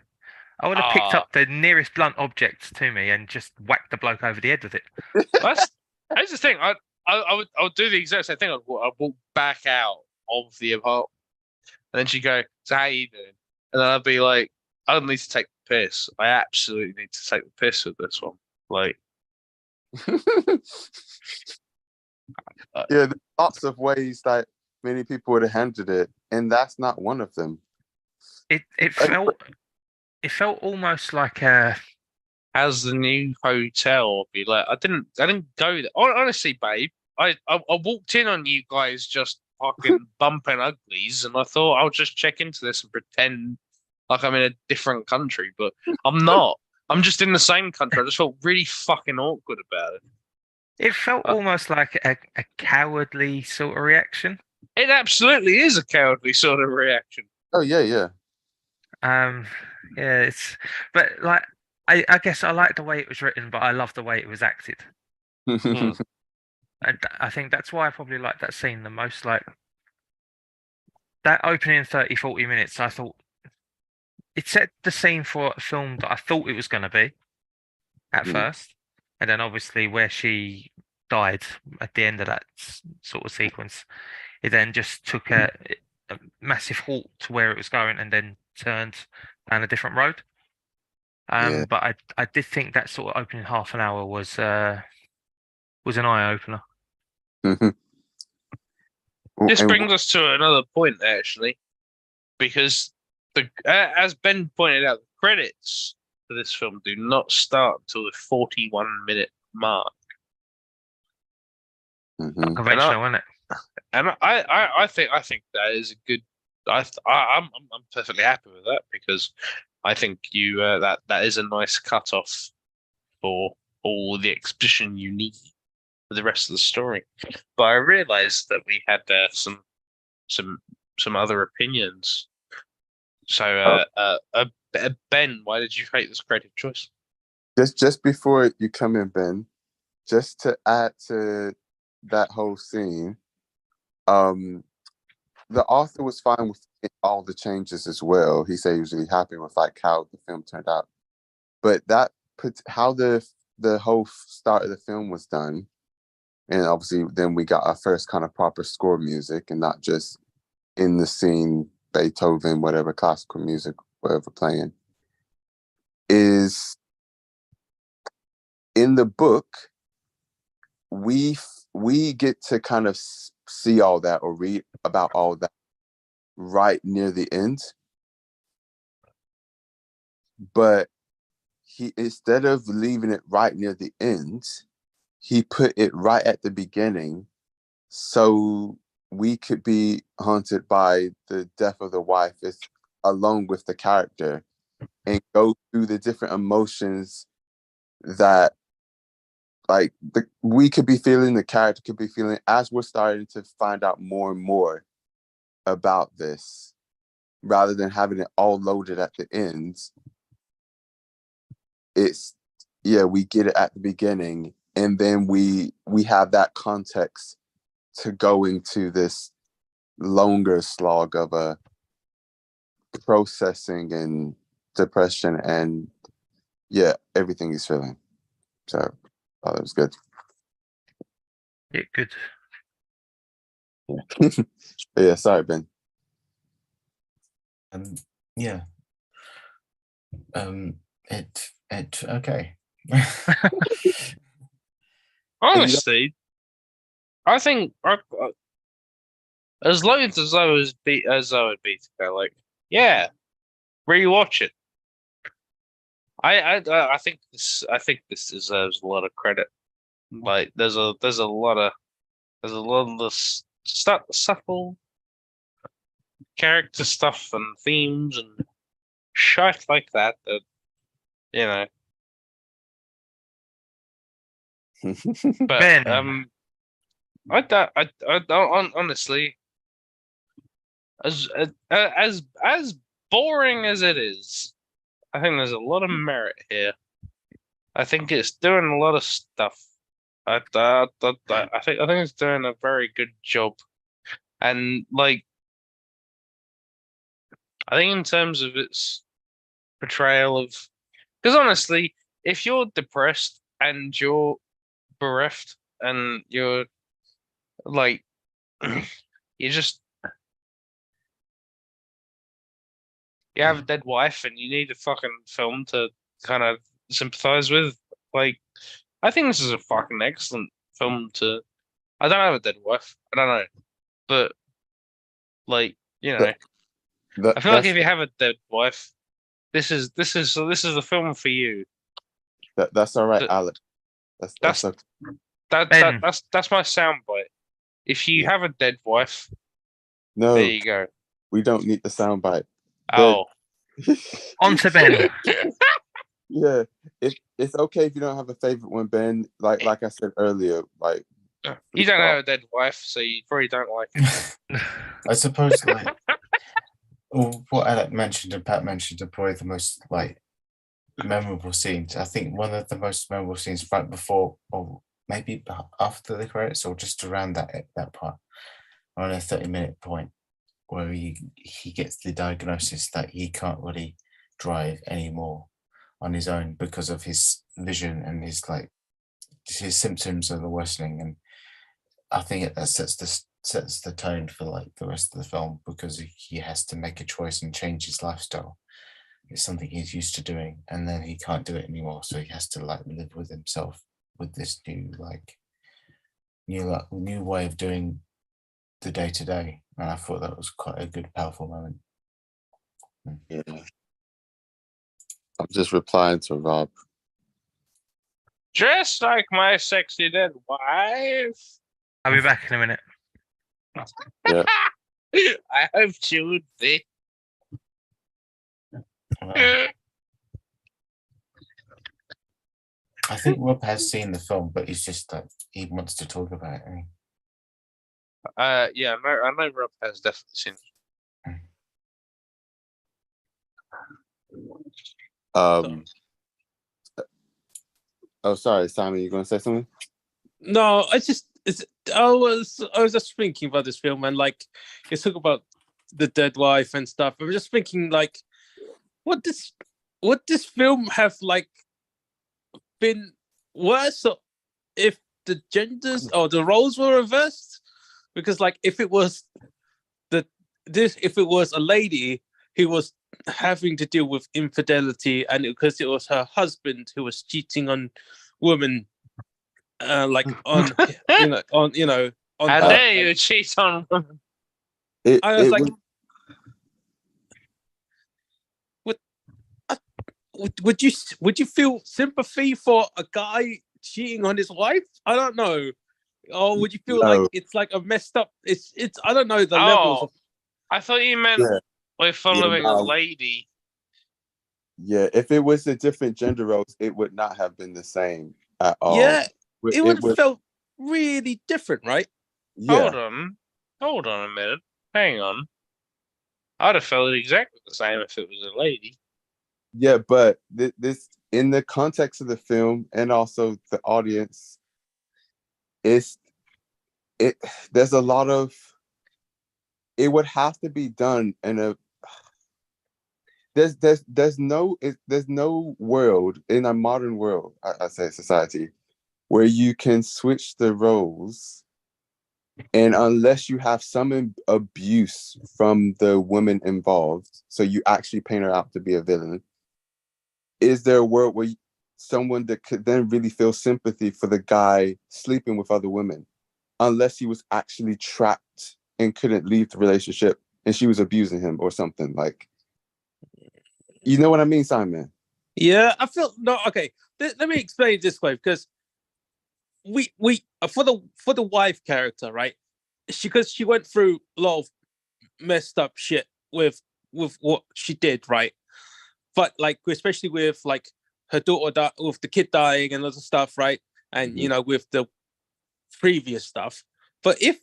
I would have picked Ah. up the nearest blunt object to me and just whacked the bloke over the head with it. That's the thing. I would do the exact same thing. I'd walk back out of the apartment, and then she'd go, "So how you doing?" And then I'd be like, "I don't need to take the piss. I absolutely need to take the piss with this one." Like, Yeah, there's lots of ways that many people would have handled it, and that's not one of them. It felt almost like as the new hotel, I'd be like, I didn't go there. Honestly, babe, I walked in on you guys just fucking bumping uglies, and I thought I'll just check into this and pretend like I'm in a different country, but I'm not. I'm just in the same country. I just felt really fucking awkward about it. it felt almost like a cowardly sort of reaction. It absolutely is a cowardly sort of reaction. Oh yeah. Yeah, but like I guess I like the way it was written, but I love the way it was acted. And I think that's why I probably like that scene the most. Like that opening 30, 40 minutes, I thought it set the scene for a film that I thought it was going to be at first. And then obviously where she died at the end of that sort of sequence, it then just took a massive halt to where it was going and then turned down a different road. Yeah. But I did think that sort of opening half an hour was an eye opener. This brings us to another point, actually, because as Ben pointed out, the credits for this film do not start until the 41-minute mark. Conventional, isn't it? And I think that is a good. I'm perfectly happy with that, because I think that is a nice cutoff for all the exposition you need for the rest of the story. But I realized that we had some other opinions. So, Ben, why did you hate this creative choice? Just before you come in, Ben, just to add to that whole scene, the author was fine with all the changes as well. He said he was really happy with like how the film turned out, but that puts how the whole start of the film was done, and obviously then we got our first kind of proper score music, and not just in the scene Beethoven, whatever classical music, whatever playing. Is in the book, we get to kind of see all that or read about all that right near the end, but he, instead of leaving it right near the end, he put it right at the beginning so we could be haunted by the death of the wife along with the character and go through the different emotions that like we could be feeling, the character could be feeling, as we're starting to find out more and more about this, rather than having it all loaded at the end. It's we get it at the beginning, and then we have that context to go into this longer slog of a processing and depression and everything he's feeling. So that was good. Yeah, good. Yeah, sorry, Ben. Yeah. It okay. Honestly, I think as long as I would be to go, like, yeah, rewatch it. I think this deserves a lot of credit. Like, there's a lot of this subtle character stuff and themes and shit like that you know. But Ben. I don't honestly, as boring as it is, I think there's a lot of merit here. I think it's doing a lot of stuff. I think it's doing a very good job, and like, I think in terms of its portrayal of, because honestly, if you're depressed and you're bereft and you're like, you have a dead wife and you need a fucking film to kind of sympathize with, like, I think this is a fucking excellent film to. I don't have a dead wife. I don't know, but like, I feel like if you have a dead wife, this is the film for you. That's all right, Th- Alex. That's okay. That's my soundbite. If you have a dead wife, No, there you go. we don't need the soundbite. Oh, On to Ben. Yeah, it's okay if you don't have a favorite one, Ben. Like I said earlier, like you don't have a dead wife, so you probably don't like it. I suppose like what Alec mentioned and Pat mentioned are probably the most like memorable scenes. I think one of the most memorable scenes right before or maybe after the credits or just around that part, around a 30-minute point where he gets the diagnosis that he can't really drive anymore on his own because of his vision and his symptoms are worsening. And I think that sets the tone for like the rest of the film, because he has to make a choice and change his lifestyle. It's something he's used to doing, and then he can't do it anymore, so he has to like live with himself with this new way of doing the day to day. And I thought that was quite a good, powerful moment. Yeah. I'm just replying to Rob. Just like my sexy dead wife. I'll be back in a minute. Yeah. I hope she would be. I think Rob has seen the film, but he's just like he wants to talk about it. Yeah, I know Rob has definitely seen it. Oh, sorry, Simon, you gonna say something? No, I was just thinking about this film, and like you talk about the dead wife and stuff. I was just thinking like would this film have like been worse if the genders or the roles were reversed? Because like if it was a lady who was having to deal with infidelity, and because it was her husband who was cheating on women, like on on How her, dare you cheat on women? I was It like, was, would you feel sympathy for a guy cheating on his wife? I don't know. Or would you feel like No. it's like a messed up? It's I don't know the levels of. I thought you meant Yeah. we're following a no. lady. yeah, if it was a different gender roles, it would not have been the same at all. Yeah, it would have would, felt really different, right? yeah, Hold on a minute. Hang on. I'd have felt exactly the same if it was a lady. yeah, but this in the context of the film and also the audience, there's a lot of it would have to be done in a there's no world in a modern world, I say society, where you can switch the roles, and unless you have some abuse from the woman involved, so you actually paint her out to be a villain, is there a world where someone that could then really feel sympathy for the guy sleeping with other women, unless he was actually trapped and couldn't leave the relationship and she was abusing him or something? Like, you know what I mean, Simon? Yeah, I feel no. Okay, let me explain it this way, because we for the wife character, right? Because she went through a lot of messed up shit with what she did, right? But like especially with like her daughter with the kid dying and other stuff, right? And you know, with the previous stuff. But if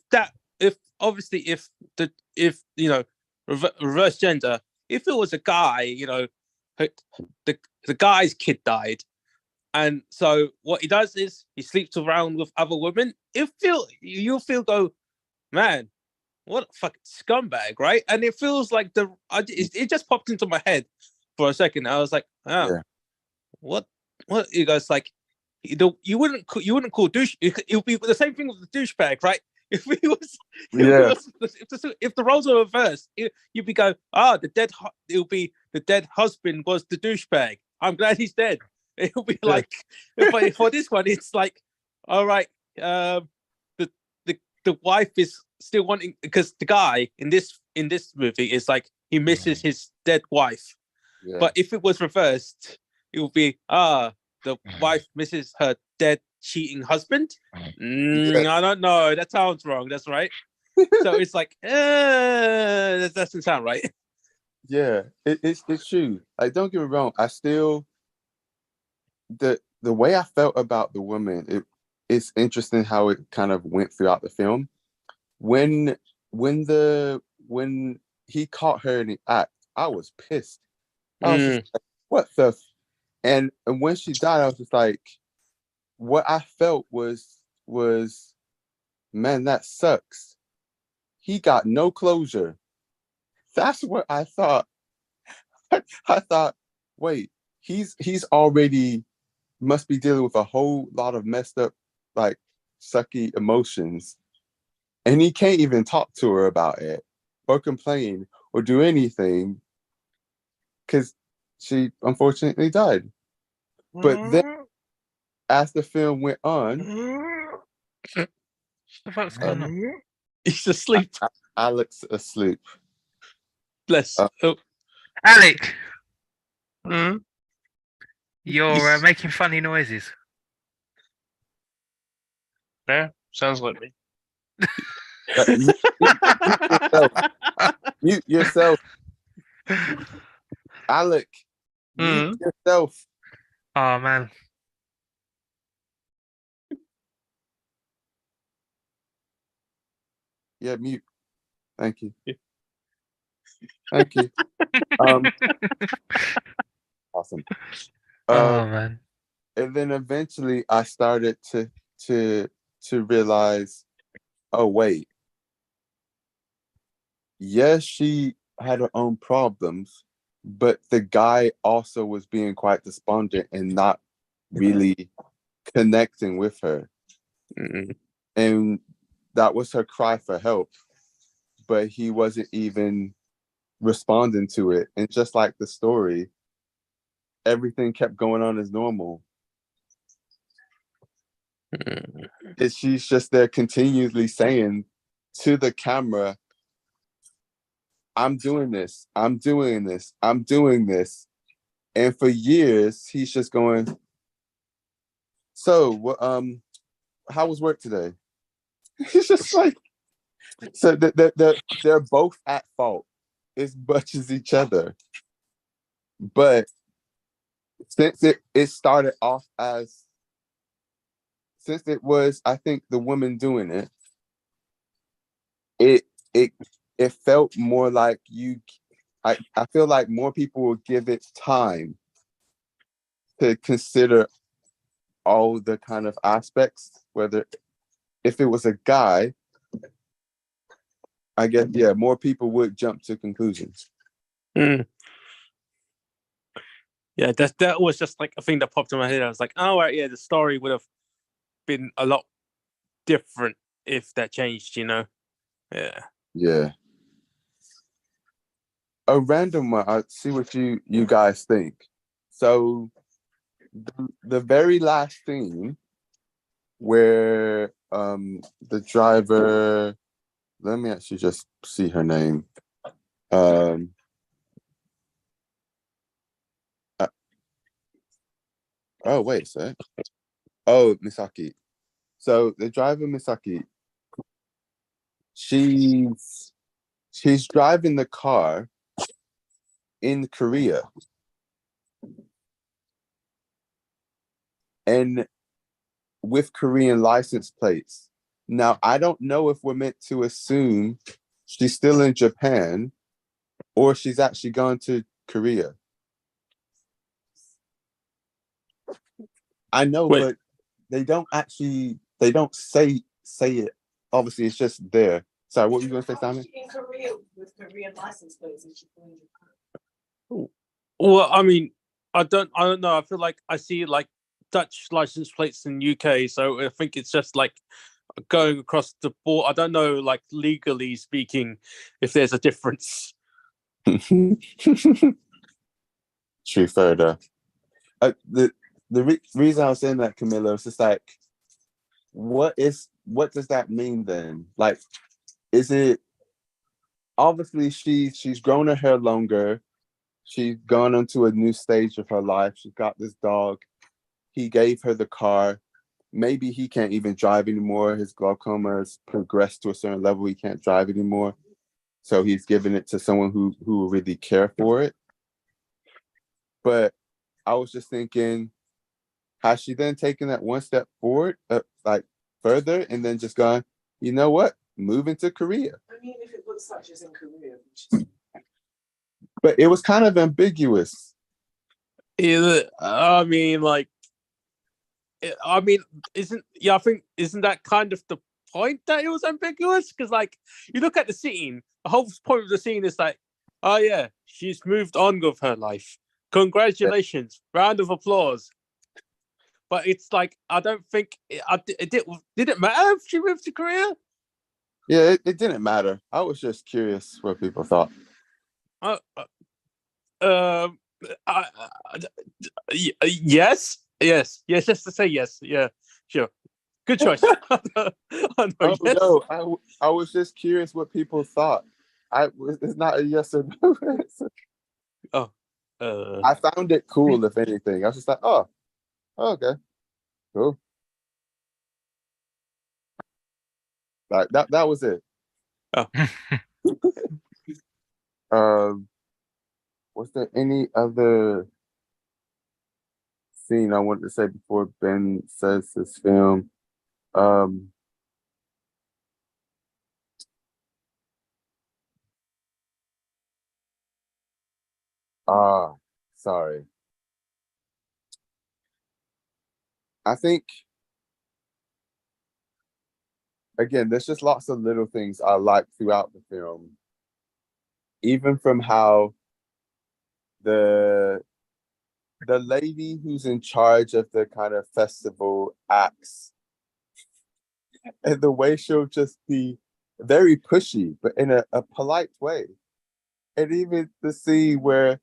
reverse gender, if it was a guy, you know, the guy's kid died, and so what he does is he sleeps around with other women. You'll feel go, man, what a fucking scumbag, right? And it feels like it just popped into my head for a second. I was like, oh, Yeah. what you guys like? You wouldn't call douche. It would be the same thing with the douchebag, right? If the roles were reversed, you'd be go, it'll be the dead husband was the douchebag. I'm glad he's dead. It'll be like, but for this one, it's like, all right, the wife is still wanting, because the guy in this movie is like he misses his dead wife. Yeah. But if it was reversed, it would be the wife misses her dead cheating husband. I don't know. That sounds wrong. That's right. So it's like, that doesn't sound right. Yeah, it's true. Like, don't get me wrong. I still the way I felt about the woman. It's interesting how it kind of went throughout the film. When he caught her in the act, I was pissed. I was just like, what the? And when she died, I was just like, what I felt was, man, that sucks. He got no closure. That's what I thought. I thought, wait, he's already must be dealing with a whole lot of messed up, like, sucky emotions, and he can't even talk to her about it or complain or do anything because she unfortunately died. But then, as the film went on, What the fuck's going on? He's asleep. Alex asleep. Bless. Alec, Hmm? you're making funny noises. Yeah, sounds like me. Mute yourself. Alec, mute yourself. Oh man, Yeah, mute. Thank you. Yeah. Thank you. Awesome. Oh man. And then eventually I started to realize, oh wait, yes, she had her own problems, but the guy also was being quite despondent and not really connecting with her. Mm. And that was her cry for help, but he wasn't even responding to it. And just like the story, everything kept going on as normal. Mm. And she's just there continually saying to the camera, I'm doing this, I'm doing this, I'm doing this. And for years, he's just going, so how was work today? He's just like, so they're both at fault as much as each other. But since it started off as, since it was, I think, the woman doing it, it it it felt more like I feel like more people will give it time to consider all the kind of aspects, whether if it was a guy, I guess, yeah, more people would jump to conclusions. Yeah, that was just like a thing that popped in my head. I was like, oh right, yeah, the story would have been a lot different if that changed, you know? Yeah. Yeah. A random one. I see what you guys think. So the very last scene where the driver, let me actually just see her name. Oh wait a sec. Oh, Misaki. So the driver Misaki, she's driving the car in Korea, and with Korean license plates. Now, I don't know if we're meant to assume she's still in Japan or she's actually gone to Korea. I know, Wait. but they don't say it. Obviously, it's just there. Sorry, what were you going to say, Simon? In Korea with Korean license plates and she flew in Japan. Well, I mean, I don't know. I feel like I see like Dutch license plates in UK, so I think it's just like going across the board. I don't know, like legally speaking, if there's a difference. True further. The reason I was saying that, Camilla, is just like, what does that mean then? Like, is it obviously she's grown her hair longer, she's gone onto a new stage of her life, she's got this dog, he gave her the car, maybe he can't even drive anymore, his glaucoma has progressed to a certain level, he can't drive anymore, so he's giving it to someone who will really care for it. But I was just thinking, has she then taken that one step forward, like further, and then just gone, you know what, moving to Korea? I mean, if it looks like she's in Korea, But it was kind of ambiguous. I mean, like, I mean, I think isn't that kind of the point that it was ambiguous? Because like, you look at the scene, the whole point of the scene is like, oh yeah, she's moved on with her life. Congratulations, round of applause. But it's like, I don't think did it matter if she moved to Korea? Yeah, it didn't matter. I was just curious what people thought. Yes, just to say yes. Yeah, sure. Good choice. Oh yes. no, I was just curious what people thought. It's not a yes or no answer. Oh, I found it cool, if anything. I was just like, oh, okay, cool. Like that was it. Was there any other scene I wanted to say before Ben says his film? Sorry. I think again, there's just lots of little things I like throughout the film. Even from how the lady who's in charge of the kind of festival acts, and the way she'll just be very pushy, but in a polite way. And even the scene where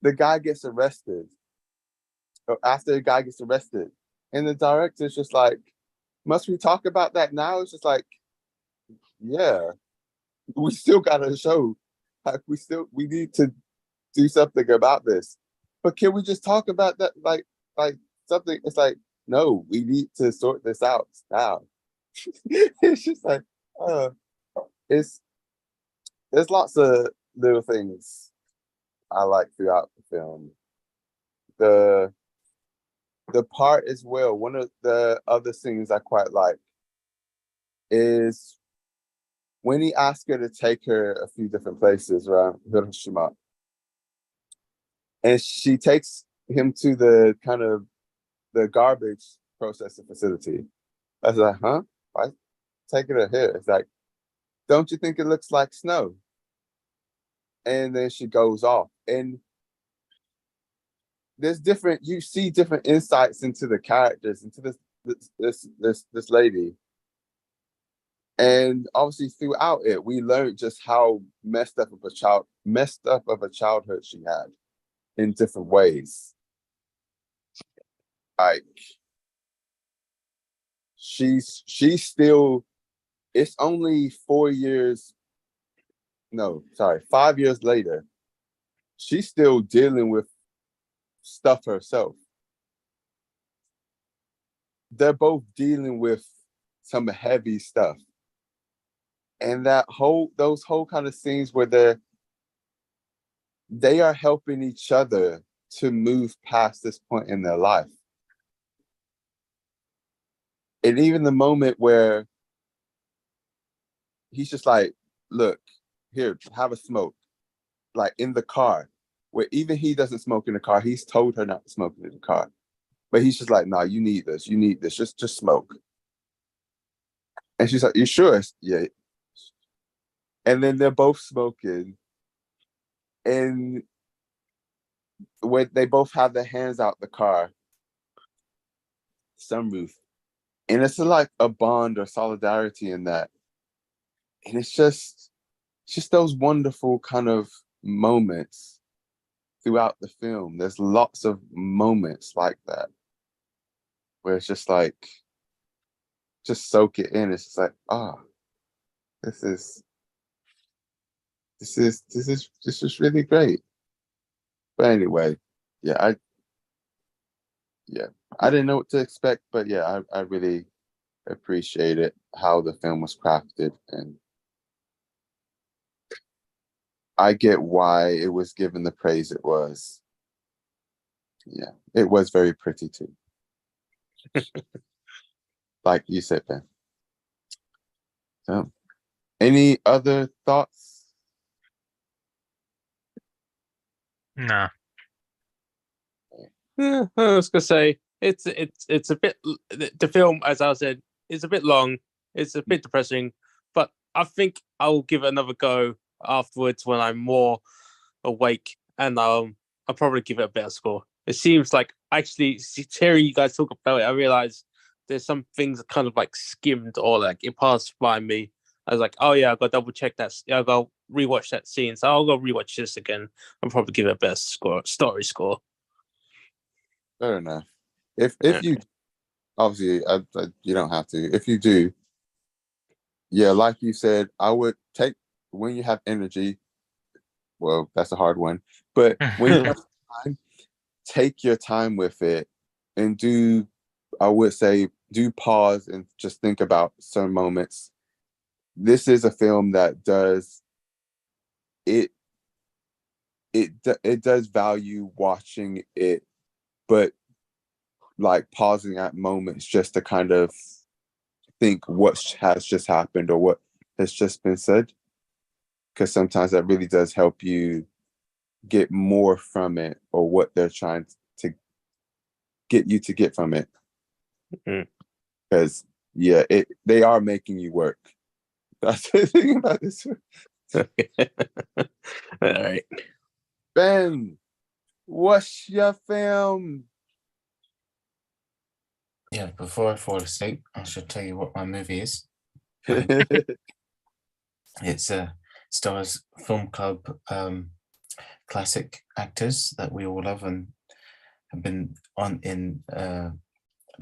the guy gets arrested, or after the guy gets arrested, and the director's just like, must we talk about that now? It's just like, yeah, we still got a show. Like we need to do something about this. But can we just talk about that like something? It's like, no, we need to sort this out now. It's just like, uh it's there's lots of little things I like throughout the film. The part as well, one of the other things I quite like is when he asked her to take her a few different places around Hiroshima, and she takes him to the kind of the garbage processing facility. I was like, huh? Why taking her here? It's like, don't you think it looks like snow? And then she goes off. And there's different, you see different insights into the characters, into this lady. And obviously throughout it, we learned just how messed up of a childhood she had in different ways. Like she's still, it's only 5 years later, she's still dealing with stuff herself. They're both dealing with some heavy stuff. And those whole kind of scenes where they are helping each other to move past this point in their life. And even the moment where he's just like, look, here, have a smoke, like in the car, where even he doesn't smoke in the car. He's told her not to smoke in the car. But he's just like, nah, you need this, just smoke. And she's like, you sure? Yeah. And then they're both smoking. And when they both have their hands out the car, sunroof. And it's like a bond or solidarity in that. And it's just those wonderful kind of moments throughout the film. There's lots of moments like that where it's just like, just soak it in. It's just like, this is really great. But anyway, yeah, I didn't know what to expect, but yeah, I really appreciate it, how the film was crafted, and I get why it was given the praise it was. Yeah, it was very pretty too. Like you said, Ben. So, any other thoughts? Nah. Yeah, I was gonna say it's a bit, the film, as I said, is a bit long. It's a bit depressing, but I think I'll give it another go afterwards when I'm more awake, and I'll probably give it a better score. It seems like, actually, hearing you guys talk about it, I realized there's some things that kind of like skimmed, or like it passed by me. I was like, oh yeah, I got to double check that. I got to rewatch that scene, so I'll go rewatch this again and probably give it a better story score. Fair enough. If you obviously, you don't have to. If you do, yeah, like you said, I would take, when you have energy. Well, that's a hard one, but when you have time, take your time with it, and I would say, do pause and just think about certain moments. This is a film that does it. It does value watching it, but like pausing at moments just to kind of think what has just happened or what has just been said, because sometimes that really does help you get more from it, or what they're trying to get you to get from it. Mhm. Because they are making you work. That's the thing about this. All right. Ben, what's your film? Yeah, before I fall asleep, I should tell you what my movie is. It's stars film club classic actors that we all love and have been on in the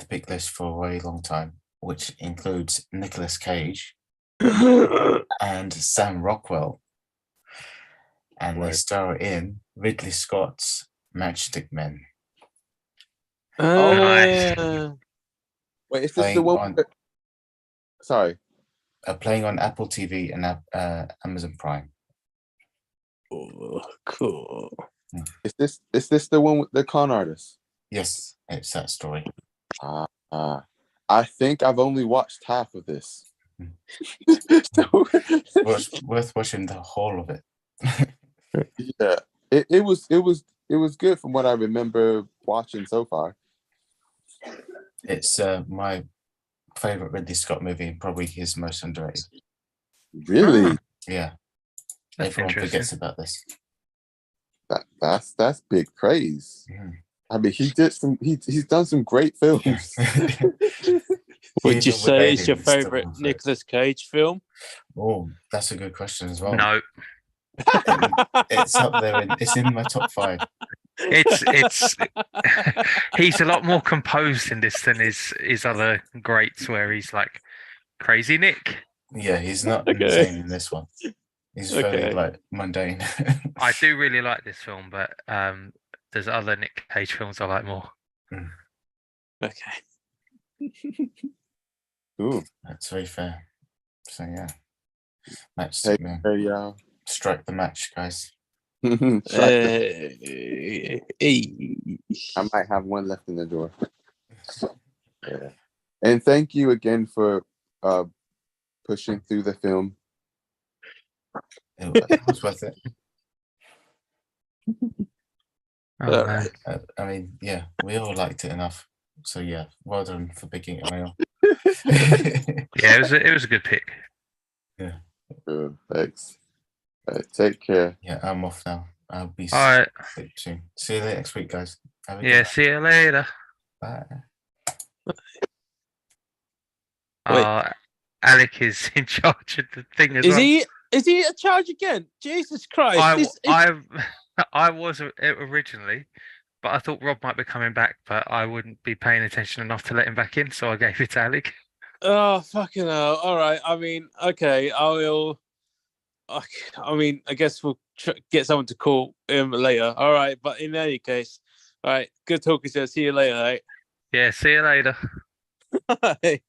big list for a very long time, which includes Nicolas Cage and Sam Rockwell. And they Right. star in Ridley Scott's Matchstick Men. Nice. Wait, is this the Playing one? on- Sorry. Playing on Apple TV and Amazon Prime. Oh, cool. Is this the one with the con artist? Yes, it's that story. I think I've only watched half of this. So, Worth watching the whole of it. yeah, it was good from what I remember watching so far. It's my favorite Ridley Scott movie, and probably his most underrated. Really, Yeah, That's everyone interesting. forgets about this. that's big praise. Mhm. I mean, he's done some great films. Would you Even with say it's your Alien, it's still favorite one of those. Nicolas Cage film? Oh, that's a good question as well. No, It's up there. It's in my top 5. it's he's a lot more composed in this than his other greats, where he's like Crazy Nick. Yeah, he's not Okay. insane in this one. He's very Okay. like mundane. I do really like this film, but there's other Nick Cage films I like more. Okay. Ooh, That's very fair. So yeah, match hey, man. y'all. Strike the match, guys. I Hey. might have one left in the drawer. Yeah. And thank you again for pushing through the film. It was worth it. Oh, man. I mean, yeah, we all liked it enough. So yeah, well done for picking it. Emil. Yeah, it was a good pick. Thanks. All right, take care. Yeah, I'm off now. I'll be All right. asleep soon. See you next week, guys. Have a good Yeah. night. See you later. Bye. Oh, Alec is in charge of the thing as Is well. he a charge again? Jesus Christ. I was originally, but I thought Rob might be coming back, but I wouldn't be paying attention enough to let him back in, so I gave it to Alec. Oh, fucking hell. All right. I mean, okay. I will. I mean, I guess we'll get someone to call him later. All right. But in any case, all right. Good talking to you. See you later. Yeah, see you later. Right?